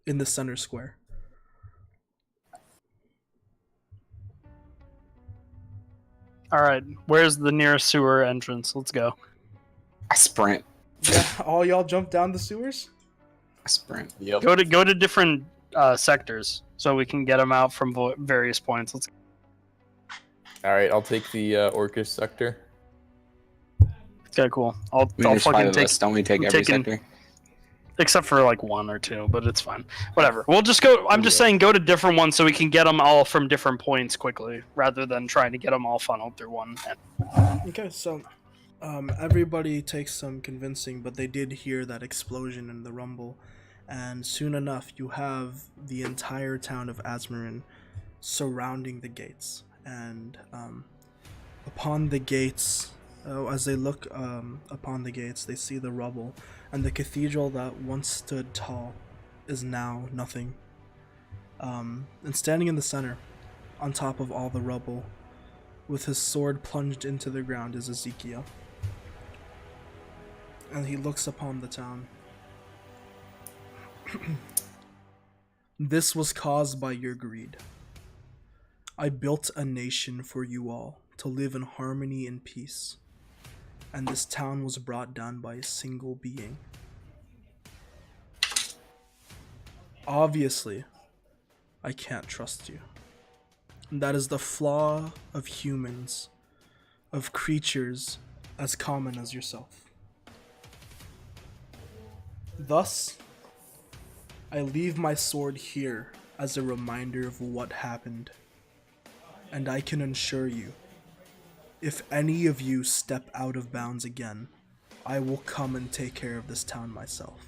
in the center square. Alright, where's the nearest sewer entrance? Let's go. I sprint. Yeah, all y'all jump down the sewers? I sprint. Yep. Go to different sectors so we can get them out from various points. Let's. All right, I'll take the Orcus sector. Okay, cool. I'll There's 5 fucking of take, us. Don't we take I'm every taking- sector? except for like 1 or 2, but it's fine. Whatever. We'll just go. I'm just saying, go to different ones so we can get them all from different points quickly, rather than trying to get them all funneled through one. Okay, so everybody takes some convincing, but they did hear that explosion and the rumble, and soon enough you have the entire town of Azmarin surrounding the gates, and upon the gates, as they look upon the gates, they see the rubble, and the cathedral that once stood tall is now nothing. And standing in the center, on top of all the rubble, with his sword plunged into the ground, is Ezekiel. And he looks upon the town. This was caused by your greed. I built a nation for you all to live in harmony and peace, and this town was brought down by a single being. Obviously, I can't trust you. And that is the flaw of humans, of creatures as common as yourself. Thus, I leave my sword here as a reminder of what happened, and I can assure you, if any of you step out of bounds again, I will come and take care of this town myself.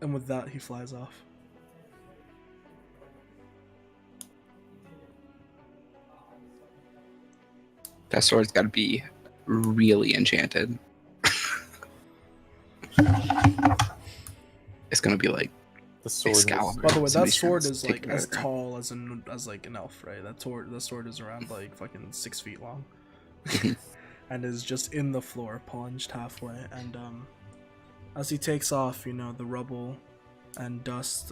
And with that, he flies off. That sword's got to be really enchanted. It's gonna be like The sword. Excalibur. By the way, that Somebody's trying sword to is take like it out as of the ground. tall as like an elf, right? That sword is around like fucking 6 feet long, and is just in the floor, plunged halfway. And as he takes off, you know, the rubble and dust,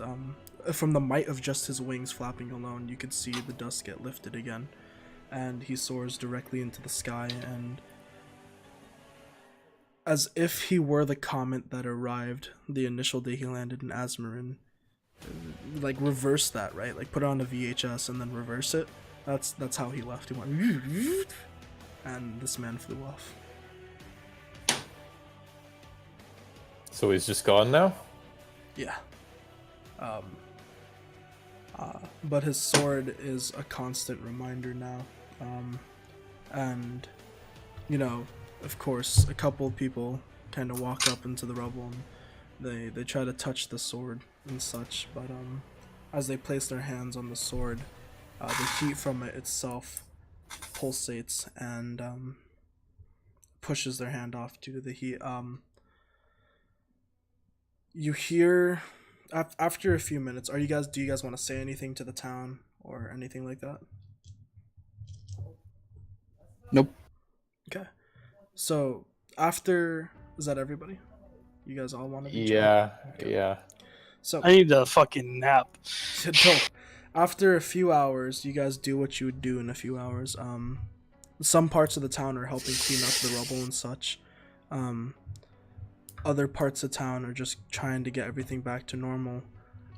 from the might of just his wings flapping alone, you could see the dust get lifted again, and he soars directly into the sky, and as if he were the comet that arrived the initial day he landed in Azmarin, like reverse that, right? Like put it on a VHS and then reverse it. That's how he left. He went, and this man flew off. So he's just gone now? Yeah. But his sword is a constant reminder now. And, you know, of course, a couple of people kind of walk up into the rubble and they try to touch the sword and such, but as they place their hands on the sword, the heat from it itself pulsates and pushes their hand off due to the heat. You hear After a few minutes, do you guys want to say anything to the town or anything like that? Nope. Okay. So is that everybody? You guys all want to be Yeah, Okay. yeah. So I need a fucking nap. after a few hours, you guys do what you would do in a few hours. Some parts of the town are helping clean up the rubble and such. Other parts of town are just trying to get everything back to normal.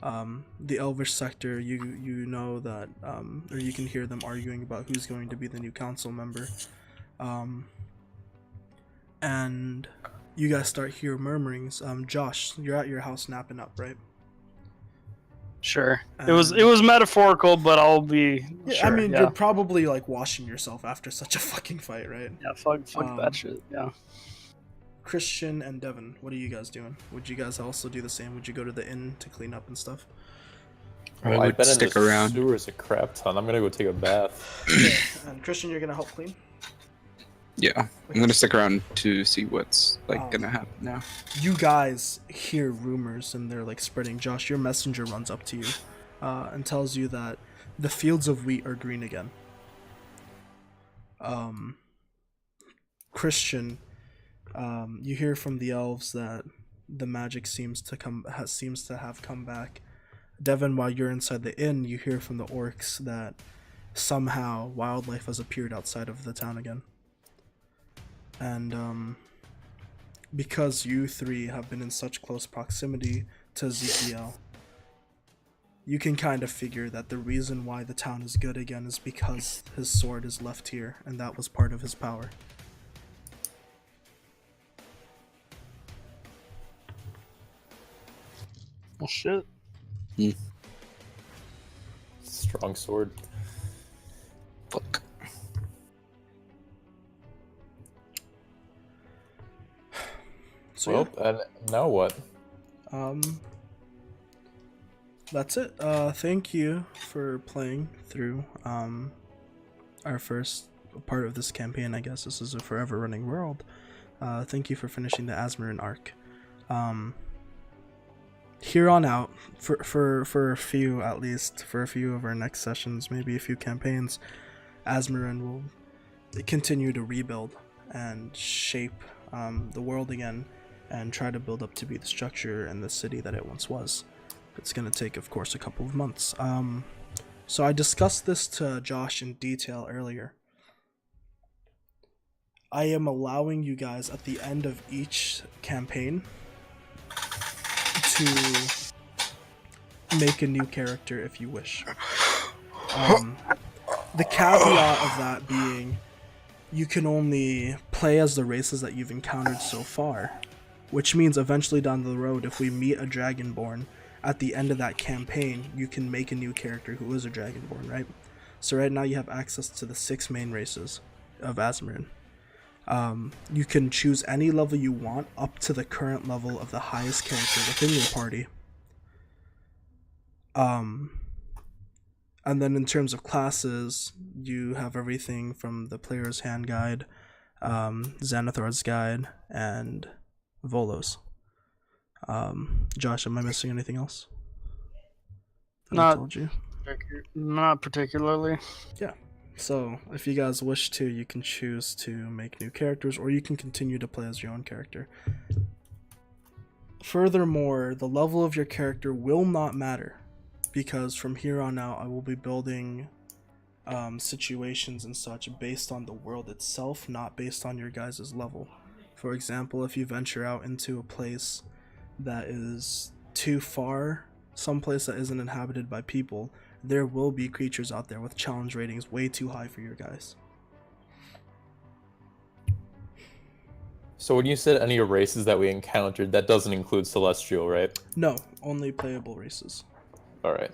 The Elvish sector, you know that, or you can hear them arguing about who's going to be the new council member. And you guys start hear murmurings. Josh, you're at your house napping up, right? Sure. It was metaphorical, but I'll be. Yeah, sure, I mean, yeah. you're probably like washing yourself after such a fucking fight, right? Yeah, fuck that shit. Yeah. Christian and Devin, what are you guys doing? Would you guys also do the same? Would you go to the inn to clean up and stuff? I Well, would I've been stick in the around. sewers a crap ton. I'm gonna go take a bath. Yeah. And Christian, you're gonna help clean? Yeah, I'm gonna stick around to see what's gonna happen now. You guys hear rumors and they're like spreading. Josh, your messenger runs up to you and tells you that the fields of wheat are green again. Christian, you hear from the elves that the magic seems to have come back. Devin, while you're inside the inn, you hear from the orcs that somehow wildlife has appeared outside of the town again. And because you three have been in such close proximity to Ezekiel, you can kind of figure that the reason why the town is good again is because his sword is left here, and that was part of his power. Well, shit. Strong sword. Fuck. So Well, and now what? that's it. Thank you for playing through our first part of this campaign. I guess this is a forever running world. Thank you for finishing the Asmarin arc. Here on out, for a few at least, for a few of our next sessions, maybe a few campaigns, Asmarin will continue to rebuild and shape the world again, and try to build up to be the structure and the city that it once was. It's going to take, of course, a couple of months. So I discussed this to Josh in detail earlier. I am allowing you guys at the end of each campaign to make a new character if you wish. The caveat of that being you can only play as the races that you've encountered so far, which means eventually down the road, if we meet a Dragonborn at the end of that campaign, you can make a new character who is a Dragonborn, right? So right now you have access to the 6 main races of Asmarin. You can choose any level you want up to the current level of the highest character within your party. And then in terms of classes, you have everything from the player's hand guide, Xanathar's guide, and Volos. Josh, am I missing anything else that I told you? Not particularly. Yeah. So, if you guys wish to, you can choose to make new characters, or you can continue to play as your own character. Furthermore, the level of your character will not matter, because from here on out, I will be building situations and such based on the world itself, not based on your guys' level. For example, if you venture out into a place that is too far, someplace that isn't inhabited by people, there will be creatures out there with challenge ratings way too high for your guys. So when you said any races that we encountered, that doesn't include Celestial, right? No, only playable races. All right.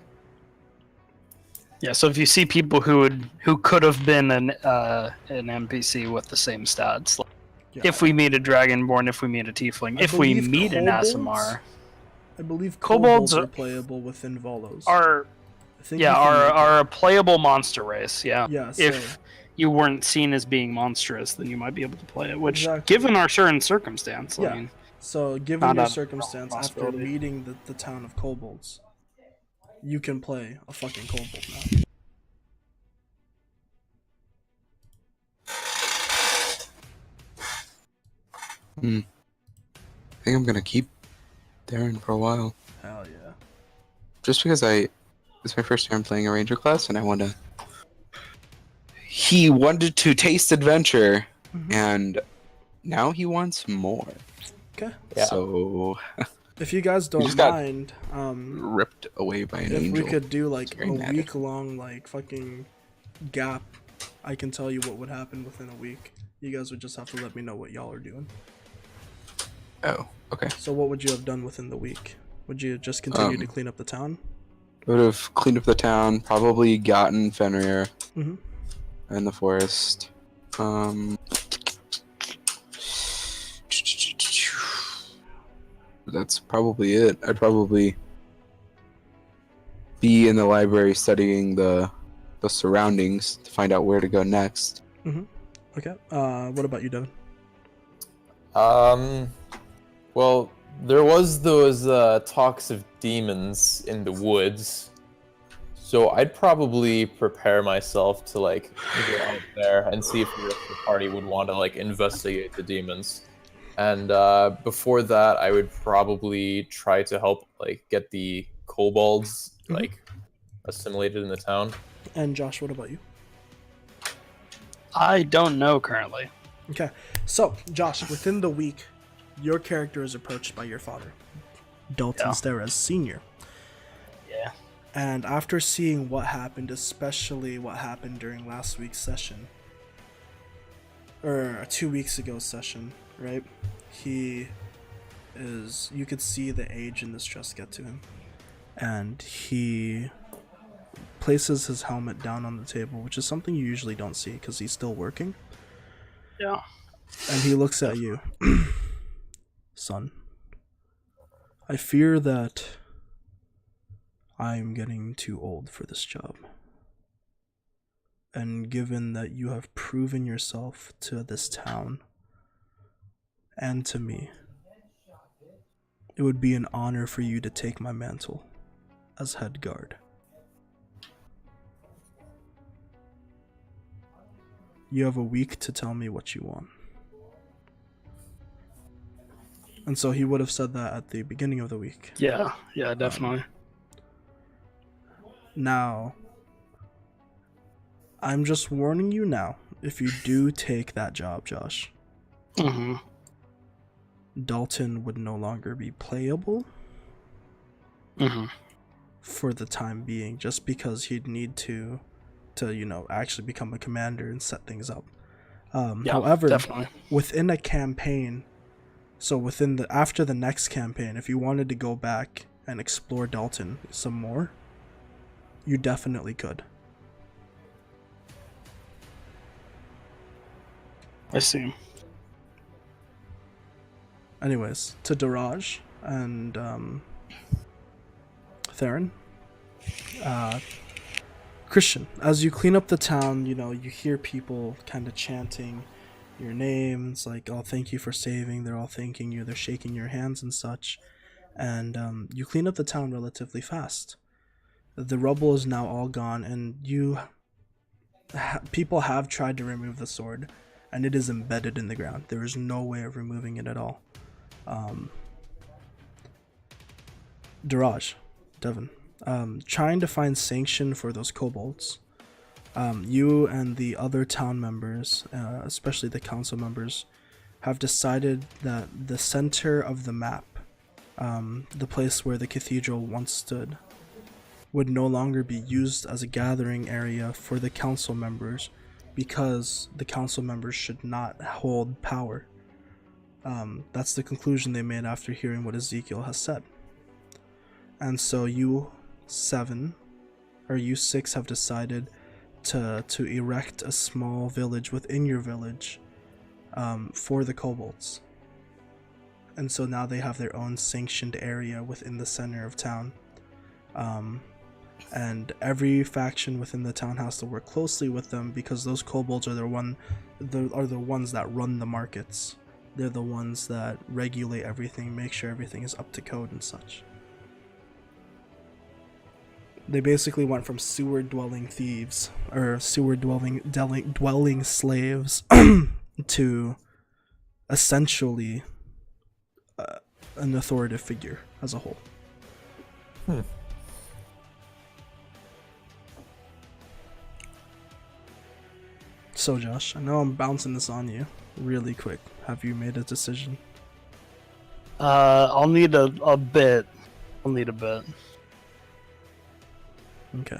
Yeah, so if you see people who could have been an NPC with the same stats, like Yeah. if we meet a Dragonborn, if we meet a Tiefling, if we meet an Aasimar, I believe kobolds kobolds are playable within Volos. are a playable monster race. Yeah. Yeah, so If you weren't seen as being monstrous, then you might be able to play it. Which, Exactly. given our certain circumstance, Yeah. I mean, So, given Not your a circumstance, after possibility. meeting the town of kobolds, you can play a fucking kobold now. I think I'm gonna keep Darren for a while. Hell yeah. Just because it's my first time playing a ranger class, and I want to. He wanted to taste adventure, and now he wants more. Okay. Yeah. So If you guys don't just got mind, ripped away by an if angel. we could do like very a mad. week-long like fucking gap, I can tell you what would happen within a week. You guys would just have to let me know what y'all are doing. Oh, okay. So what would you have done within the week? Would you just continue to clean up the town? Would have cleaned up the town, probably gotten Fenrir Mhm. and the forest. That's probably it. I'd probably be in the library studying the surroundings to find out where to go next. Okay. What about you, Devin? Well, there was those talks of demons in the woods, so I'd probably prepare myself to like go out there and see if the rest of the party would want to like investigate the demons. And before that, I would probably try to help like get the kobolds like assimilated in the town. And Josh, what about you? I don't know currently. Okay. So, Josh, within the week, your character is approached by your father, Dalton Steres Sr. Yeah. And after seeing what happened, especially what happened during last week's session, or 2 weeks ago session, right? You could see the age and the stress get to him. And he places his helmet down on the table, which is something you usually don't see because he's still working. Yeah. And he looks at you. Son, I fear that I'm getting too old for this job. And given that you have proven yourself to this town and to me, it would be an honor for you to take my mantle as head guard. You have a week to tell me what you want. And so he would have said that at the beginning of the week. Yeah, definitely. Now, I'm just warning you now, if you do take that job, Josh, Dalton would no longer be playable for the time being, just because he'd need to actually become a commander and set things up. However, definitely. within a campaign, so after the next campaign, if you wanted to go back and explore Dalton some more, you definitely could. I see. Anyways, to Daraj and Theron, Christian, as you clean up the town, you hear people kind of chanting your names, like, oh, thank you for saving. They're all thanking you. They're shaking your hands and such. And you clean up the town relatively fast. The rubble is now all gone, and people have tried to remove the sword, and it is embedded in the ground. There is no way of removing it at all. Daraj, Devin, trying to find sanction for those kobolds. You and the other town members, especially the council members, have decided that the center of the map, the place where the cathedral once stood, would no longer be used as a gathering area for the council members, because the council members should not hold power. That's the conclusion they made after hearing what Ezekiel has said. And so you six have decided to erect a small village within your village for the kobolds. And so now they have their own sanctioned area within the center of town. And every faction within the town has to work closely with them, because those kobolds are the ones that run the markets. They're the ones that regulate everything, make sure everything is up to code and such. They basically went from sewer dwelling thieves or sewer dwelling slaves to essentially an authoritative figure as a whole. So Josh, I know I'm bouncing this on you really quick. Have you made a decision? I'll need a bit. I'll need a bit. Okay.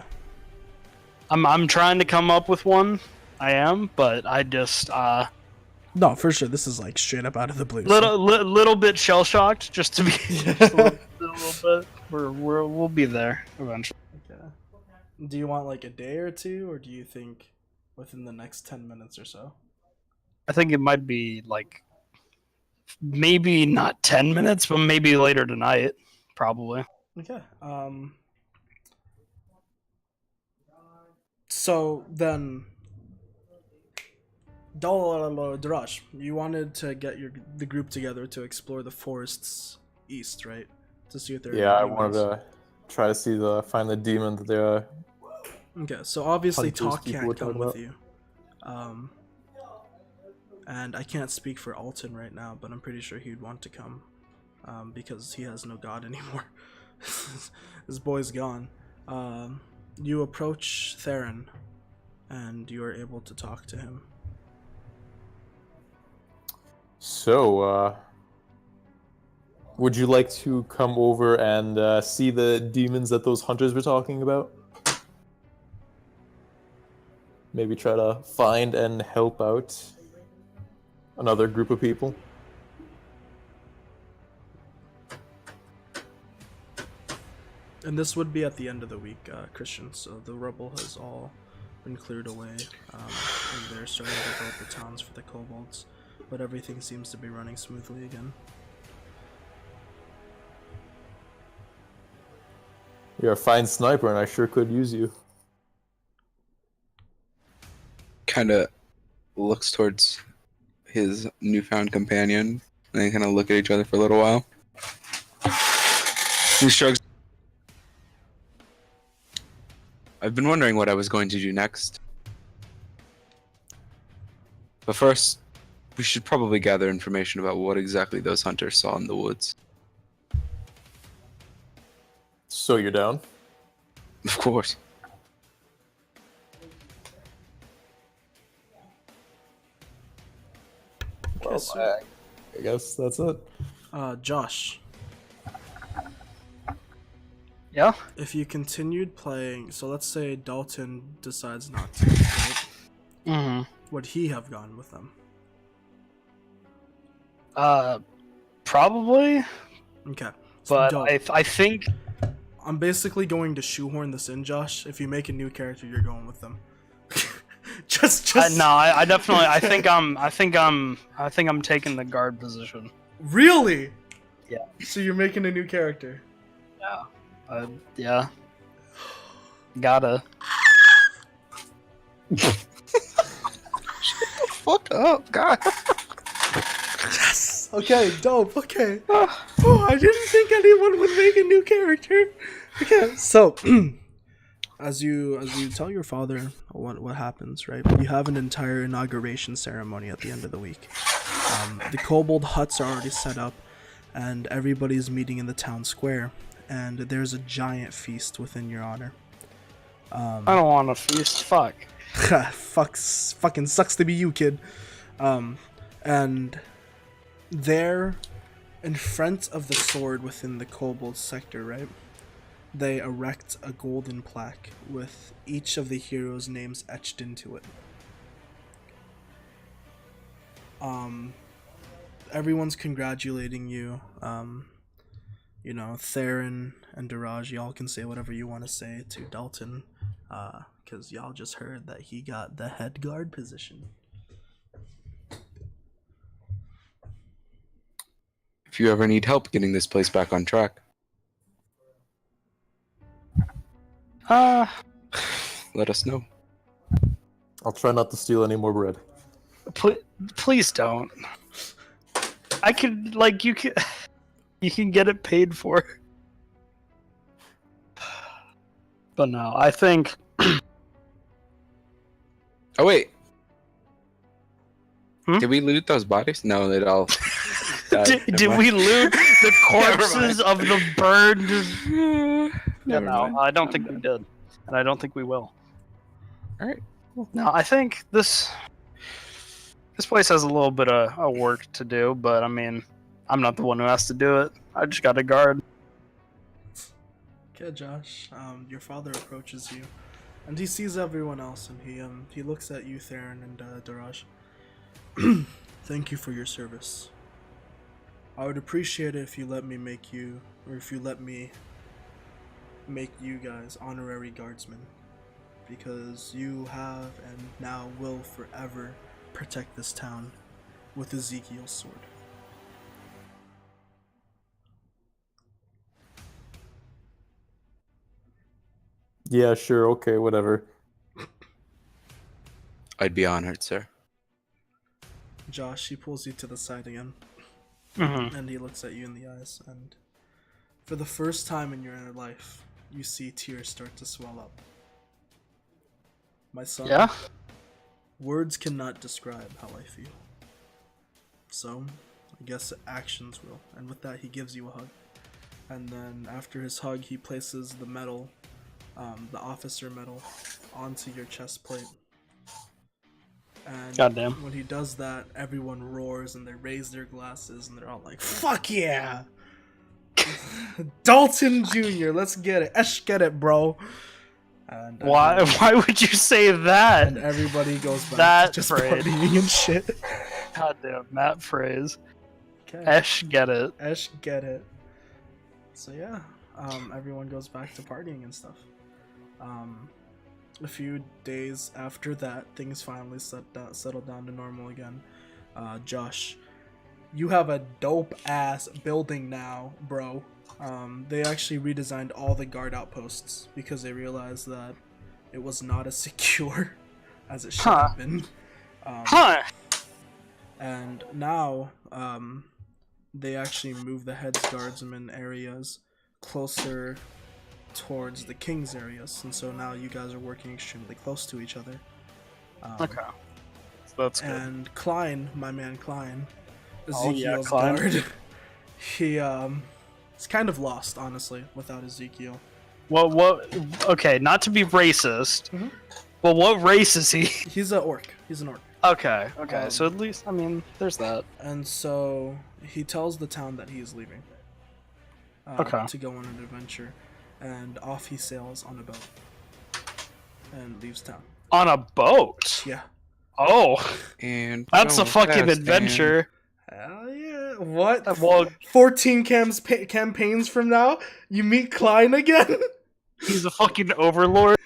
I'm trying to come up with one. I am, but I just No, for sure. This is like straight up out of the blue. little bit shell shocked, just to be just a little bit. We'll be there eventually. Okay. Do you want like a day or two, or do you think within the next 10 minutes or so? I think it might be like maybe not 10 minutes, but maybe later tonight, probably. Okay. So then, Darash, you wanted to get the group together to explore the forests east, right? To see if there. Yeah, I wanted to try to find the demon that they're. Okay, so obviously Hunters Talk people can't were come talking with about. you. And I can't speak for Alton right now, but I'm pretty sure he'd want to come, because he has no god anymore. This boy's gone. You approach Theron, and you are able to talk to him. So, would you like to come over and see the demons that those hunters were talking about? Maybe try to find and help out another group of people? And this would be at the end of the week, Christian, so the rubble has all been cleared away, and they're starting to build the towns for the kobolds, but everything seems to be running smoothly again. You're a fine sniper, and I sure could use you. Kind of looks towards his newfound companion, and they kind of look at each other for a little while. He shrugs. I've been wondering what I was going to do next. But first, we should probably gather information about what exactly those hunters saw in the woods. So you're down? Of course. Well, I guess that's it. Josh, Yeah. if you continued playing, so let's say Dalton decides not to, right? Mm-hmm. Would he have gone with them? Probably, Okay. but Go. I think I'm basically going to shoehorn this in, Josh. If you make a new character, you're going with them. just no, I definitely I think I'm taking the guard position. Really? Yeah. So you're making a new character? Yeah. Yeah. Gotta. Fuck up, God. Yes. Okay. Dope. Okay. Oh, I didn't think anyone would make a new character. Okay. So, as you tell your father what happens, right? You have an entire inauguration ceremony at the end of the week. The kobold huts are already set up, and everybody's meeting in the town square. And there's a giant feast within your honor. I don't want to feast. Fuck. Fucking sucks to be you, kid. And there, in front of the sword within the kobold sector, right? They erect a golden plaque with each of the heroes' names etched into it. Everyone's congratulating you. You know, Theron and Daraj, y'all can say whatever you want to say to Dalton, because y'all just heard that he got the head guard position. If you ever need help getting this place back on track, let us know. I'll try not to steal any more bread. Please don't. I could like you can get it paid for. But no, I think Oh wait, Hmm? did we loot those bodies? No, they'd all. died. did Never we mind. loot the Never corpses mind. of the burned? Yeah, Never no, mind. I don't I'm think we done. did, and I don't think we will. All right. No, I think this place has a little bit of work to do, but I mean, I'm not the one who has to do it. I just got to guard. Okay, Josh. Your father approaches you, and he sees everyone else, and he looks at you, Theron and Daraj. Thank you for your service. I would appreciate it if you let me make you, or if you let me make you guys honorary guardsmen, because you have and now will forever protect this town with Ezekiel's sword. Yeah, sure, okay, whatever. I'd be honored, sir. Josh, he pulls you to the side again, Mm-hmm. and he looks at you in the eyes, and for the first time in your life, you see tears start to swell up. My son, Yeah. words cannot describe how I feel. So, I guess actions will. And with that, he gives you a hug. And then after his hug, he places the medal, the officer medal, onto your chest plate. And Goddamn. when he does that, everyone roars and they raise their glasses and they're all like, "Fuck yeah! Dalton Jr., let's get it. Esh, get it, bro." And Why? everyone- Why would you say that? And everybody goes back That to just phrase. partying and shit. Goddamn, that phrase. Okay. Esh, get it. Esh, get it. So yeah, everyone goes back to partying and stuff. A few days after that, things finally settled down to normal again. Josh, you have a dope ass building now, bro. They actually redesigned all the guard outposts because they realized that it was not as secure as it should have been. Huh. And now, they actually move the heads guardsmen areas closer towards the king's areas, and so now you guys are working extremely close to each other. Okay. So that's good. And Klein, my man Klein, Oh, yeah, Ezekiel's Klein. guard, he's kind of lost, honestly, without Ezekiel. What? Okay, not to be racist, Mhm. but what race is he? He's an orc. He's an orc. Okay. Okay. Um, So at least, I mean, there's that. And so he tells the town that he is leaving. Okay. To go on an adventure, and off he sails on a boat and leaves town. On a boat. Yeah. Oh, And that's go a fucking fast, adventure. Hell yeah! What? Well, 14 campaigns from now, you meet Klein again. he's a fucking overlord.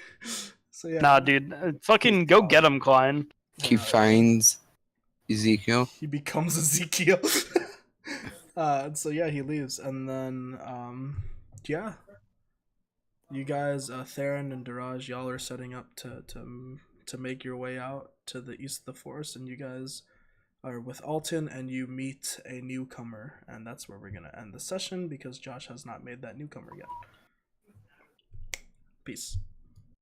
So yeah. Nah, dude, fucking go get him, Klein. He finds Ezekiel. He becomes Ezekiel. So yeah, he leaves, and then yeah, you guys, Theron and Daraj, y'all are setting up to make your way out to the east of the forest, and you guys are with Alton, and you meet a newcomer, and that's where we're gonna end the session because Josh has not made that newcomer yet. Peace.